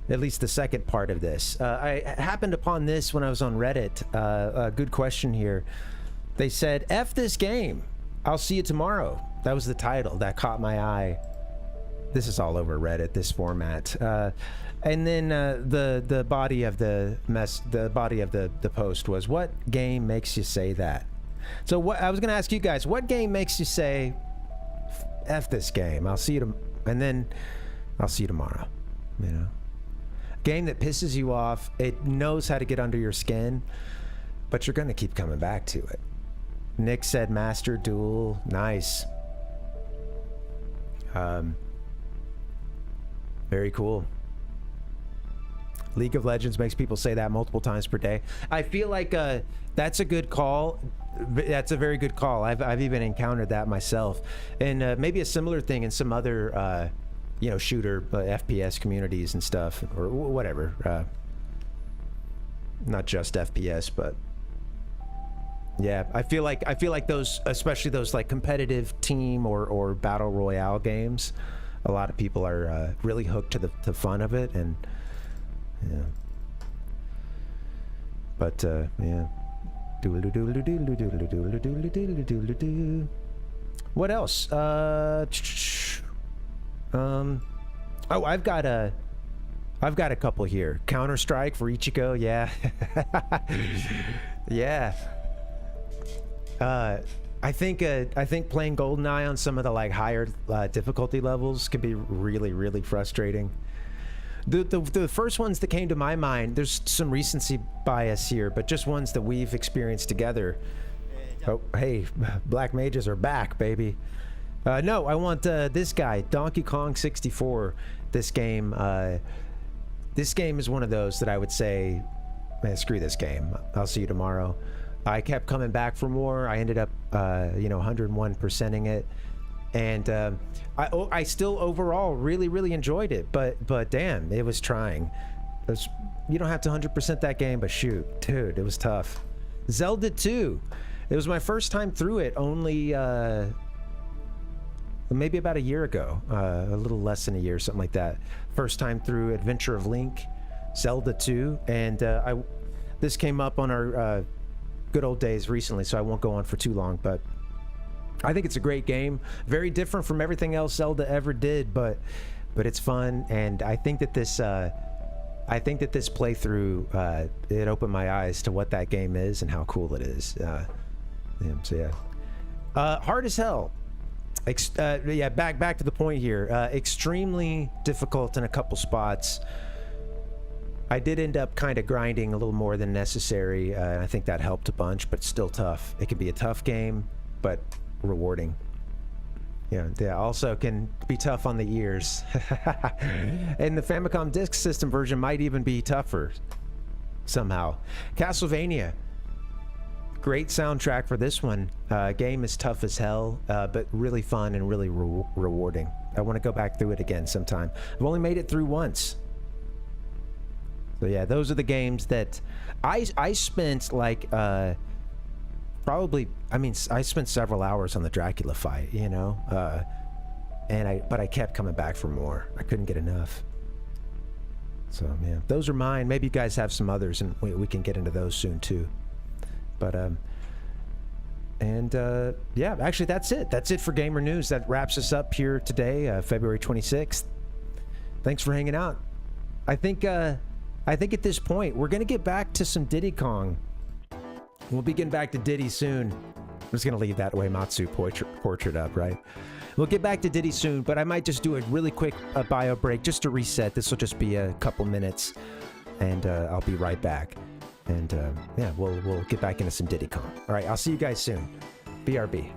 At least the second part of this. I happened upon this when I was on Reddit. A good question here. They said, "F this game. I'll see you tomorrow." That was the title that caught my eye. This is all over Reddit, this format. And then the body of the post was, "What game makes you say that?" So what I was going to ask you guys, what game makes you say, "F this game. I'll see you and then I'll see you tomorrow." You know, game that pisses you off. It knows how to get under your skin, but you're going to keep coming back to it. Nick said Master Duel. Nice. Very cool. League of Legends makes people say that multiple times per day. I feel like that's a good call. That's a very good call. I've even encountered that myself, and maybe a similar thing in some other you know, shooter FPS communities and stuff, or whatever. Not just FPS, but yeah, I feel like those, especially those like competitive team or battle royale games, a lot of people are really hooked to the fun of it, and yeah. But yeah, What else? Oh, I've got a couple here. Counter-Strike for Ichigo, yeah. Yeah. I think playing GoldenEye on some of the like higher difficulty levels can be really, really frustrating. The first ones that came to my mind, there's some recency bias here, but just ones that we've experienced together. Oh, hey, Black Mages are back, baby. No, I want this guy, Donkey Kong 64. This game is one of those that I would say, man, screw this game. I'll see you tomorrow. I kept coming back for more. I ended up, 101%ing it. And I still overall really, really enjoyed it. But damn, it was trying. You don't have to 100% that game, but shoot, dude, it was tough. Zelda 2. It was my first time through it only maybe about a year ago. A little less than a year, something like that. First time through Adventure of Link, Zelda 2. And this came up on our good old days recently, so I won't go on for too long, but I think it's a great game. Very different from everything else Zelda ever did, but it's fun, and I think that this playthrough it opened my eyes to what that game is and how cool it is. Hard as hell. Back to the point here. Extremely difficult in a couple spots. I did end up kind of grinding a little more than necessary. I think that helped a bunch, but still tough. It can be a tough game, but rewarding. Yeah, also can be tough on the ears. And the Famicom Disk System version might even be tougher somehow. Castlevania. Great soundtrack for this one. Game is tough as hell, but really fun and really rewarding. I want to go back through it again sometime. I've only made it through once. So yeah, those are the games that I spent like probably, I spent several hours on the Dracula fight, but I kept coming back for more. I couldn't get enough. So yeah, those are mine. Maybe you guys have some others, and we can get into those soon too. But yeah, actually that's it. That's it for Gamer News. That wraps us up here today, February 26th. Thanks for hanging out. I think at this point we're gonna get back to some Diddy Kong. We'll be getting back to Diddy soon. I'm just gonna leave that Uematsu portrait up, right? We'll get back to Diddy soon, but I might just do a really quick bio break just to reset. This will just be a couple minutes, and I'll be right back. And yeah, we'll get back into some Diddy Kong. All right, I'll see you guys soon. BRB.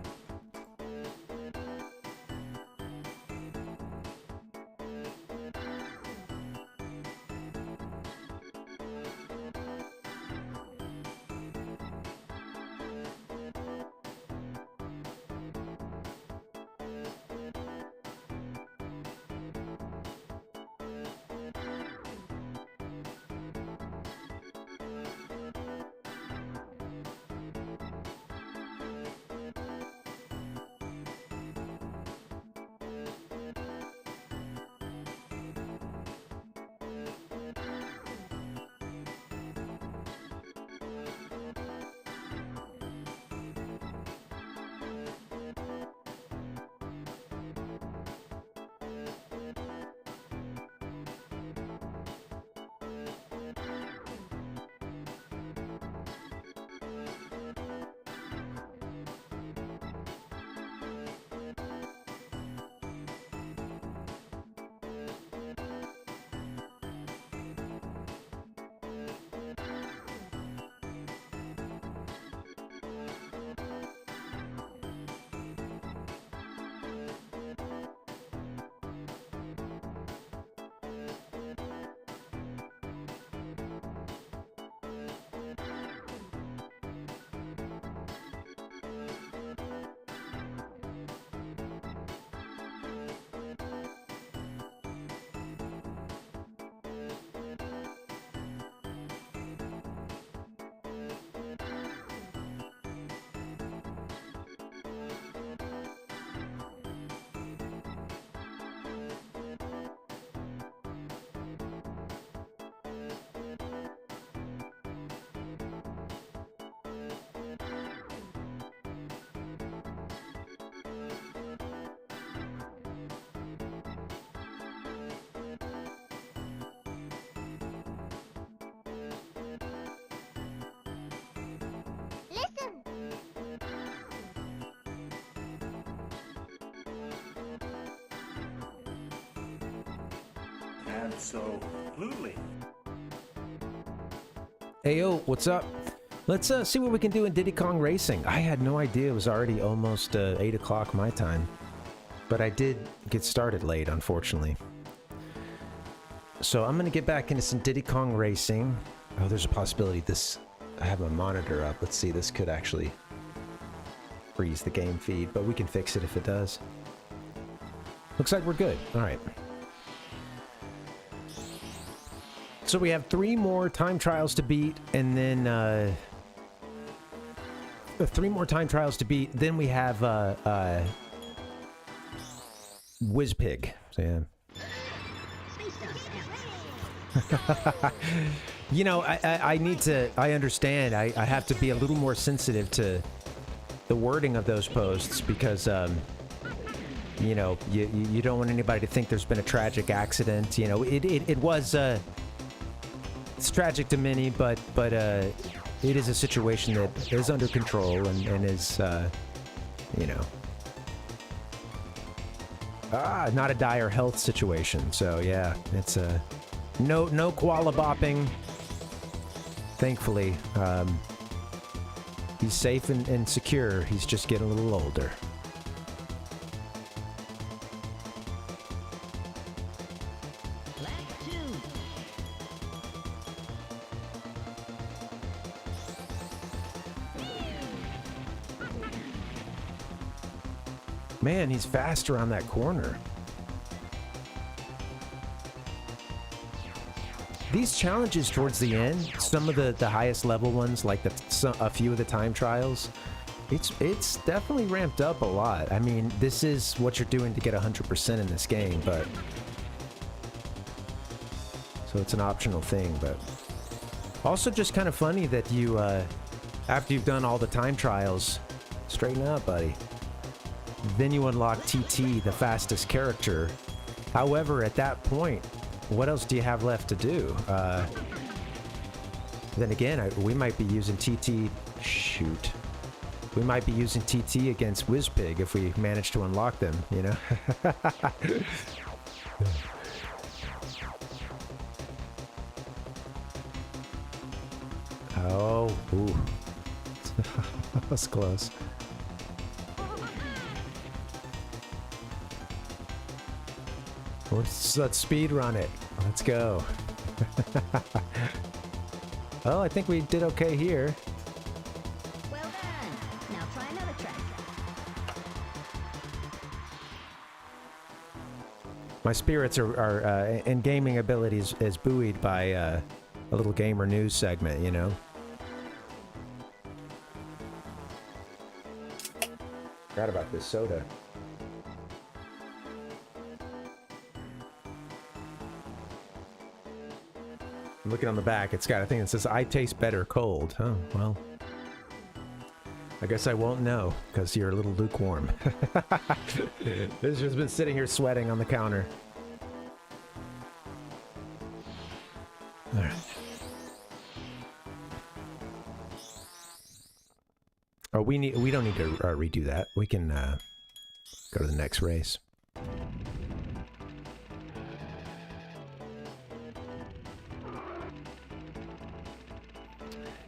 Absolutely. Hey yo, what's up? Let's see what we can do in Diddy Kong Racing. I had no idea it was already almost 8 o'clock my time. But I did get started late, unfortunately. So I'm going to get back into some Diddy Kong Racing. Oh, there's a possibility this... I have my monitor up. Let's see, this could actually freeze the game feed, but we can fix it if it does. Looks like we're good. All right. So we have 3 more time trials to beat, and then 3 more time trials to beat. Then we have Whizpig. So yeah. You know, I need to. I understand. I have to be a little more sensitive to the wording of those posts because you know, you don't want anybody to think there's been a tragic accident. You know, it was it's tragic to many, but it is a situation that is under control and is you know, not a dire health situation. So yeah, it's no koala bopping. Thankfully, he's safe and secure. He's just getting a little older. Man, he's fast around that corner. These challenges towards the end, some of the highest level ones, like a few of the time trials, it's definitely ramped up a lot. I mean, this is what you're doing to get 100% in this game, but so it's an optional thing. But also just kind of funny that you, after you've done all the time trials, straighten up, buddy. Then you unlock TT, the fastest character. However, at that point, what else do you have left to do? Then again, we might be using TT... Shoot. We might be using TT against Whizpig if we manage to unlock them, you know? Oh, ooh. That's close. Let's speed run it. Let's go. Well, I think we did okay here. Well done. Now try another track. My spirits are and gaming abilities is buoyed by a little gamer news segment, you know. Forgot about this soda. I'm looking on the back, it's got a thing that says, I taste better cold. Oh, well. I guess I won't know, because you're a little lukewarm. This has been sitting here sweating on the counter. Alright. Oh, we don't need to redo that. We can go to the next race.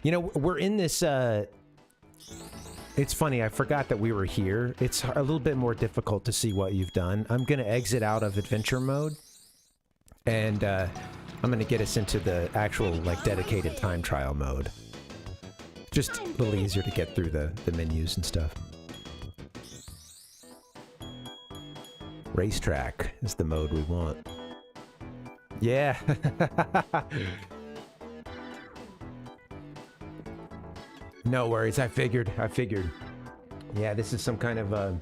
You know, we're in this, it's funny, I forgot that we were here. It's a little bit more difficult to see what you've done. I'm going to exit out of adventure mode, and I'm going to get us into the actual, like, dedicated time trial mode. Just a little easier to get through the menus and stuff. Racetrack is the mode we want. Yeah. No worries, I figured. Yeah, this is some kind of,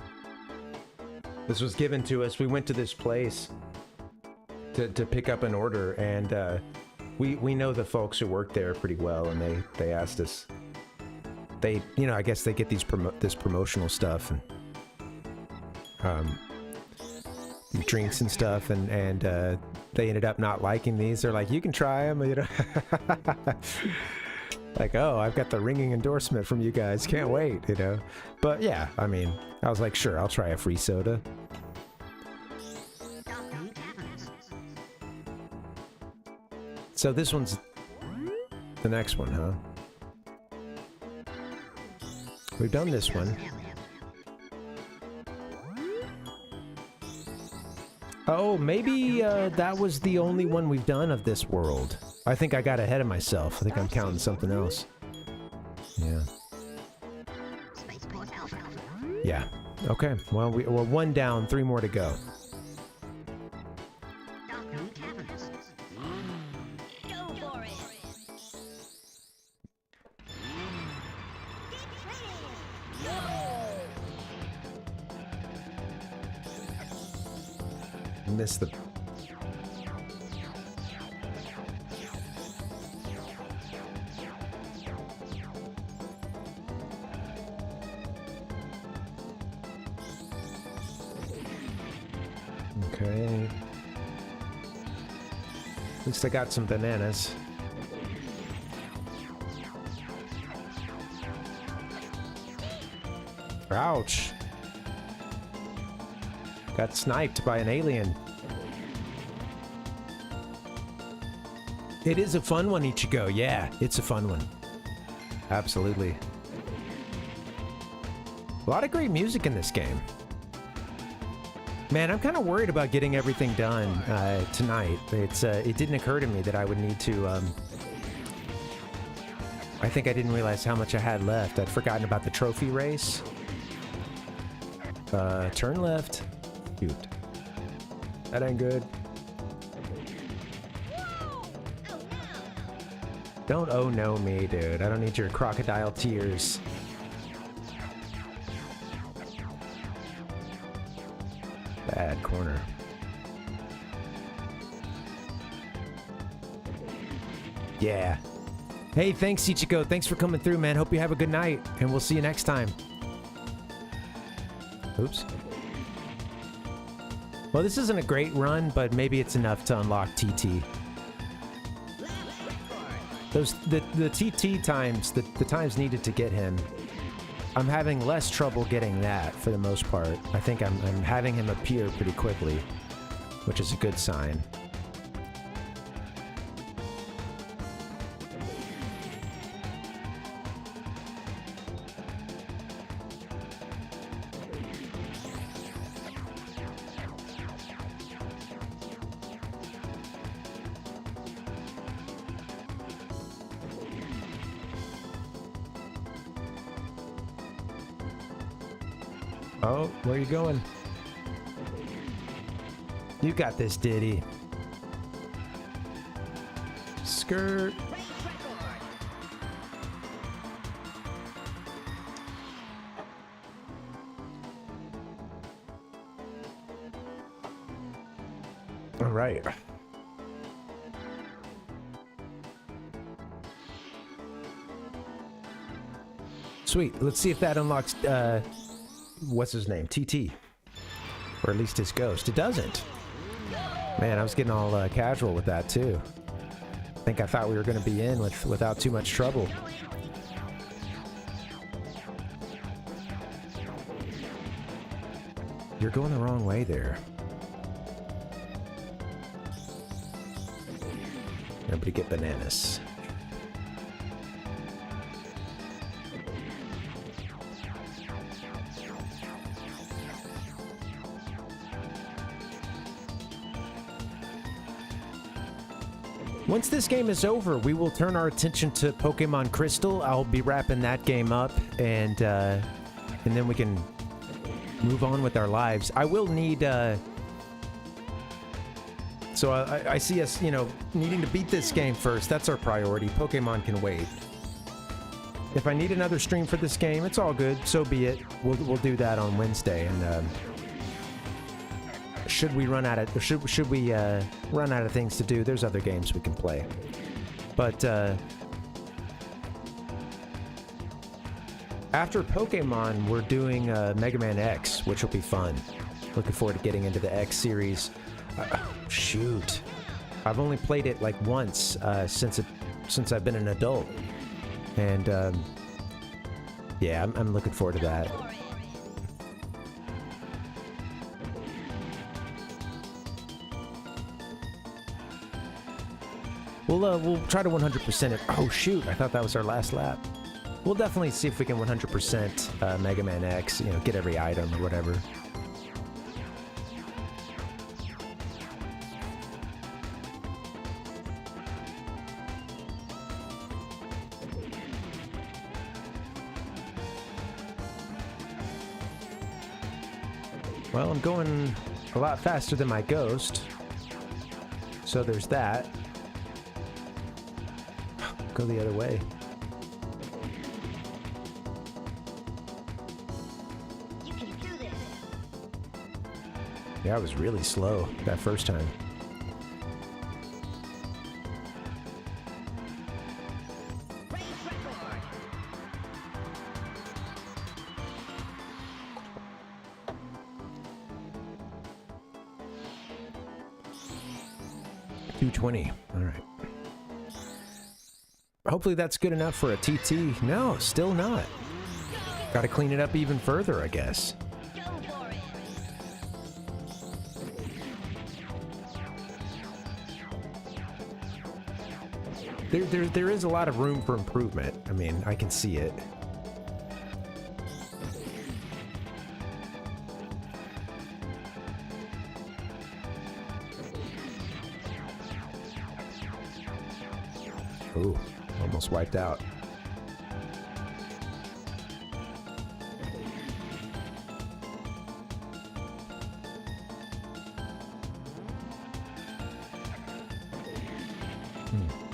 this was given to us. We went to this place to pick up an order, and we know the folks who work there pretty well, and they asked us. They, you know, I guess they get these this promotional stuff and drinks and stuff, and they ended up not liking these. They're like, you can try them, you know. Like, oh, I've got the ringing endorsement from you guys. Can't wait, you know. But yeah, I mean, I was like, sure, I'll try a free soda. So this one's the next one, huh? We've done this one. Oh, maybe that was the only one we've done of this world. I think I got ahead of myself. I think I'm counting something else. Yeah. Yeah. Okay. Well, we're one down, 3 more to go. Miss the... Okay. At least I got some bananas. Ouch. Got sniped by an alien. It is a fun one, Ichigo. Yeah, it's a fun one. Absolutely. A lot of great music in this game. Man, I'm kind of worried about getting everything done tonight. It didn't occur to me that I would need to... I think I didn't realize how much I had left. I'd forgotten about the trophy race. Turn left. Shoot. That ain't good. Don't oh no me, dude. I don't need your crocodile tears. Bad corner. Yeah. Hey, thanks, Ichigo. Thanks for coming through, man. Hope you have a good night, and we'll see you next time. Oops. Well, this isn't a great run, but maybe it's enough to unlock TT. The TT times, the times needed to get him, I'm having less trouble getting that for the most part. I think I'm having him appear pretty quickly, which is a good sign. Oh, where are you going? You got this, Diddy. Skirt. All right. Sweet. Let's see if that unlocks, what's his name? TT. Or at least his ghost. It doesn't. Man, I was getting all casual with that too. I thought we were going to be in without too much trouble. You're going the wrong way there. Nobody get bananas. Once this game is over, we will turn our attention to Pokemon Crystal. I'll be wrapping that game up, and then we can move on with our lives. I will need... So I see us, you know, needing to beat this game first. That's our priority. Pokemon can wait. If I need another stream for this game, it's all good. So be it. We'll do that on Wednesday, and... should we run out of should we run out of things to do, there's other games we can play. But after Pokemon, we're doing Mega Man X, which will be fun. Looking forward to getting into the X series. Shoot, I've only played it like once since I've been an adult, and yeah, I'm looking forward to that. We'll try to 100% it. Oh shoot! I thought that was our last lap. We'll definitely see if we can 100% Mega Man X. You know, get every item or whatever. Well, I'm going a lot faster than my ghost. So there's that. Go the other way. You can do this. Yeah, I was really slow that first time. Race record. $220. All right. Hopefully that's good enough for a TT. No, still not. Got to clean it up even further, I guess. Go for it. There is a lot of room for improvement. I mean, I can see it. Ooh, almost wiped out.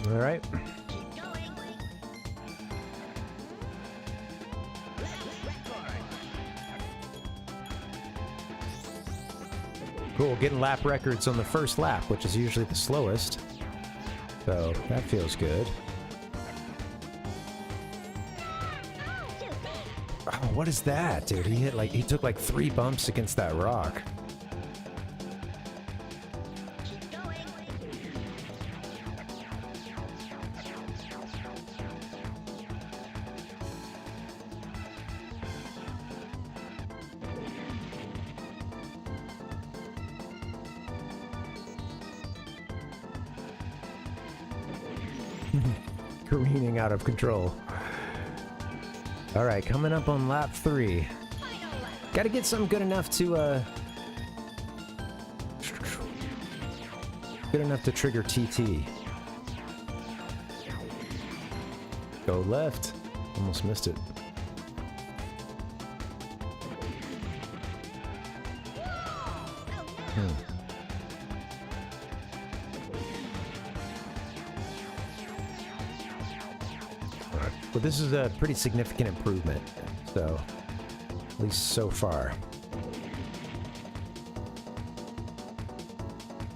All right. Keep going. Race record. Cool, getting lap records on the first lap, which is usually the slowest. So that feels good. Oh, what is that, dude? He took like 3 bumps against that rock. Keep going. Careening out of control. All right, coming up on lap 3. Got to get something good enough to trigger TT. Go left. Almost missed it. Well, this is a pretty significant improvement, so at least so far.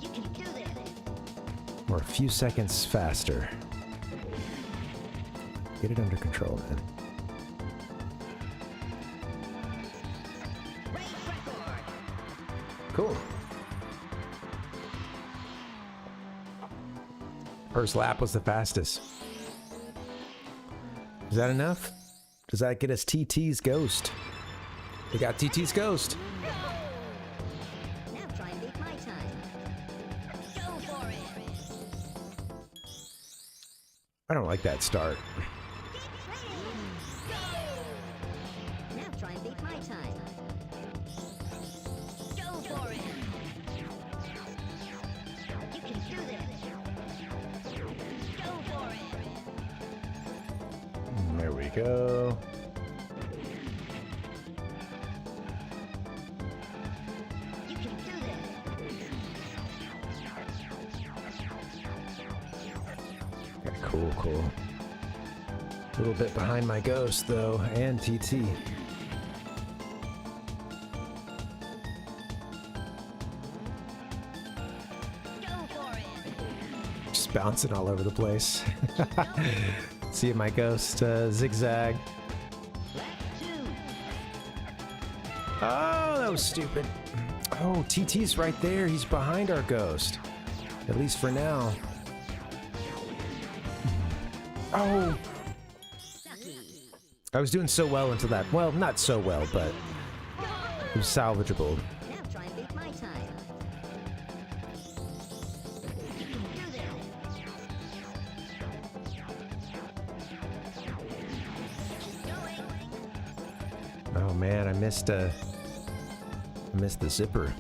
You can do this. We're a few seconds faster. Get it under control, man. Race record. Cool. First lap was the fastest. Is that enough? Does that get us TT's Ghost? We got TT's Ghost. Now try and beat my time. Go for it. I don't like that start. Now try and beat my time. Go for it. You can do this. Go for it. There we go. You can do this. Yeah, cool. A little bit behind my Ghost, though, and TT. Go for it. Just bouncing all over the place. See my Ghost zigzag. Lap 2. Oh, that was stupid. Oh, TT's right there. He's behind our Ghost. At least for now. Oh! I was doing so well until that. Well, not so well, but it was salvageable. Now try and beat my time. You can do this. man, I missed the zipper.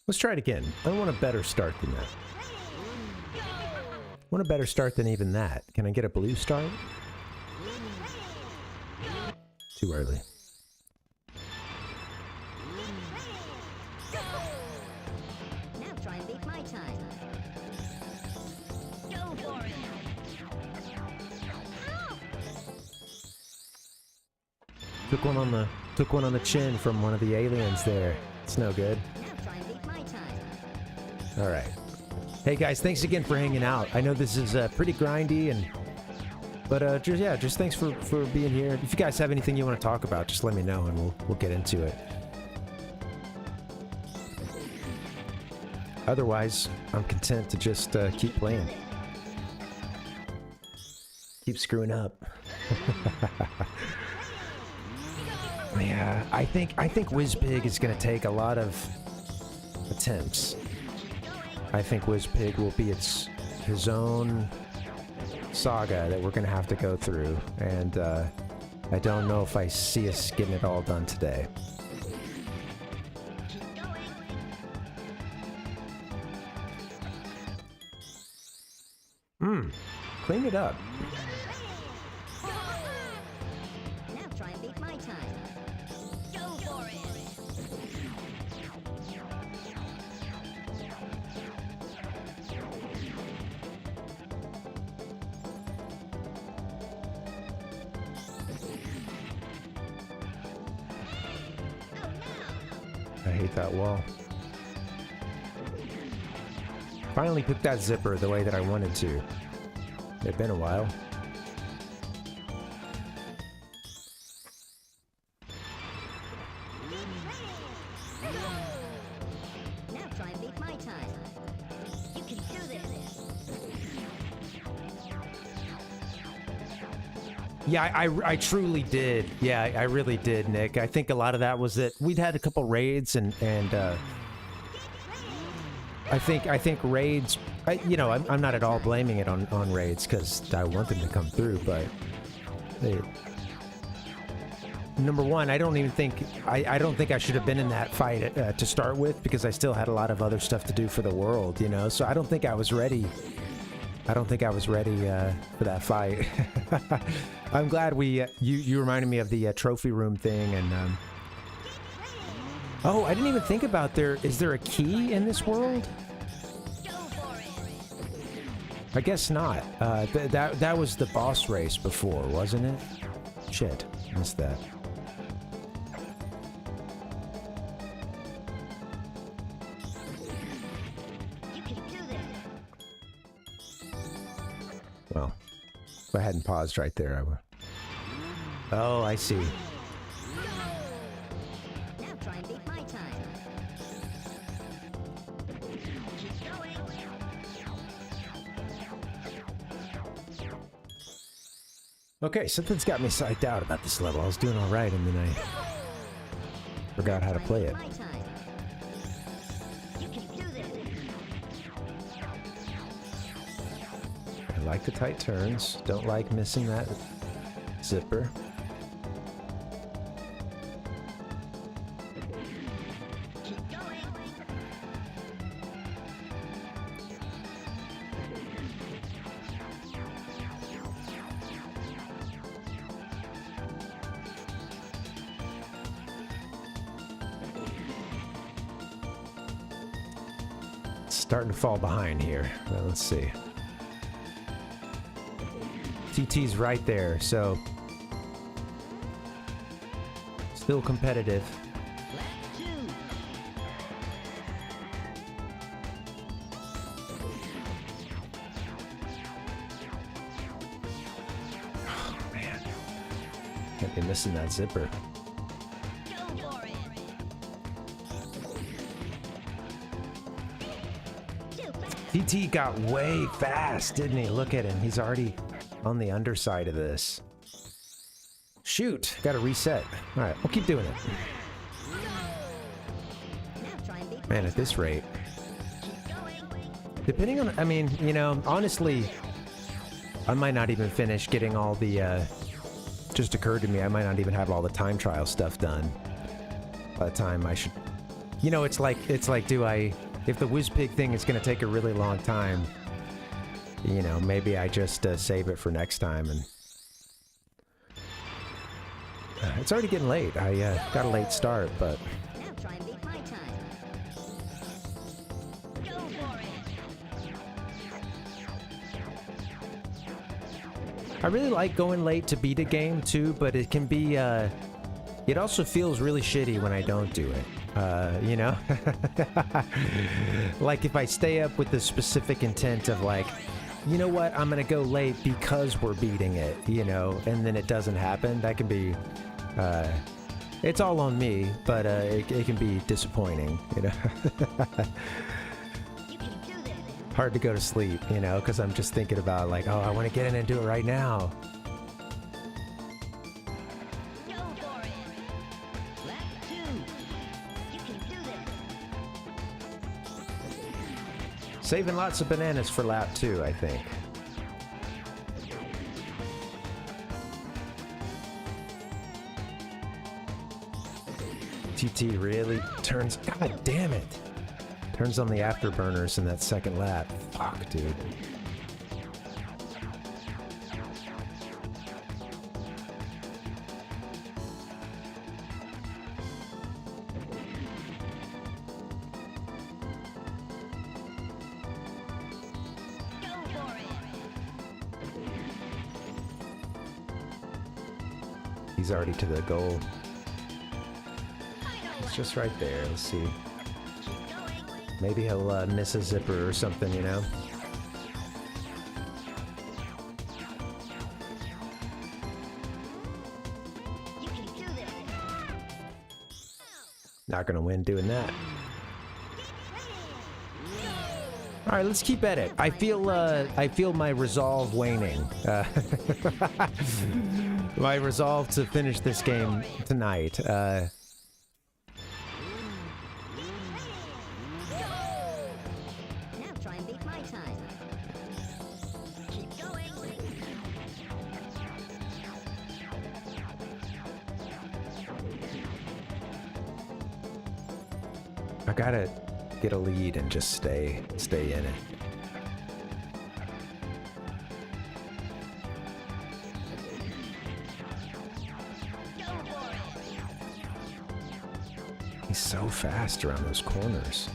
Let's try it again. I want a better start than that. I want a better start than even that. Can I get a blue start? Too early. Now try and beat my time. Go for it. Took one on the chin from one of the aliens there. It's no good. Now try and beat my time. All right. Hey guys, thanks again for hanging out. I know this is pretty grindy, but just thanks for being here. If you guys have anything you want to talk about, just let me know and we'll get into it. Otherwise, I'm content to just keep playing. Keep screwing up. Yeah, I think WizPig is going to take a lot of attempts. I think WizPig will be his own saga that we're going to have to go through, and I don't know if I see us getting it all done today. Clean it up. Now try and beat my time. Go for it. I hate that wall. Finally picked that zipper the way that I wanted to. It's been a while. Now try and beat my time. You can do this. Yeah, I truly did. Yeah, I really did, Nick. I think a lot of that was that we'd had a couple raids and I think raids. I'm not at all blaming it on raids because I want them to come through, but number one, I don't think I should have been in that fight to start with because I still had a lot of other stuff to do for the world, So I don't think I was ready. For that fight. I'm glad you reminded me of the trophy room thing, and oh, I didn't even think about is there a key in this world? I guess not. That was the boss race before, wasn't it? Shit, missed that. Well, if I hadn't paused right there, I would. Oh, I see. Now try and beat my time. Keep going. Okay, something's got me psyched out about this level. I was doing all right, and then I forgot how to play it. My time. You can do this. I like the tight turns. Don't like missing that zipper. Keep going. Starting to fall behind here. Well, let's see. TT's right there, so still competitive. Oh, man. Can't be missing that zipper. TT got way fast, didn't he? Look at him. He's already on the underside of this. Shoot. Got to reset. All right. We'll keep doing it. Man, at this rate. Depending on... I mean, honestly, I might not even finish getting all the, just occurred to me, I might not even have all the time trial stuff done by the time I should... You know, it's like, do I... If the WizPig thing is going to take a really long time, you know, maybe I just save it for next time. And it's already getting late. I got a late start, but... Now try and beat my time. Go for it. I really like going late to beat a game too, but it can be, it also feels really shitty when I don't do it. You know? Like if I stay up with the specific intent of like, you know what, I'm gonna go late because we're beating it, you know, and then it doesn't happen, that can be, it's all on me, but it can be disappointing, you know? Hard to go to sleep, you know, because I'm just thinking about like, oh, I want to get in and do it right now. Saving lots of bananas for lap 2, I think. TT really turns... God damn it! Turns on the afterburners in that second lap. Fuck, dude. He's already to the goal. It's just right there. Let's see. Maybe he'll miss a zipper or something, you know? Not gonna win doing that. All right, let's keep at it. I feel my resolve waning. My resolve to finish this game tonight. Now try and beat my time. Keep going. I gotta get a lead and just stay in it. He's so fast around those corners.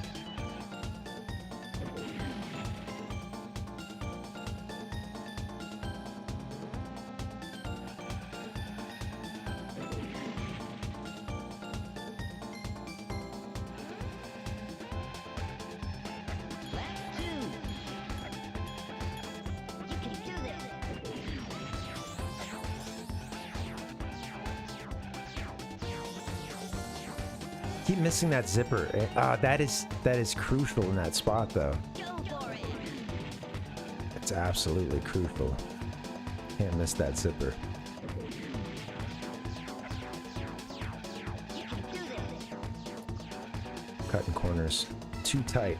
Keep missing that zipper. That is crucial in that spot, though. It's absolutely crucial. Can't miss that zipper. Cutting corners too tight.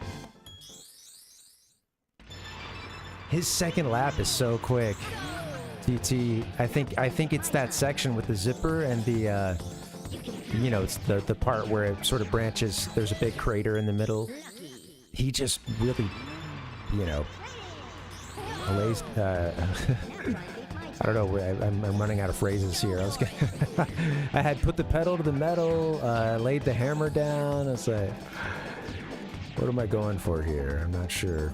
His second lap is so quick. TT, I think it's that section with the zipper and the you know, it's the part where it sort of branches. There's a big crater in the middle. He just really, you know, lays. I don't know. I'm running out of phrases here. I was gonna I had put the pedal to the metal, laid the hammer down. I was like, what am I going for here? I'm not sure.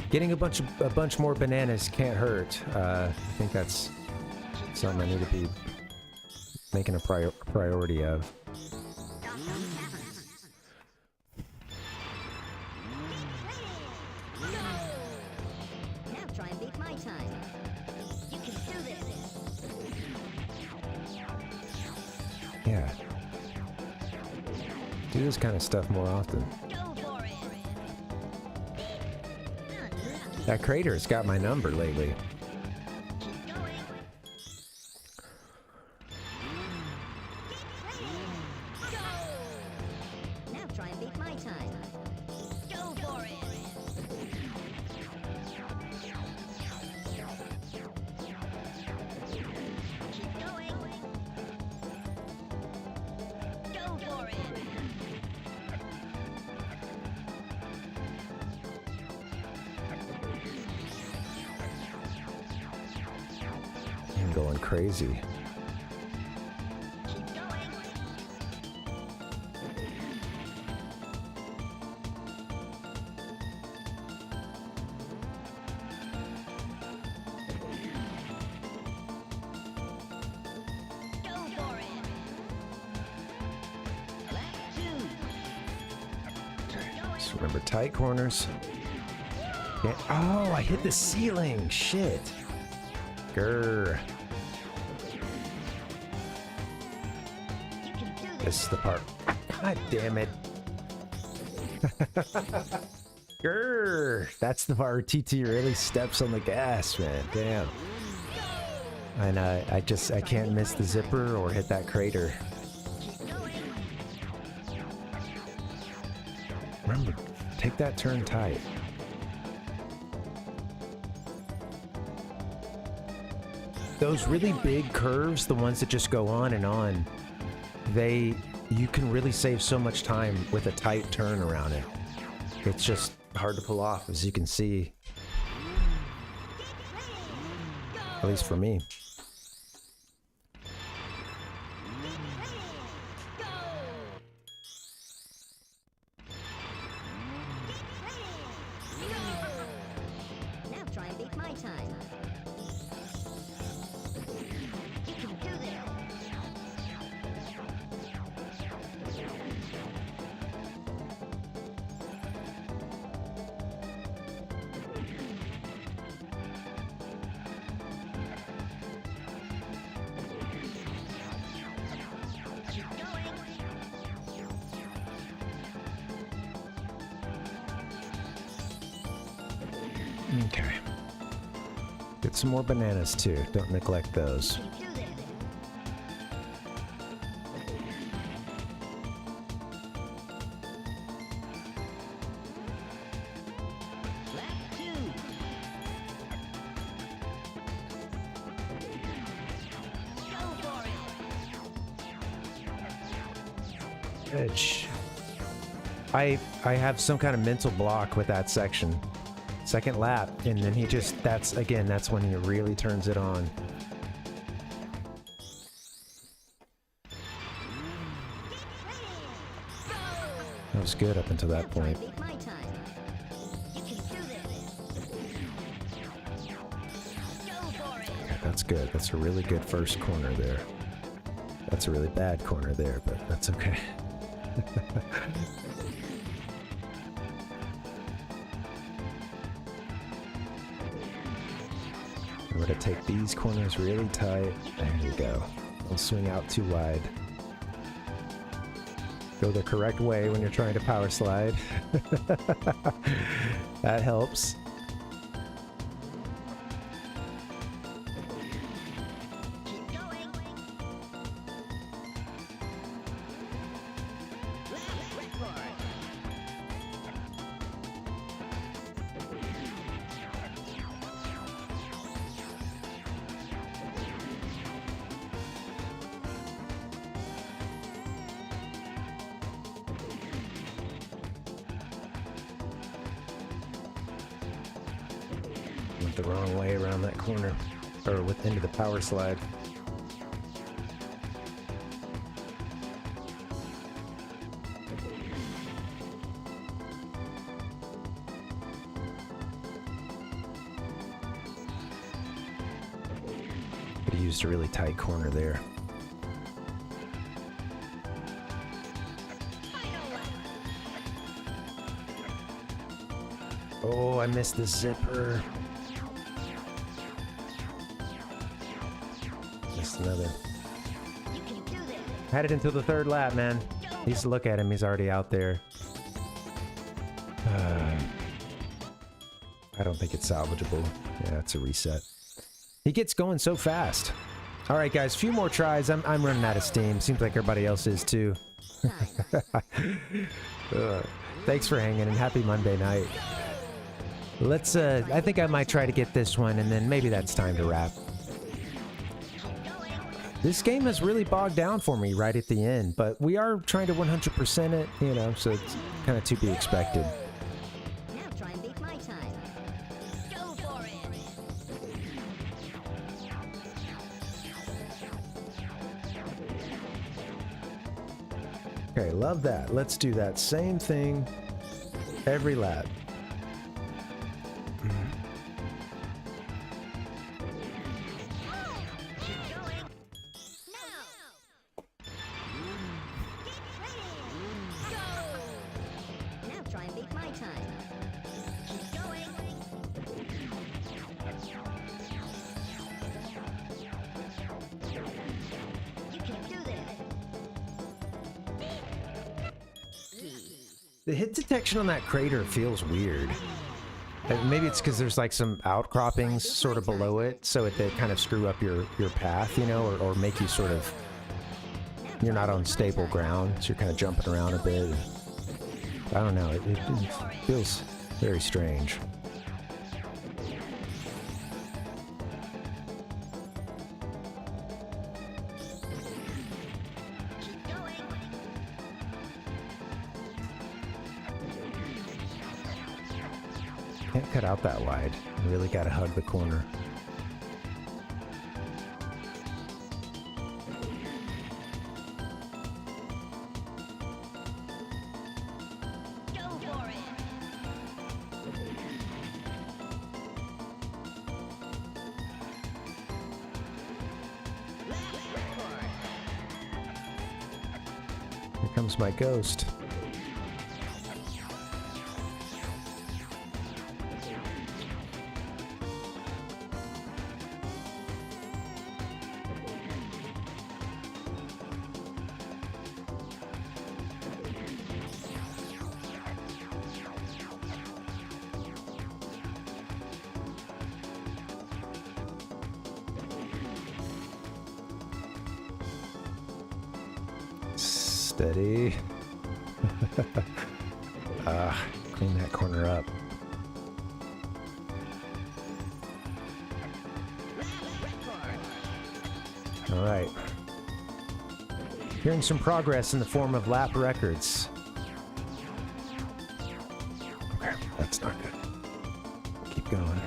Getting a bunch more bananas can't hurt. I think that's something I need to be making a priority of. Now try and beat my time. You can do this. Yeah. Do this kind of stuff more often. That crater's got my number lately. going crazy. Two. Remember tight corners. Yeah. Oh, I hit the ceiling. Shit. Grr. This is the part. God damn it. Grr. That's the part where TT really steps on the gas, man. Damn. And I can't miss the zipper or hit that crater. Remember, take that turn tight. Those really big curves, the ones that just go on, you can really save so much time with a tight turn around it. It's just hard to pull off, as you can see. At least for me. Now try and beat my time. You can do this. Okay. Get some more bananas too. Don't neglect those. Edge. I have some kind of mental block with that section. Second lap, and then he just, that's when he really turns it on. That was good up until that point. Okay, that's good. That's a really good first corner there. That's a really bad corner there, but that's okay. I'm gonna take these corners really tight. There you go. Don't swing out too wide. Go the correct way when you're trying to power slide. That helps. Went the wrong way around that corner, or into the power slide. Could have used a really tight corner there. Oh, I missed the zipper. Missed another. Had it until the third lap, man. He's look at him. He's already out there. I don't think it's salvageable. Yeah, it's a reset. He gets going so fast. All right, guys. Few more tries. I'm running out of steam. Seems like everybody else is too. Thanks for hanging and happy Monday night. Let's, I think I might try to get this one, and then maybe that's time to wrap. This game has really bogged down for me right at the end, but we are trying to 100% it, you know, so it's kind of to be expected. Now try and beat my time. Go for it. Okay, love that. Let's do that same thing every lap. The hit detection on that crater feels weird. Maybe it's because there's like some outcroppings sort of below it, so they kind of screw up your path, you know, or make you sort of... You're not on stable ground, so you're kind of jumping around a bit. I don't know, it feels very strange. Can't cut out that wide. You really gotta hug the corner. Here comes my ghost. Steady. Clean that corner up. All right. Hearing some progress in the form of lap records. Okay, that's not good. Keep going.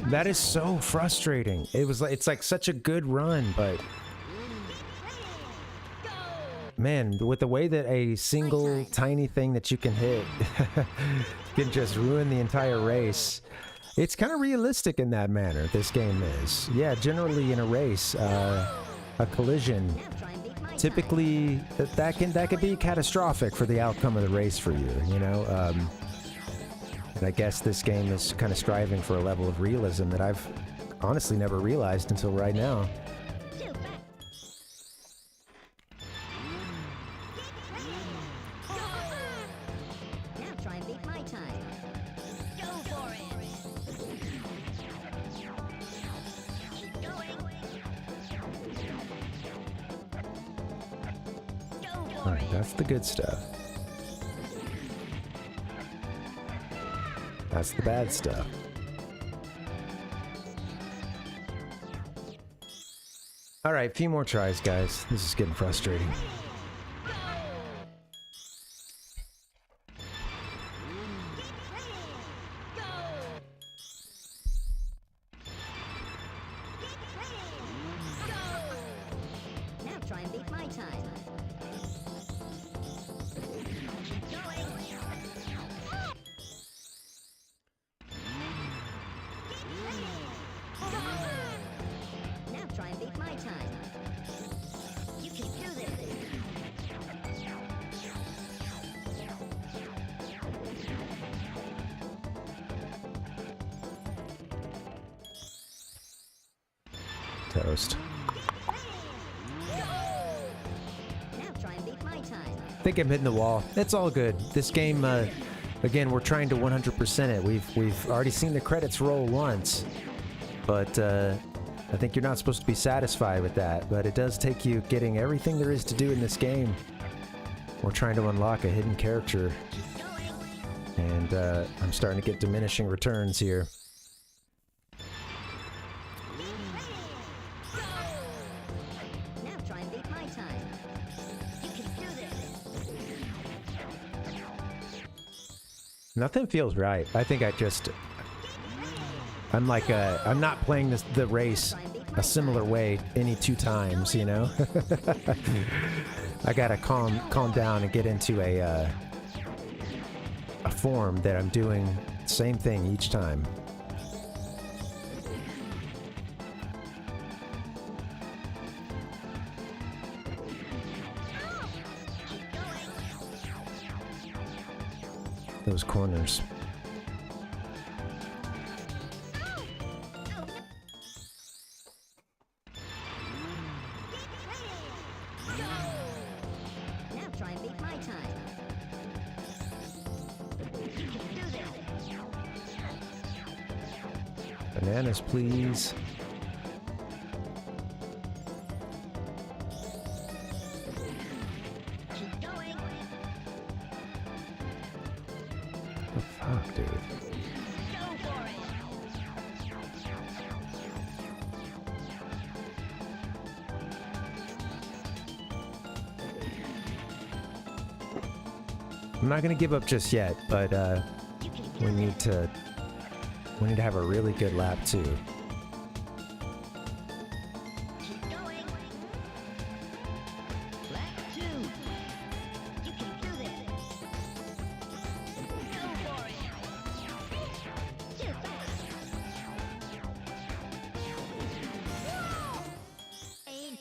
That is so frustrating. It's like such a good run, but man, with the way that a single tiny thing that you can hit can just ruin the entire race. It's kind of realistic in that manner, this game is. Yeah, generally in a race, a collision, typically that can be catastrophic for the outcome of the race for you, you know? And I guess this game is kind of striving for a level of realism that I've honestly never realized until right now. All right, that's the good stuff. That's the bad stuff. All right, a few more tries, guys. This is getting frustrating. Toast. I think I'm hitting the wall. It's all good. This game, again, we're trying to 100% it. We've already seen the credits roll once, but I think you're not supposed to be satisfied with that. But it does take you getting everything there is to do in this game. We're trying to unlock a hidden character And I'm starting to get diminishing returns here. Now try and beat my time. You can do this. Nothing feels right. I think I'm like I'm not playing the race a similar way any 2 times, you know? I gotta calm down and get into a form that I'm doing the same thing each time. Those corners. Now try and beat my time. You can do this. Bananas, please. Keep going. Oh, fuck, dude. Go for it. I'm not gonna give up just yet, but we need to have a really good lap too. Keep going. Lap 2. You can do this. Go for it. Too fast. Aim.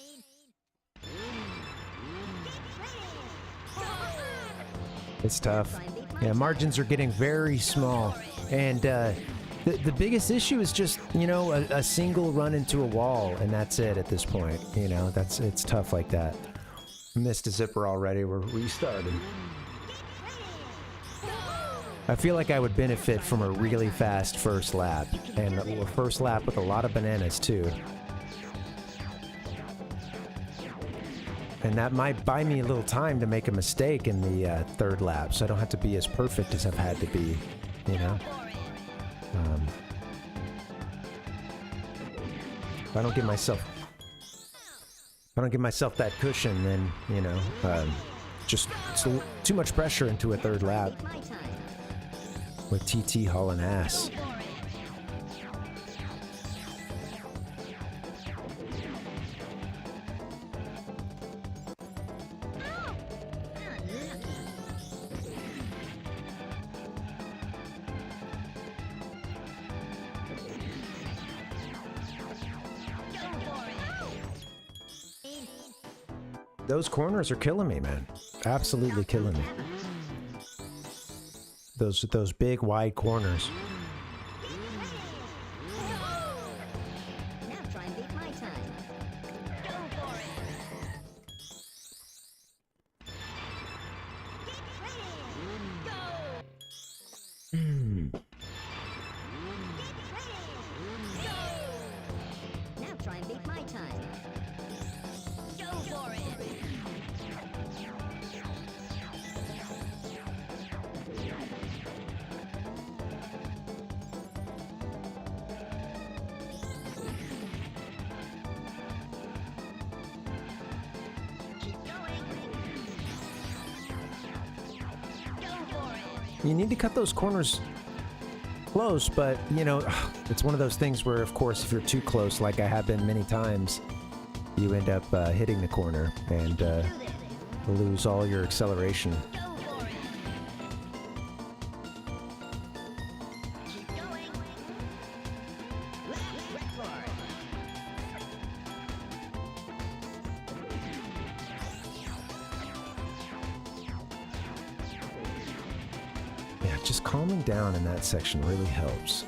It's tough. Yeah, margins are getting very small, and the biggest issue is just, you know, a single run into a wall, and that's it at this point. You know, it's tough like that. Missed a zipper already. We're restarting. I feel like I would benefit from a really fast first lap, and a first lap with a lot of bananas too. And that might buy me a little time to make a mistake in the third lap, so I don't have to be as perfect as I've had to be, you know? If I don't give myself that cushion, then, you know, just too much pressure into a third lap with TT hauling ass. Those corners are killing me, man. Absolutely killing me. Those big wide corners. Now try and beat my time. Go for it. Now try and beat my time. Go for it. Keep going. Go for it. You need to cut those corners close, but, you know, it's one of those things where, of course, if you're too close, like I have been many times, you end up hitting the corner and lose all your acceleration. Go for it. Keep going. Record. Yeah, just calming down in that section really helps.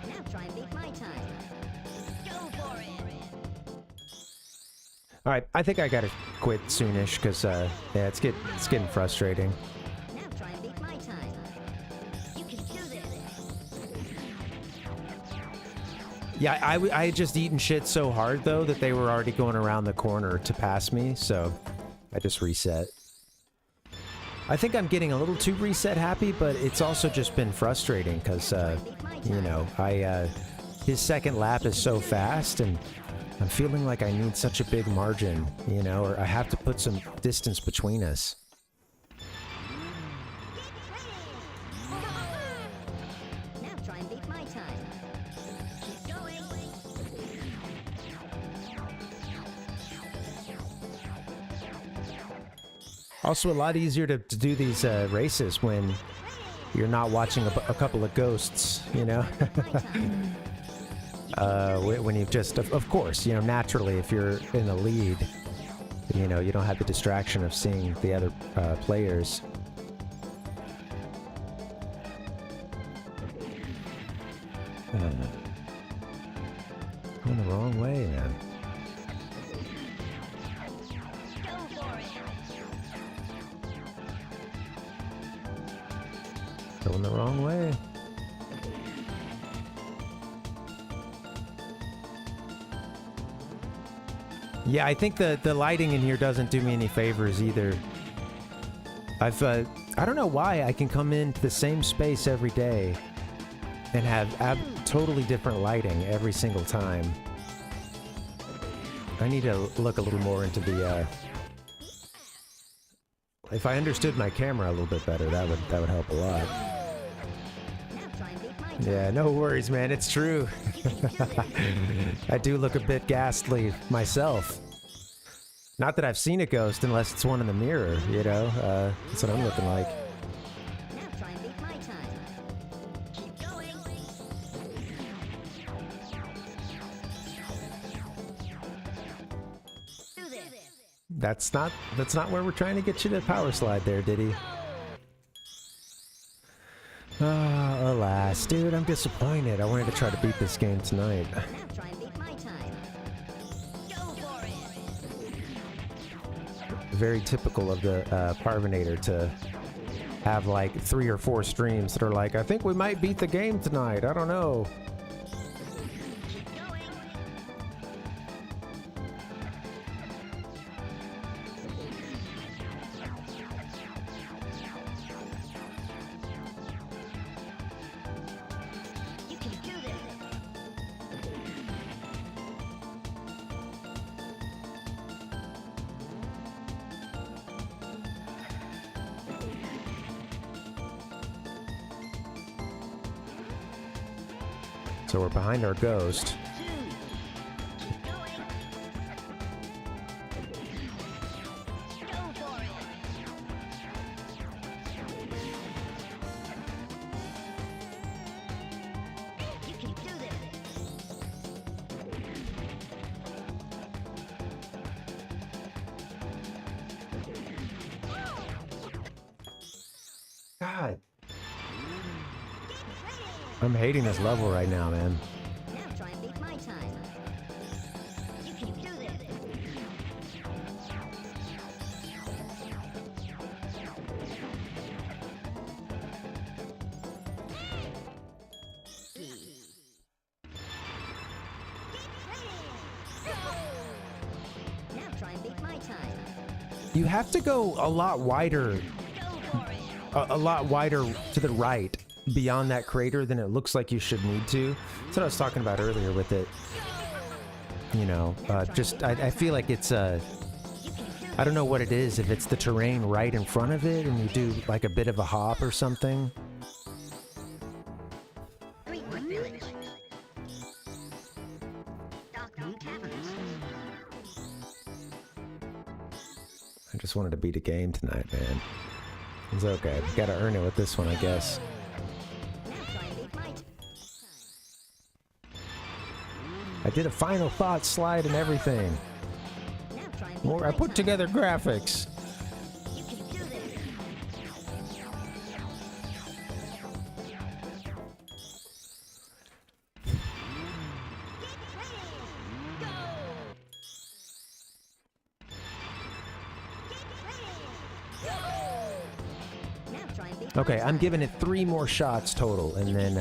Now try and beat my time. Go All right, I think I gotta quit soonish because yeah, it's getting frustrating. Now try and beat my time. You can do this. Yeah, I had just eaten shit so hard though that they were already going around the corner to pass me, so I just reset. I think I'm getting a little too reset happy, but it's also just been frustrating because you know, his second lap is so fast and I'm feeling like I need such a big margin, you know, or I have to put some distance between us. Now try and beat my time. Keep going. Also, a lot easier to do these races when you're not watching a couple of ghosts, you know? When you've just, of course, you know, naturally, if you're in the lead, you know, you don't have the distraction of seeing the other players. Going the wrong way, man. Going the wrong way. Yeah, I think the lighting in here doesn't do me any favors either. I don't know why I can come into the same space every day and have totally different lighting every single time. I need to look a little more into the if I understood my camera a little bit better, that would help a lot. Yeah, no worries, man. It's true. I do look a bit ghastly myself. Not that I've seen a ghost unless it's one in the mirror, you know? That's what I'm looking like. Now try and beat my time. Keep going. Do this. That's not where we're trying to get you to power slide there, Diddy. Ah, alas. Dude, I'm disappointed. I wanted to try to beat this game tonight. Now try and beat my time. Go for it. Very typical of the Parvinator to have like 3 or 4 streams that are like, I think we might beat the game tonight. I don't know. Keep going. You can do this. So we're behind our ghost. Keep going. Go for it. You can do this. God. I'm hating this level right now, man. Now try and beat my time. You can do this. Now try and beat my time. You have to go a lot wider, Go for it. a lot wider to the right beyond that crater than it looks like you should need to. That's what I was talking about earlier with it. You know, I feel like it's I don't know what it is, if it's the terrain right in front of it and you do like a bit of a hop or something. Greenwood Village. Donkey Caverns. I just wanted to beat a game tonight, man. It's okay. Gotta earn it with this one, I guess. Now try and beat my time. I did a final thought slide and everything. Now try and beat More, I my put time. together graphics. You can do this. Okay, I'm giving it 3 more shots total, and then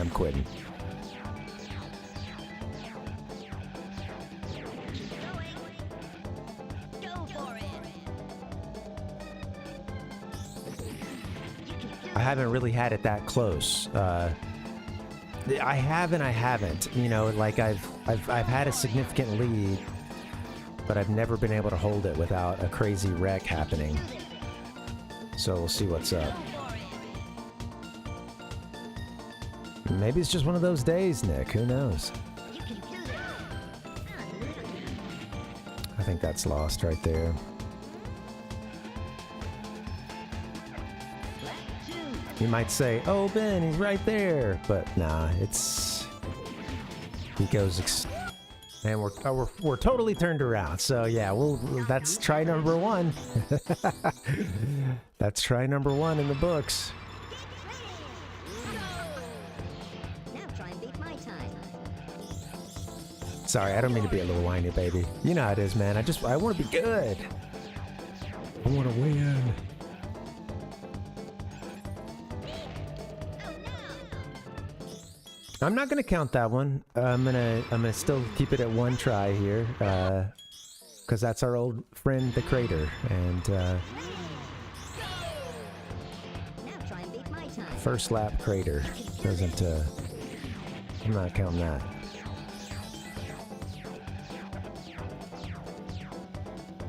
I'm quitting. Go for it. I haven't really had it that close. I have and I haven't. You know, like I've had a significant lead, but I've never been able to hold it without a crazy wreck happening. So we'll see what's up. Maybe it's just one of those days, Nick. Who knows? I think that's lost right there. You might say, "Oh, Ben, he's right there," but nah, it's he goes, and we're totally turned around. So yeah, that's try number 1. That's try number 1 in the books. Now try and beat my time. Sorry, I don't mean to be a little whiny, baby. You know how it is, man. I want to be good. I want to win. I'm not gonna count that one. I'm gonna still keep it at 1 try here, because that's our old friend, the Crater, and Now try and beat my time. first lap Crater doesn't. I'm not counting that.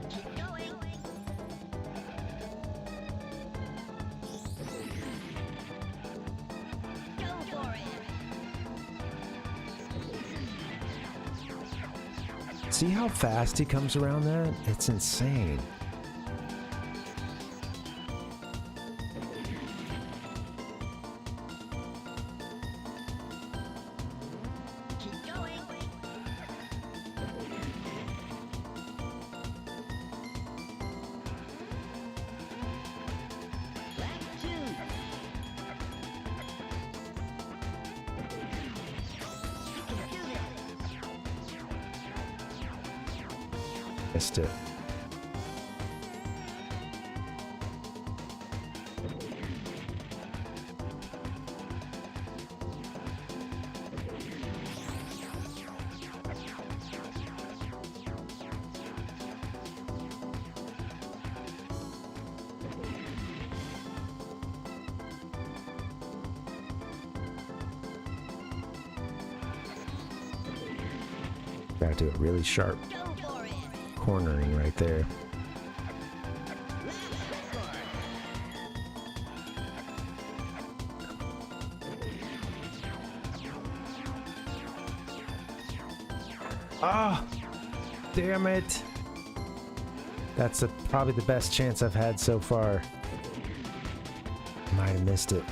Keep going. Go for it. See how fast he comes around that? It's insane. Keep going. Lap 2. You can do this. Missed it. Gotta do it really sharp. Go for it. Cornering right there. Ah, damn it. That's probably the best chance I've had so far. Might have missed it.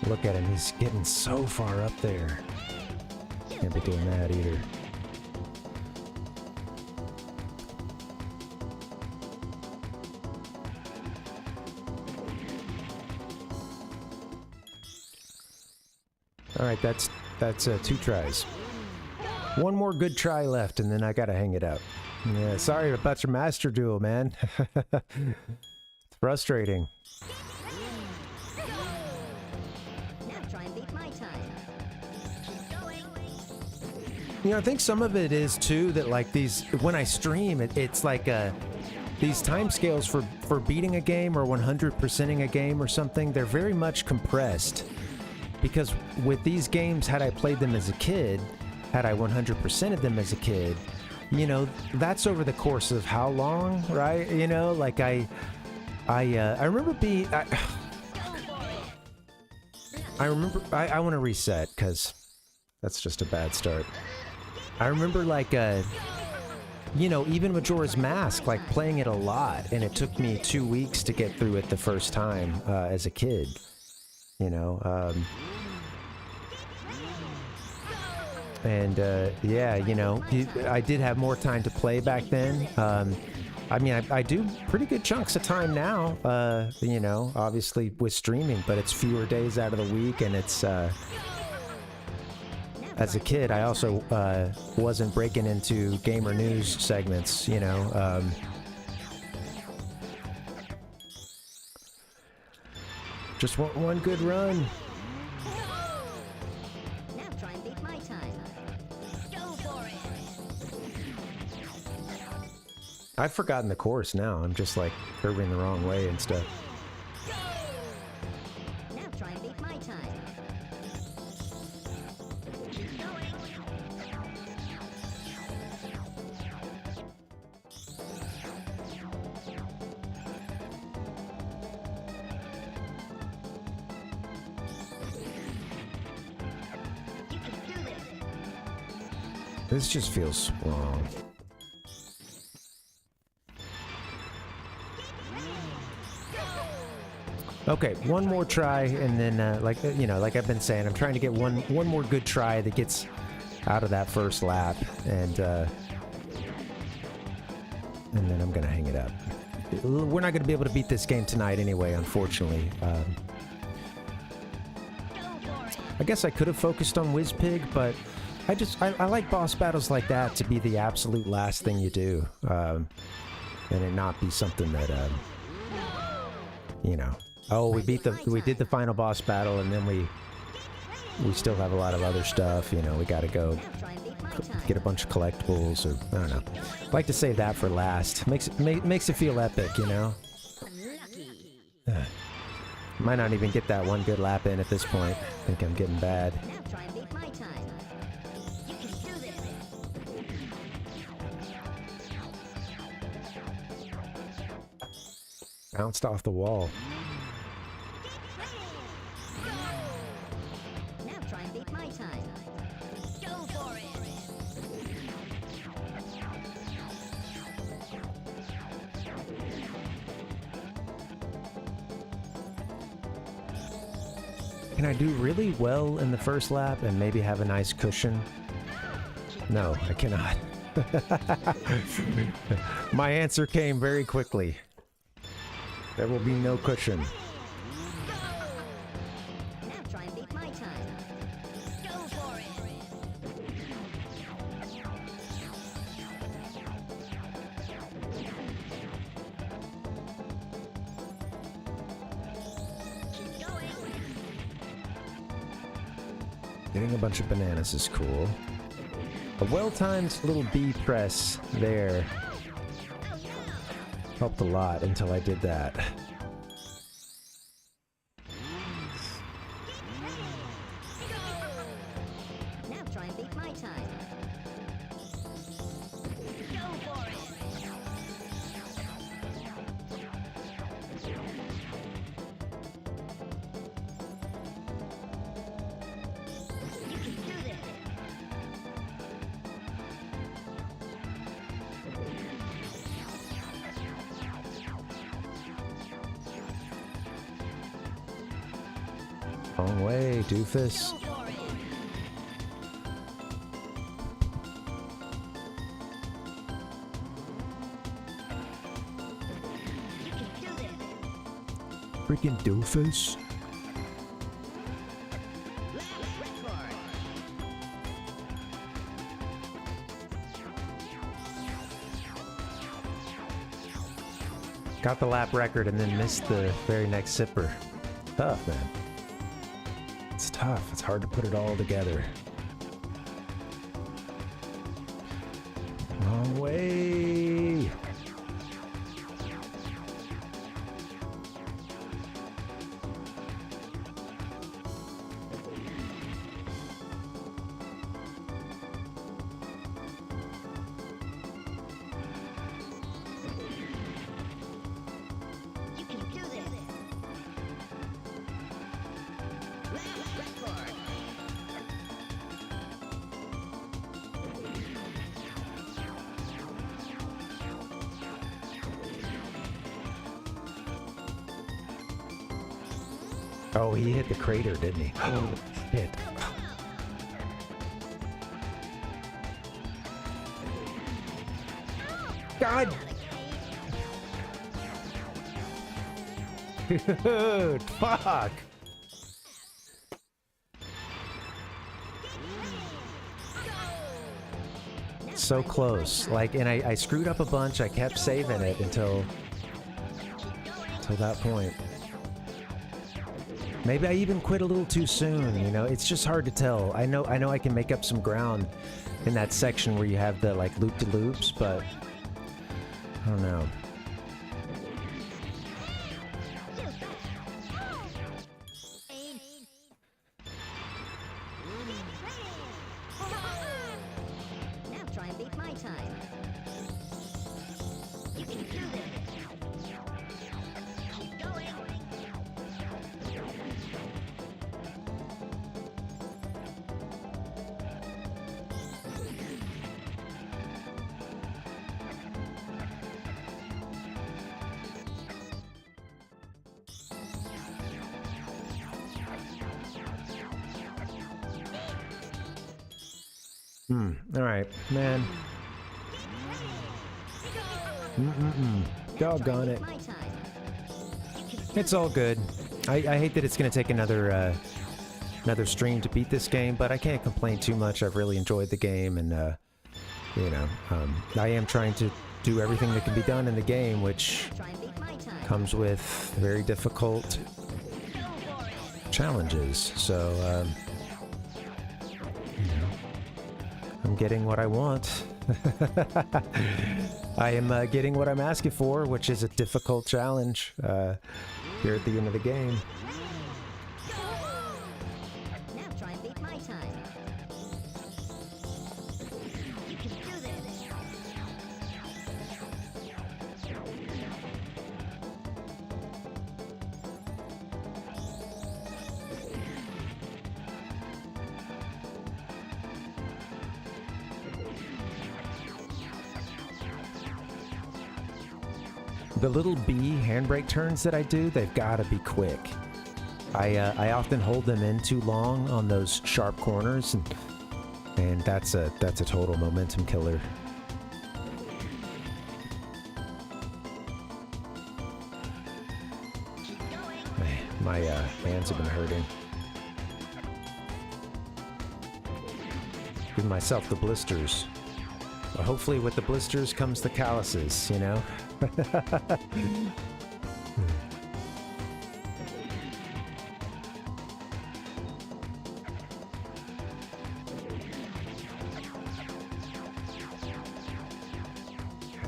Look at him, he's getting so far up there. Can't be doing that either. All right, that's 2 tries. 1 more good try left, and then I gotta hang it up. Yeah, sorry about your master duel, man. It's frustrating. Now try and beat my time. Keep going. You know, I think some of it is too that like these, when I stream, it's like these time scales for beating a game or 100%ing a game or something, they're very much compressed. Because with these games, had I played them as a kid, had I 100%ed them as a kid, you know, that's over the course of how long, right? You know, like I remember being, I want to reset because that's just a bad start. I remember like, you know, even Majora's Mask, like playing it a lot, and it took me 2 weeks to get through it the first time as a kid. You know, and yeah, you know, I did have more time to play back then. I mean, I do pretty good chunks of time now, you know, obviously with streaming, but it's fewer days out of the week, and it's as a kid, I also wasn't breaking into gamer news segments, you know. Just want one good run. Now try and beat my time. Go for it. I've forgotten the course now. I'm just like curving the wrong way and stuff. Now try and beat my time. Keep going. You can do this. This just feels wrong. Okay, one more try, and then, like you know, like I've been saying, I'm trying to get one more good try that gets out of that first lap, and then I'm gonna hang it up. We're not gonna be able to beat this game tonight anyway, unfortunately. I guess I could have focused on Wizpig, but I like boss battles like that to be the absolute last thing you do, and it not be something that, you know. Oh, we did the final boss battle, and then we still have a lot of other stuff. You know, we got to go get a bunch of collectibles, or I don't know. I like to save that for last. Makes it feel epic, you know. Might not even get that one good lap in at this point. I think I'm getting bad. Now try and beat my time. You can do this. Bounced off the wall. Now try and beat my time. Go for it. Can I do really well in the first lap and maybe have a nice cushion? No, I cannot. My answer came very quickly. There will be no cushion. Now try and beat my time. Go for it. Keep going. Getting a bunch of bananas is cool. A well-timed little B press there helped a lot until I did that. Now try and beat my time. Go for it. You can do this. Wrong way, doofus. Go for it. You can do this. Freaking doofus. Record. Got the lap record and then missed the very next sipper. Tough, man. It's tough. It's hard to put it all together. Wrong way. You can do this. Record. Oh, he hit the crater, didn't he? Oh, shit. God. Dude, fuck. So close. Like, and I screwed up a bunch. I kept saving it until that point. Maybe I even quit a little too soon, you know? It's just hard to tell. I know I can make up some ground in that section where you have the, like, loop-de-loops, but I don't know. Now try and beat my time. You can do this. Keep going. All right, man. Doggone it. It's all good. I hate that it's going to take another stream to beat this game, but I can't complain too much. I've really enjoyed the game, and you know, I am trying to do everything that can be done in the game, which comes with very difficult challenges. So, you know, I'm getting what I want. I am getting what I'm asking for, which is a difficult challenge here at the end of the game. Now try and beat my time. You can do this. The little B handbrake turns that I do, they've got to be quick. I often hold them in too long on those sharp corners, and that's a total momentum killer. My hands have been hurting. Give myself the blisters. But hopefully with the blisters comes the calluses, you know?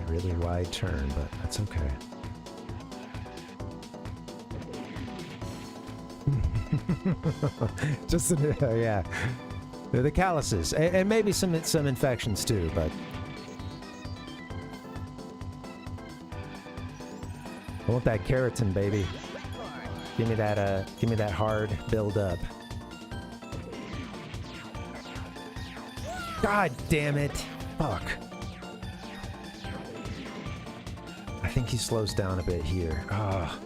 Really wide turn, but that's okay. Just yeah, they're the calluses, and maybe some infections too, but I want that keratin, baby. Give me that hard build up. God damn it! Fuck. I think he slows down a bit here. Ah.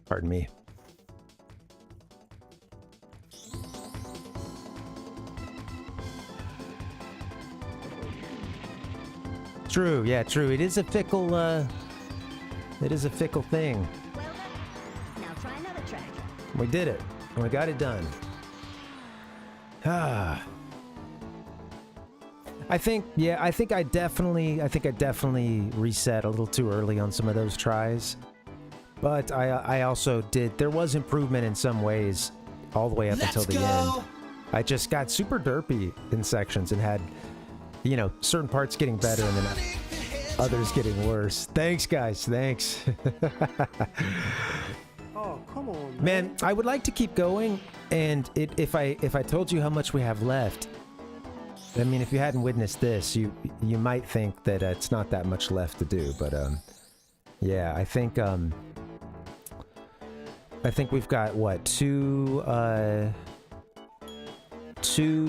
Pardon me. True, yeah, true. It is a fickle thing. Well done. Now try another track. We did it. We got it done. Ah. I think I definitely reset a little too early on some of those tries. But I also did, there was improvement in some ways all the way up until the end. I just got super derpy in sections and had, you know, certain parts getting better and then others getting worse. Thanks, guys. Thanks. Oh, come on, Man, I would like to keep going, and if I told you how much we have left, I mean, if you hadn't witnessed this, you might think that it's not that much left to do, but yeah, I think we've got what, two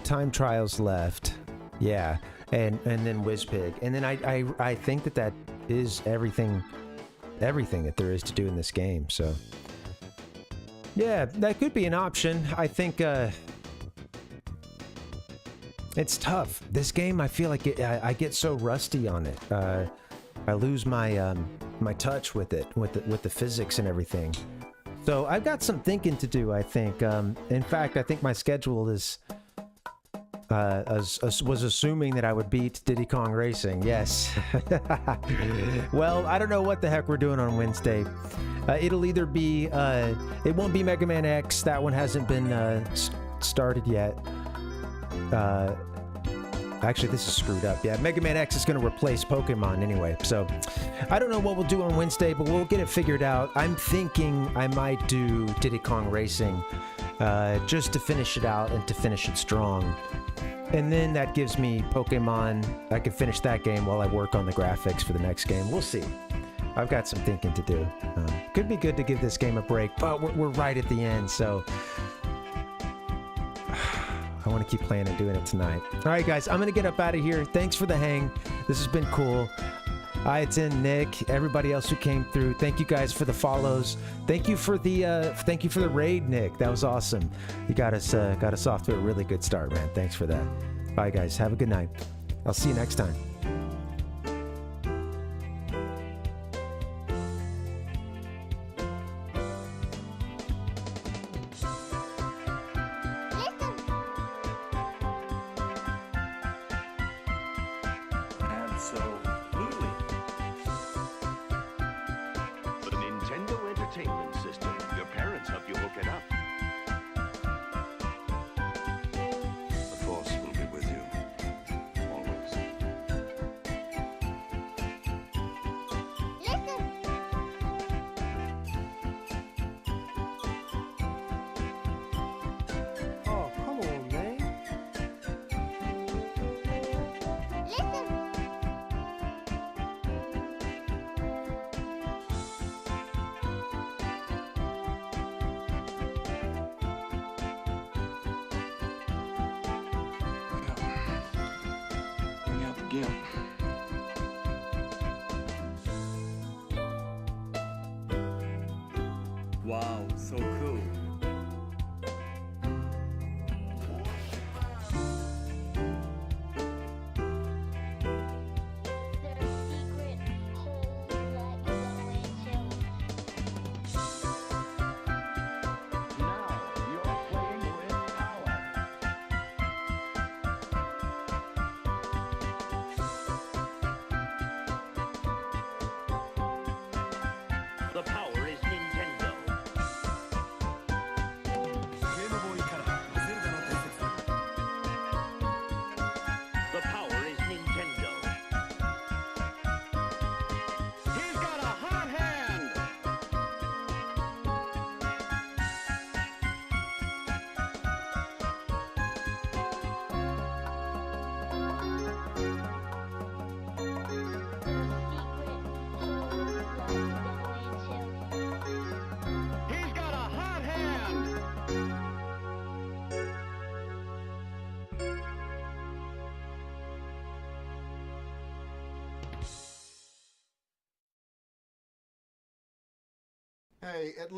time trials left. Yeah, and then Whizpig, and then I think that is everything that there is to do in this game. So Yeah, that could be an option. I think it's tough. This game, I feel like I get so rusty on it. I lose my my touch with it, with the physics and everything. So I've got some thinking to do, I think. In fact, I think my schedule is was assuming that I would beat Diddy Kong Racing. Yes. Well, I don't know what the heck we're doing on Wednesday. It'll either be it won't be Mega Man X. That one hasn't been started yet. Actually, this is screwed up. Yeah, Mega Man X is going to replace Pokemon anyway. So, I don't know what we'll do on Wednesday, but we'll get it figured out. I'm thinking I might do Diddy Kong Racing just to finish it out and to finish it strong. And then that gives me Pokemon. I can finish that game while I work on the graphics for the next game. We'll see. I've got some thinking to do. Could be good to give this game a break, but we're right at the end, so I want to keep playing and doing it tonight. All right, guys, I'm going to get up out of here. Thanks for the hang. This has been cool. It's in Nick, everybody else who came through. Thank you guys for the follows. Thank you for the raid, Nick. That was awesome. You got us off to a really good start, man. Thanks for that. Bye, guys. Have a good night. I'll see you next time. For the Nintendo Entertainment System, your parents help you hook it up. The Force will be with you. Always. Oh, come on, man. Bring out the gimp. Wow, so cool. Now you're playing with power. The power is Nintendo. The power is Nintendo. He's got a hot hand. He's got a hot hand. Hey, at least